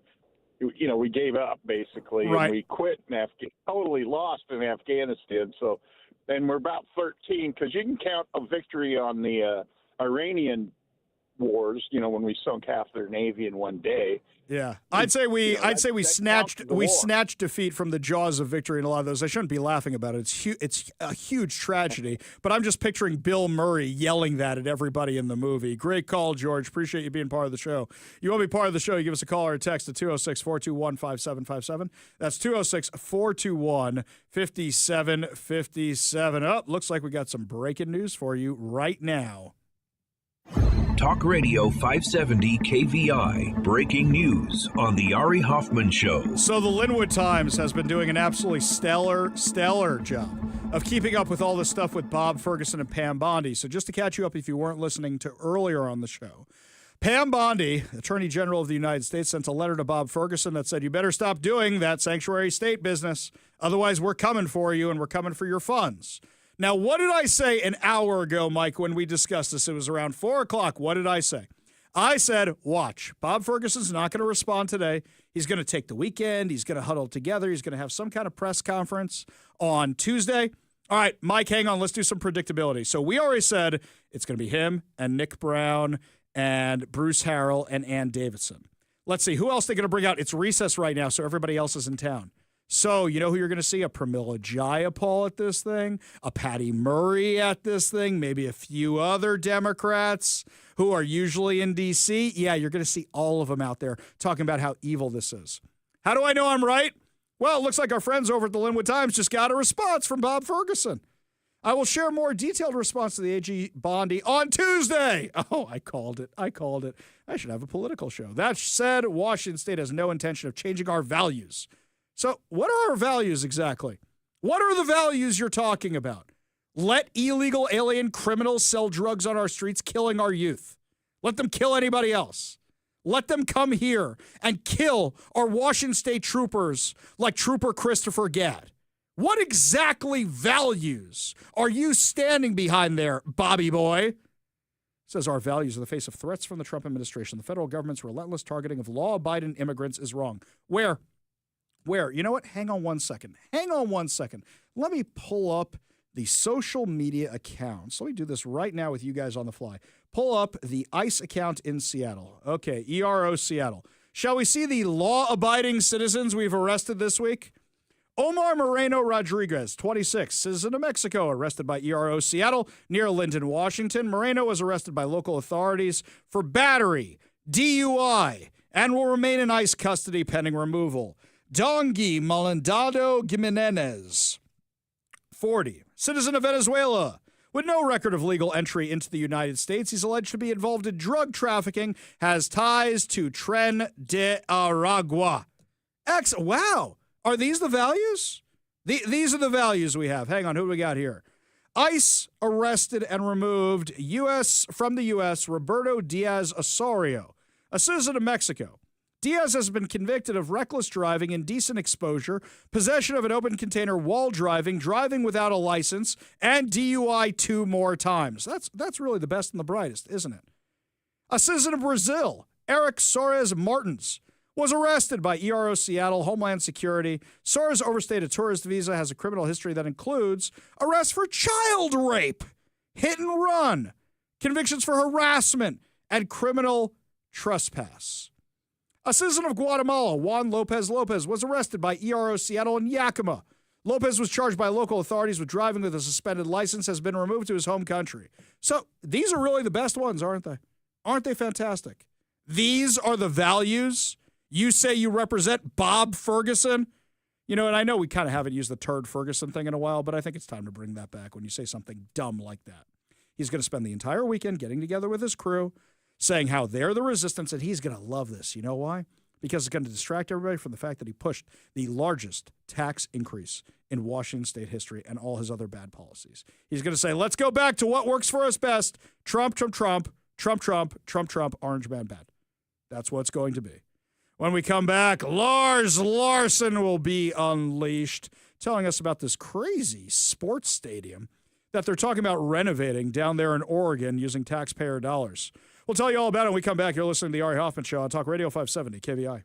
[SPEAKER 12] We gave up basically, and we quit in totally lost in Afghanistan. So, and we're about 13 because you can count a victory on the Iranian wars. When we sunk half their navy in one day.
[SPEAKER 1] Yeah, I'd say we snatched defeat from the jaws of victory in a lot of those. I shouldn't be laughing about it. It's a huge tragedy, but I'm just picturing Bill Murray yelling that at everybody in the movie. Great call, George. Appreciate you being part of the show. You want to be part of the show, you give us a call or a text at 206-421-5757. That's 206-421-5757. Oh, looks like we got some breaking news for you right now.
[SPEAKER 2] Talk Radio 570 KVI. Breaking news on the Ari Hoffman Show.
[SPEAKER 1] So the Linwood Times has been doing an absolutely stellar job of keeping up with all this stuff with Bob Ferguson and Pam Bondi. So just to catch you up if you weren't listening to earlier on the show, Pam Bondi, Attorney General of the United States, sent a letter to Bob Ferguson that said, you better stop doing that sanctuary state business. Otherwise, we're coming for you, and we're coming for your funds. Now, what did I say an hour ago, Mike, when we discussed this? It was around 4 o'clock. What did I say? I said, watch. Bob Ferguson's not going to respond today. He's going to take the weekend. He's going to huddle together. He's going to have some kind of press conference on Tuesday. All right, Mike, hang on. Let's do some predictability. So we already said it's going to be him and Nick Brown and Bruce Harrell and Ann Davidson. Let's see. Who else they're going to bring out? It's recess right now, so everybody else is in town. So you know who you're going to see? A Pramila Jayapal at this thing, a Patty Murray at this thing, maybe a few other Democrats who are usually in D.C. Yeah, you're going to see all of them out there talking about how evil this is. How do I know I'm right? Well, it looks like our friends over at the Linwood Times just got a response from Bob Ferguson. I will share a more detailed response to the AG Bondi on Tuesday. Oh, I called it. I should have a political show. That said, Washington State has no intention of changing our values. So what are our values exactly? What are the values you're talking about? Let illegal alien criminals sell drugs on our streets, killing our youth. Let them kill anybody else. Let them come here and kill our Washington State troopers like Trooper Christopher Gadd. What exactly values are you standing behind there, Bobby boy? Says our values in the face of threats from the Trump administration. The federal government's relentless targeting of law-abiding immigrants is wrong. Where? You know what? Hang on one second. Let me pull up the social media accounts. Let me do this right now with you guys on the fly. Pull up the ICE account in Seattle. Okay, ERO Seattle. Shall we see the law-abiding citizens we've arrested this week? Omar Moreno Rodriguez, 26, citizen of Mexico, arrested by ERO Seattle near Linden, Washington. Moreno was arrested by local authorities for battery, DUI, and will remain in ICE custody pending removal. Dongi Malandado Gimenez, 40, citizen of Venezuela, with no record of legal entry into the United States. He's alleged to be involved in drug trafficking, has ties to Tren de Aragua. Wow. Are these the values? These are the values we have. Hang on, who do we got here? ICE arrested and removed from the U.S. Roberto Diaz Osorio, a citizen of Mexico. Diaz has been convicted of reckless driving, indecent exposure, possession of an open container while driving, driving without a license, and DUI 2 more times. That's really the best and the brightest, isn't it? A citizen of Brazil, Eric Soares Martins, was arrested by ERO Seattle Homeland Security. Soares overstayed a tourist visa, has a criminal history that includes arrest for child rape, hit and run, convictions for harassment, and criminal trespass. A citizen of Guatemala, Juan Lopez, was arrested by ERO Seattle in Yakima. Lopez was charged by local authorities with driving with a suspended license, has been removed to his home country. So these are really the best ones, aren't they? Aren't they fantastic? These are the values you say you represent, Bob Ferguson. You know, and I know we kind of haven't used the turd Ferguson thing in a while, but I think it's time to bring that back when you say something dumb like that. He's going to spend the entire weekend getting together with his crew, saying how they're the resistance, and he's going to love this. You know why? Because it's going to distract everybody from the fact that he pushed the largest tax increase in Washington State history and all his other bad policies. He's going to say, let's go back to what works for us best. Trump, orange man bad. That's what it's going to be. When we come back, Lars Larson will be unleashed, telling us about this crazy sports stadium that they're talking about renovating down there in Oregon using taxpayer dollars. We'll tell you all about it when we come back. You're listening to the Ari Hoffman Show on Talk Radio 570 KVI.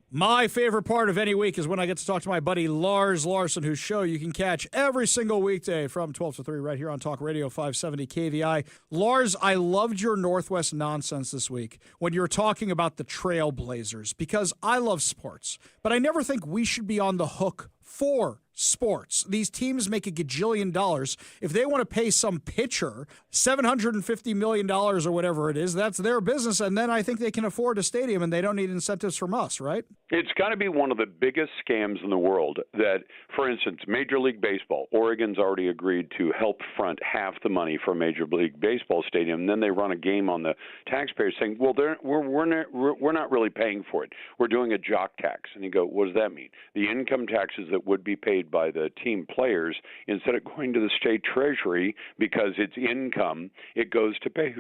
[SPEAKER 1] My favorite part of any week is when I get to talk to my buddy Lars Larson, whose show you can catch every single weekday from 12 to 3 right here on Talk Radio 570 KVI. Lars, I loved your Northwest nonsense this week when you were talking about the Trailblazers, because I love sports, but I never think we should be on the hook for sports. These teams make $1 gajillion. If they want to pay some pitcher $750 million or whatever it is, that's their business, and then I think they can afford a stadium and they don't need incentives from us, right?
[SPEAKER 10] It's got to be one of the biggest scams in the world that, for instance, Major League Baseball, Oregon's already agreed to help front half the money for a Major League Baseball stadium, and then they run a game on the taxpayers saying, well, we're not really paying for it. We're doing a jock tax. And you go, what does that mean? The income taxes that would be paid by the team players, instead of going to the state treasury because it's income, it goes to pay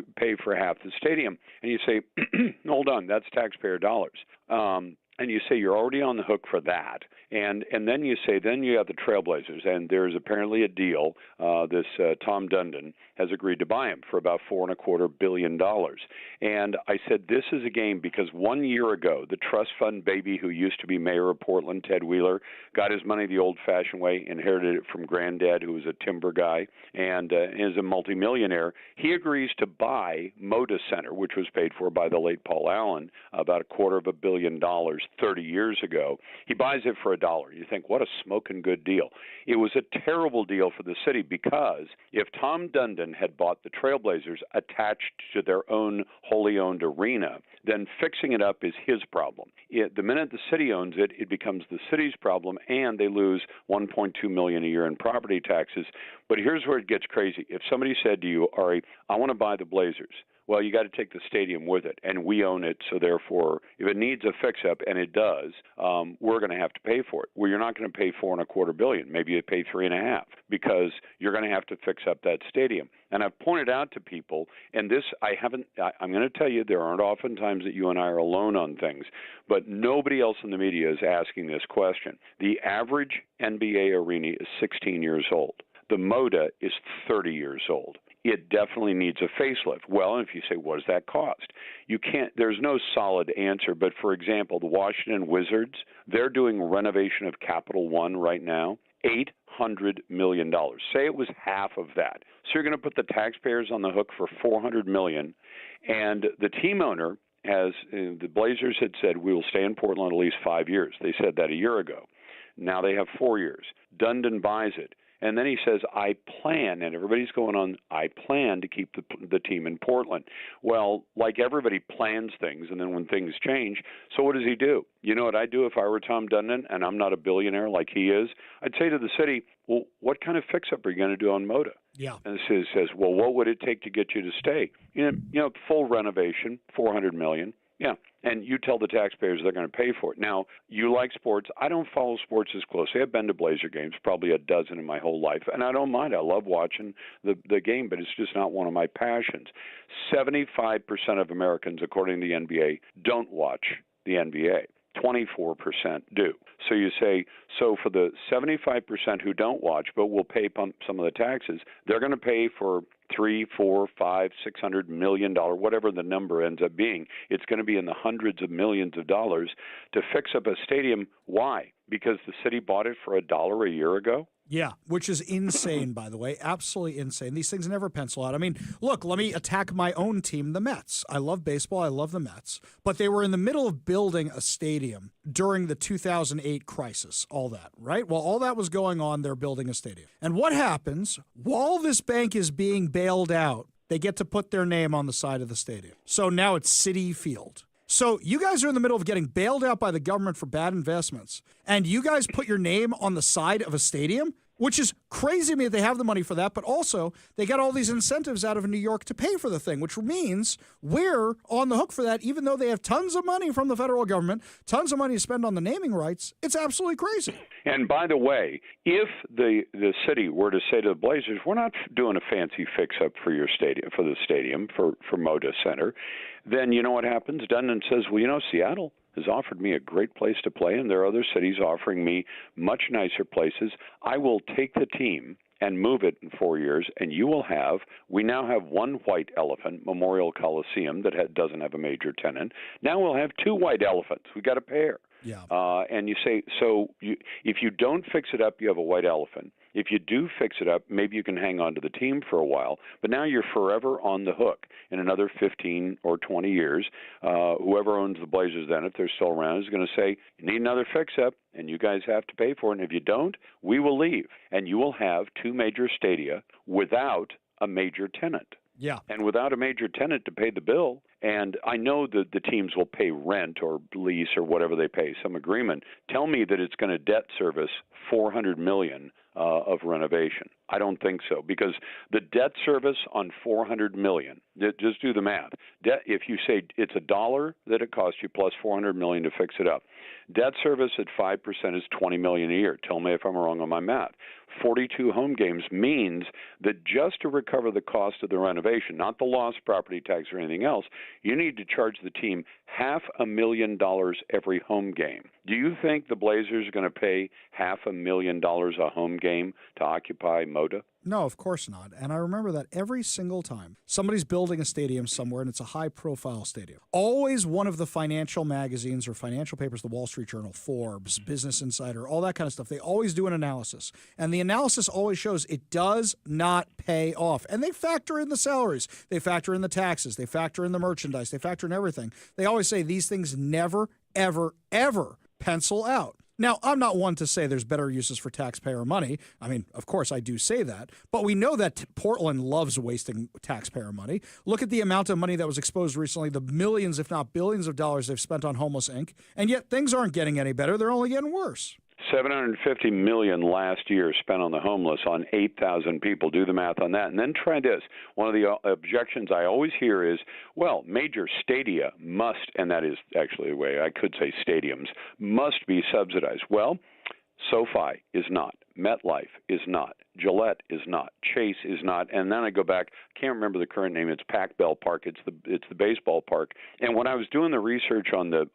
[SPEAKER 10] for half the stadium. And you say, hold on, that's taxpayer dollars. And you say you're already on the hook for that. And then you say, then you have the Trailblazers, and there's apparently a deal. This Tom Dundon has agreed to buy him for about $4.25 billion. And I said, this is a game because 1 year ago, the trust fund baby who used to be mayor of Portland, Ted Wheeler, got his money the old-fashioned way, inherited it from granddad, who was a timber guy, and is a multimillionaire. He agrees to buy Moda Center, which was paid for by the late Paul Allen, about $250 million 30 years ago. He buys it for $1. You think, what a smoking good deal. It was a terrible deal for the city because if Tom Dundon had bought the Trailblazers attached to their own wholly owned arena, then fixing it up is his problem. The minute the city owns it, it becomes the city's problem, and they lose $1.2 million a year in property taxes. But here's where it gets crazy. If somebody said to you, Ari, I want to buy the Blazers, well, you got to take the stadium with it, and we own it, so therefore, if it needs a fix-up, and it does, we're going to have to pay for it. Well, you're not going to pay $4.25 billion. Maybe you pay $3.5 billion because you're going to have to fix up that stadium. And I've pointed out to people, and this I'm going to tell you, there aren't often times that you and I are alone on things, but nobody else in the media is asking this question. The average NBA arena is 16 years old. The Moda is 30 years old. It definitely needs a facelift. Well, if you say, what does that cost? There's no solid answer, but for example, the Washington Wizards, they're doing renovation of Capital One right now, $800 million. Say it was half of that. So you're going to put the taxpayers on the hook for $400 million, and the team owner the Blazers had said, we will stay in Portland at least 5 years. They said that a year ago. Now they have 4 years. Dundon buys it. And then he says, I plan, and everybody's going on, I plan to keep the team in Portland. Well, like everybody plans things, and then when things change, so what does he do? You know what I'd do if I were Tom Dundon, and I'm not a billionaire like he is? I'd say to the city, well, what kind of fix-up are you going to do on Moda?
[SPEAKER 1] Yeah.
[SPEAKER 10] And he says, well, what would it take to get you to stay? You know, full renovation, $400 million. Yeah, and you tell the taxpayers they're going to pay for it. Now, you like sports. I don't follow sports as closely. I've been to Blazer games, probably a dozen in my whole life, and I don't mind. I love watching the game, but it's just not one of my passions. 75% of Americans, according to the NBA, don't watch the NBA. 24% do. So you say, so for the 75% who don't watch but will pay some of the taxes, they're going to pay for $300, $400, $500, $600 million, whatever the number ends up being. It's going to be in the hundreds of millions of dollars to fix up a stadium. Why? Because the city bought it for $1 a year ago?
[SPEAKER 1] Yeah, which is insane, by the way. Absolutely insane. These things never pencil out. I mean, look, let me attack my own team, the Mets. I love baseball. I love the Mets. But they were in the middle of building a stadium during the 2008 crisis, all that, right? While all that was going on, they're building a stadium. And what happens while this bank is being bailed out? They get to put their name on the side of the stadium. So now it's Citi Field. So you guys are in the middle of getting bailed out by the government for bad investments, and you guys put your name on the side of a stadium, which is crazy to me that they have the money for that, but also they got all these incentives out of New York to pay for the thing, which means we're on the hook for that, even though they have tons of money from the federal government, tons of money to spend on the naming rights. It's absolutely crazy.
[SPEAKER 10] And by the way, if the city were to say to the Blazers, we're not doing a fancy fix-up for your stadium, for the stadium, for Moda Center, then you know what happens? Dundon says, well, you know, Seattle has offered me a great place to play, and there are other cities offering me much nicer places. I will take the team and move it in 4 years, and we now have one white elephant, Memorial Coliseum, that doesn't have a major tenant. Now we'll have two white elephants. We got a pair.
[SPEAKER 1] Yeah.
[SPEAKER 10] And you say, if you don't fix it up, you have a white elephant. If you do fix it up, maybe you can hang on to the team for a while, but now you're forever on the hook. In another 15 or 20 years, whoever owns the Blazers then, if they're still around, is going to say, you need another fix-up, and you guys have to pay for it. And if you don't, we will leave. And you will have two major stadia without a major tenant.
[SPEAKER 1] Yeah.
[SPEAKER 10] And without a major tenant to pay the bill, and I know that the teams will pay rent or lease or whatever they pay, some agreement. Tell me that it's going to debt service $400 million of renovation. I don't think so, because the debt service on $400 million, just do the math. If you say it's $1 that it costs you plus $400 million to fix it up, debt service at 5% is $20 million a year. Tell me if I'm wrong on my math. 42 home games means that just to recover the cost of the renovation, not the lost property tax or anything else, you need to charge the team $500,000 every home game. Do you think the Blazers are going to pay $500,000 a home game to occupy Moda?
[SPEAKER 1] No, of course not. And I remember that every single time somebody's building a stadium somewhere and it's a high-profile stadium, always one of the financial magazines or financial papers, the Wall Street Journal, Forbes, Business Insider, all that kind of stuff, they always do an analysis. And the analysis always shows it does not pay off. And they factor in the salaries. They factor in the taxes. They factor in the merchandise. They factor in everything. They always say these things never, ever, ever pencil out. Now, I'm not one to say there's better uses for taxpayer money. I mean, of course, I do say that. But we know that Portland loves wasting taxpayer money. Look at the amount of money that was exposed recently, the millions, if not billions of dollars they've spent on Homeless Inc. And yet things aren't getting any better. They're only getting worse.
[SPEAKER 10] $750 million last year spent on the homeless on 8,000 people. Do the math on that. And then try this. One of the objections I always hear is, well, major stadia must, and that is actually the way I could say stadiums, must be subsidized. Well, SoFi is not. MetLife is not. Gillette is not. Chase is not. And then I go back, can't remember the current name. It's Pac Bell Park. It's the baseball park. And when I was doing the research on the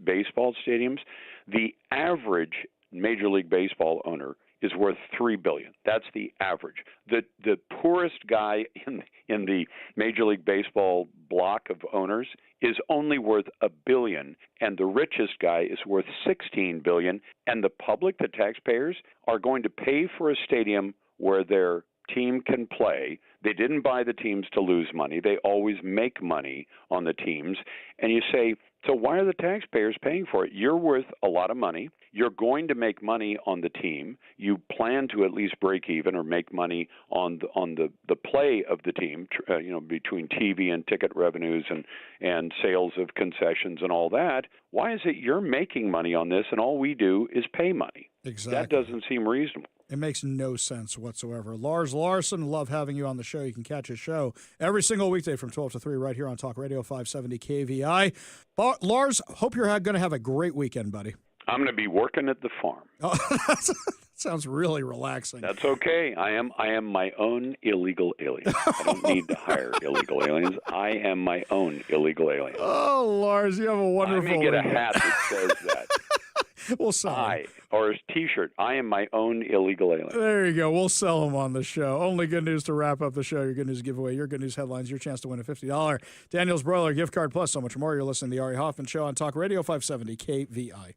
[SPEAKER 10] baseball stadiums, the average Major League Baseball owner is worth $3 billion. That's the average. The poorest guy in the Major League Baseball block of owners is only worth $1 billion, and the richest guy is worth $16 billion. And the public, the taxpayers, are going to pay for a stadium where their team can play. They didn't buy the teams to lose money. They always make money on the teams. And you say, so why are the taxpayers paying for it? You're worth a lot of money. You're going to make money on the team. You plan to at least break even or make money on the play of the team, between TV and ticket revenues and sales of concessions and all that. Why is it you're making money on this and all we do is pay money?
[SPEAKER 1] Exactly.
[SPEAKER 10] That doesn't seem reasonable.
[SPEAKER 1] It makes no sense whatsoever. Lars Larson, love having you on the show. You can catch his show every single weekday from 12 to 3 right here on Talk Radio 570 KVI. Lars, hope you're going to have a great weekend, buddy.
[SPEAKER 10] I'm going to be working at the farm.
[SPEAKER 1] Oh, that sounds really relaxing.
[SPEAKER 10] That's okay. I am my own illegal alien. I don't need to hire illegal aliens. I am my own illegal alien.
[SPEAKER 1] Oh, Lars, you have a wonderful
[SPEAKER 10] I may get a
[SPEAKER 1] weekend.
[SPEAKER 10] hat that says that.
[SPEAKER 1] We'll sell him.
[SPEAKER 10] Or a T-shirt. I am my own illegal alien.
[SPEAKER 1] There you go. We'll sell them on the show. Only good news to wrap up the show. Your good news giveaway, your good news headlines, your chance to win a $50 Daniel's Broiler gift card, plus so much more. You're listening to the Ari Hoffman Show on Talk Radio 570 KVI.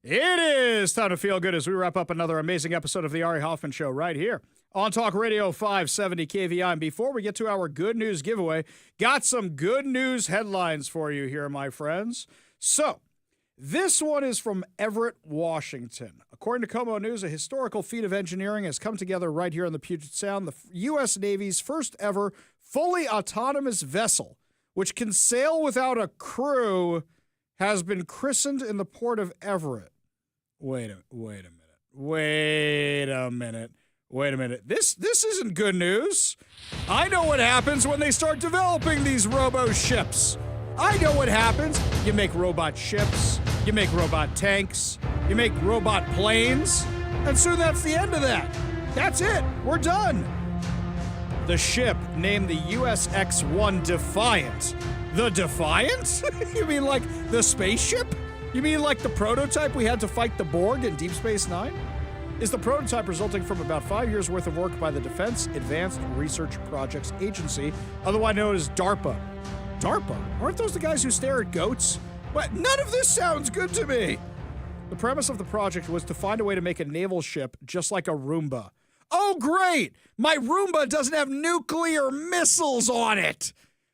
[SPEAKER 1] It is time to feel good as we wrap up another amazing episode of the Ari Hoffman Show right here on Talk Radio 570 KVI. And before we get to our good news giveaway, got some good news headlines for you here, my friends. So, this one is from Everett, Washington. According to Como News, a historical feat of engineering has come together right here in the Puget Sound. The U.S. Navy's first ever fully autonomous vessel, which can sail without a crew, has been christened in the port of Everett. Wait a minute. This isn't good news. I know what happens when they start developing these robo-ships. I know what happens. You make robot ships, you make robot tanks, you make robot planes, and soon that's the end of that. That's it. We're done. The ship, named the USX-1 Defiant. The Defiant? You mean like the spaceship? You mean like the prototype we had to fight the Borg in Deep Space Nine? Is the prototype resulting from about 5 years' worth of work by the Defense Advanced Research Projects Agency, otherwise known as DARPA. DARPA? Aren't those the guys who stare at goats? What? None of this sounds good to me. The premise of the project was to find a way to make a naval ship just like a Roomba. Oh, great! My Roomba doesn't have nuclear missiles on it!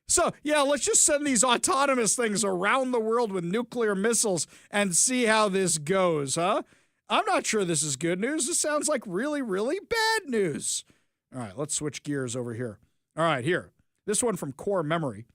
[SPEAKER 1] So, yeah, let's just send these autonomous things around the world with nuclear missiles and see how this goes, huh? I'm not sure this is good news. This sounds like really, really bad news. All right, let's switch gears over here. All right, here. This one from Core Memory.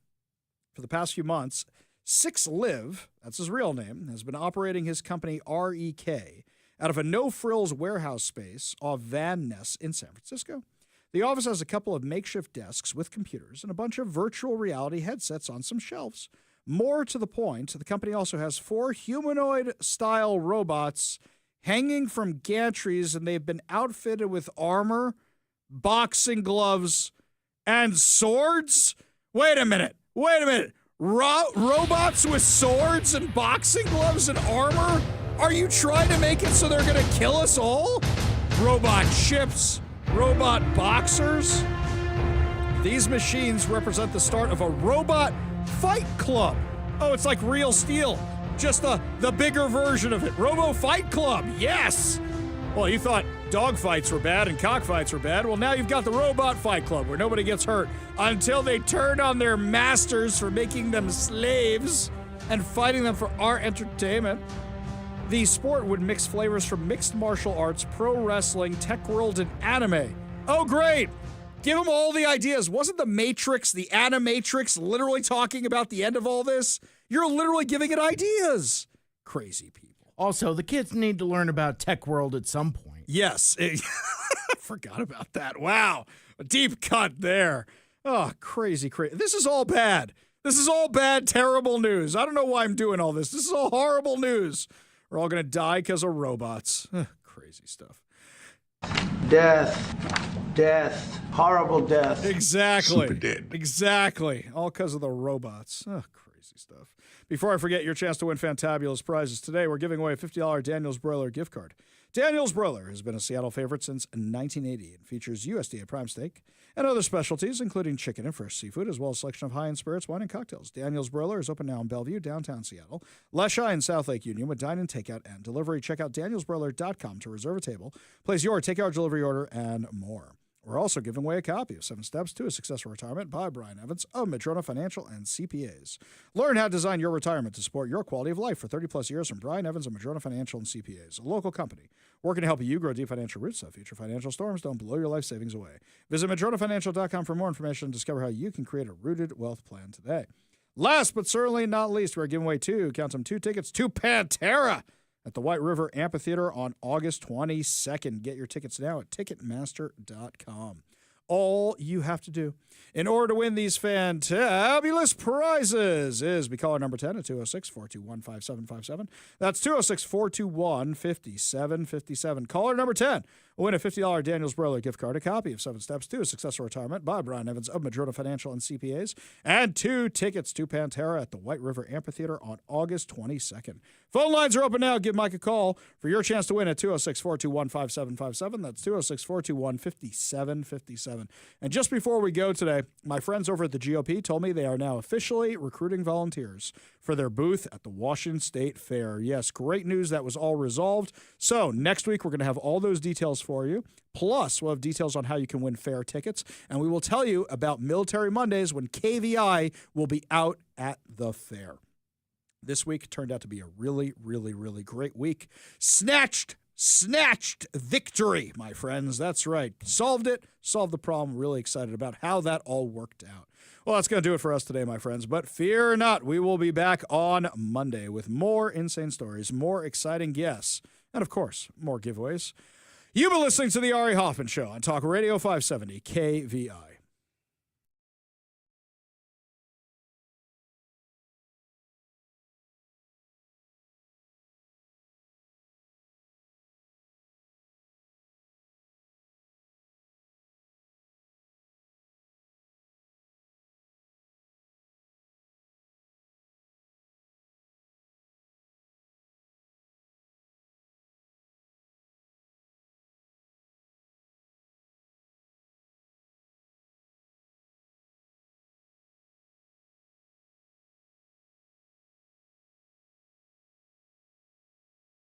[SPEAKER 1] For the past few months, Six Live, that's his real name, has been operating his company REK out of a no-frills warehouse space off Van Ness in San Francisco. The office has a couple of makeshift desks with computers and a bunch of virtual reality headsets on some shelves. More to the point, the company also has 4 humanoid-style robots hanging from gantries, and they've been outfitted with armor, boxing gloves, and swords? Wait a minute. Robots with swords and boxing gloves and armor? Are you trying to make it so they're going to kill us all? Robot ships, robot boxers. These machines represent the start of a robot fight club. Oh, it's like Real Steel, just the bigger version of it. Robo Fight Club, yes! Well, you thought dog fights were bad and cockfights were bad. Well, now you've got the Robot Fight Club where nobody gets hurt until they turn on their masters for making them slaves and fighting them for our entertainment. The sport would mix flavors from mixed martial arts, pro wrestling, tech world, and anime. Oh, great! Give them all the ideas. Wasn't the Matrix, the Animatrix, literally talking about the end of all this? You're literally giving it ideas. Crazy people.
[SPEAKER 5] Also, the kids need to learn about tech world at some point.
[SPEAKER 1] Yes. I forgot about that. Wow. A deep cut there. Oh, crazy. This is all bad. This is all bad, terrible news. I don't know why I'm doing all this. This is all horrible news. We're all going to die because of robots. Crazy stuff.
[SPEAKER 4] Death, horrible death.
[SPEAKER 1] Exactly.
[SPEAKER 4] Super dead.
[SPEAKER 1] Exactly. All because of the robots. Crazy stuff. Before I forget, your chance to win fantabulous prizes. Today, we're giving away a $50 Daniel's Broiler gift card. Daniel's Broiler has been a Seattle favorite since 1980 and features USDA prime steak and other specialties, including chicken and fresh seafood, as well as a selection of high-end spirits, wine, and cocktails. Daniel's Broiler is open now in Bellevue, downtown Seattle, Leschi and South Lake Union with dine-in, takeout, and delivery. Check out danielsbroiler.com to reserve a table, place your takeout delivery order, and more. We're also giving away a copy of 7 Steps to a Successful Retirement by Brian Evans of Madrona Financial and CPAs. Learn how to design your retirement to support your quality of life for 30-plus years from Brian Evans of Madrona Financial and CPAs, a local company working to help you grow deep financial roots so future financial storms don't blow your life savings away. Visit madronafinancial.com for more information and discover how you can create a rooted wealth plan today. Last but certainly not least, we're giving away 2 tickets to Pantera at the White River Amphitheater on August 22nd. Get your tickets now at Ticketmaster.com. All you have to do in order to win these fantabulous prizes is be caller number 10 at 206-421-5757. That's 206-421-5757. Caller number 10 Win a $50 Daniels Broiler gift card, a copy of 7 Steps to a Successful Retirement by Brian Evans of Madrona Financial and CPAs, and 2 tickets to Pantera at the White River Amphitheater on August 22nd. Phone lines are open now. Give Mike a call for your chance to win at 206-421-5757. That's 206-421-5757. And just before we go today, my friends over at the GOP told me they are now officially recruiting volunteers for their booth at the Washington State Fair. Yes, great news. That was all resolved. So next week, we're going to have all those details for you. Plus, we'll have details on how you can win fair tickets. And we will tell you about Military Mondays when KVI will be out at the fair. This week turned out to be a really, really, really great week. Snatched victory, my friends. That's right. Solved it. Solved the problem. Really excited about how that all worked out. Well, that's going to do it for us today, my friends. But fear not, we will be back on Monday with more insane stories, more exciting guests, and, of course, more giveaways. You've been listening to The Ari Hoffman Show on Talk Radio 570 KVI.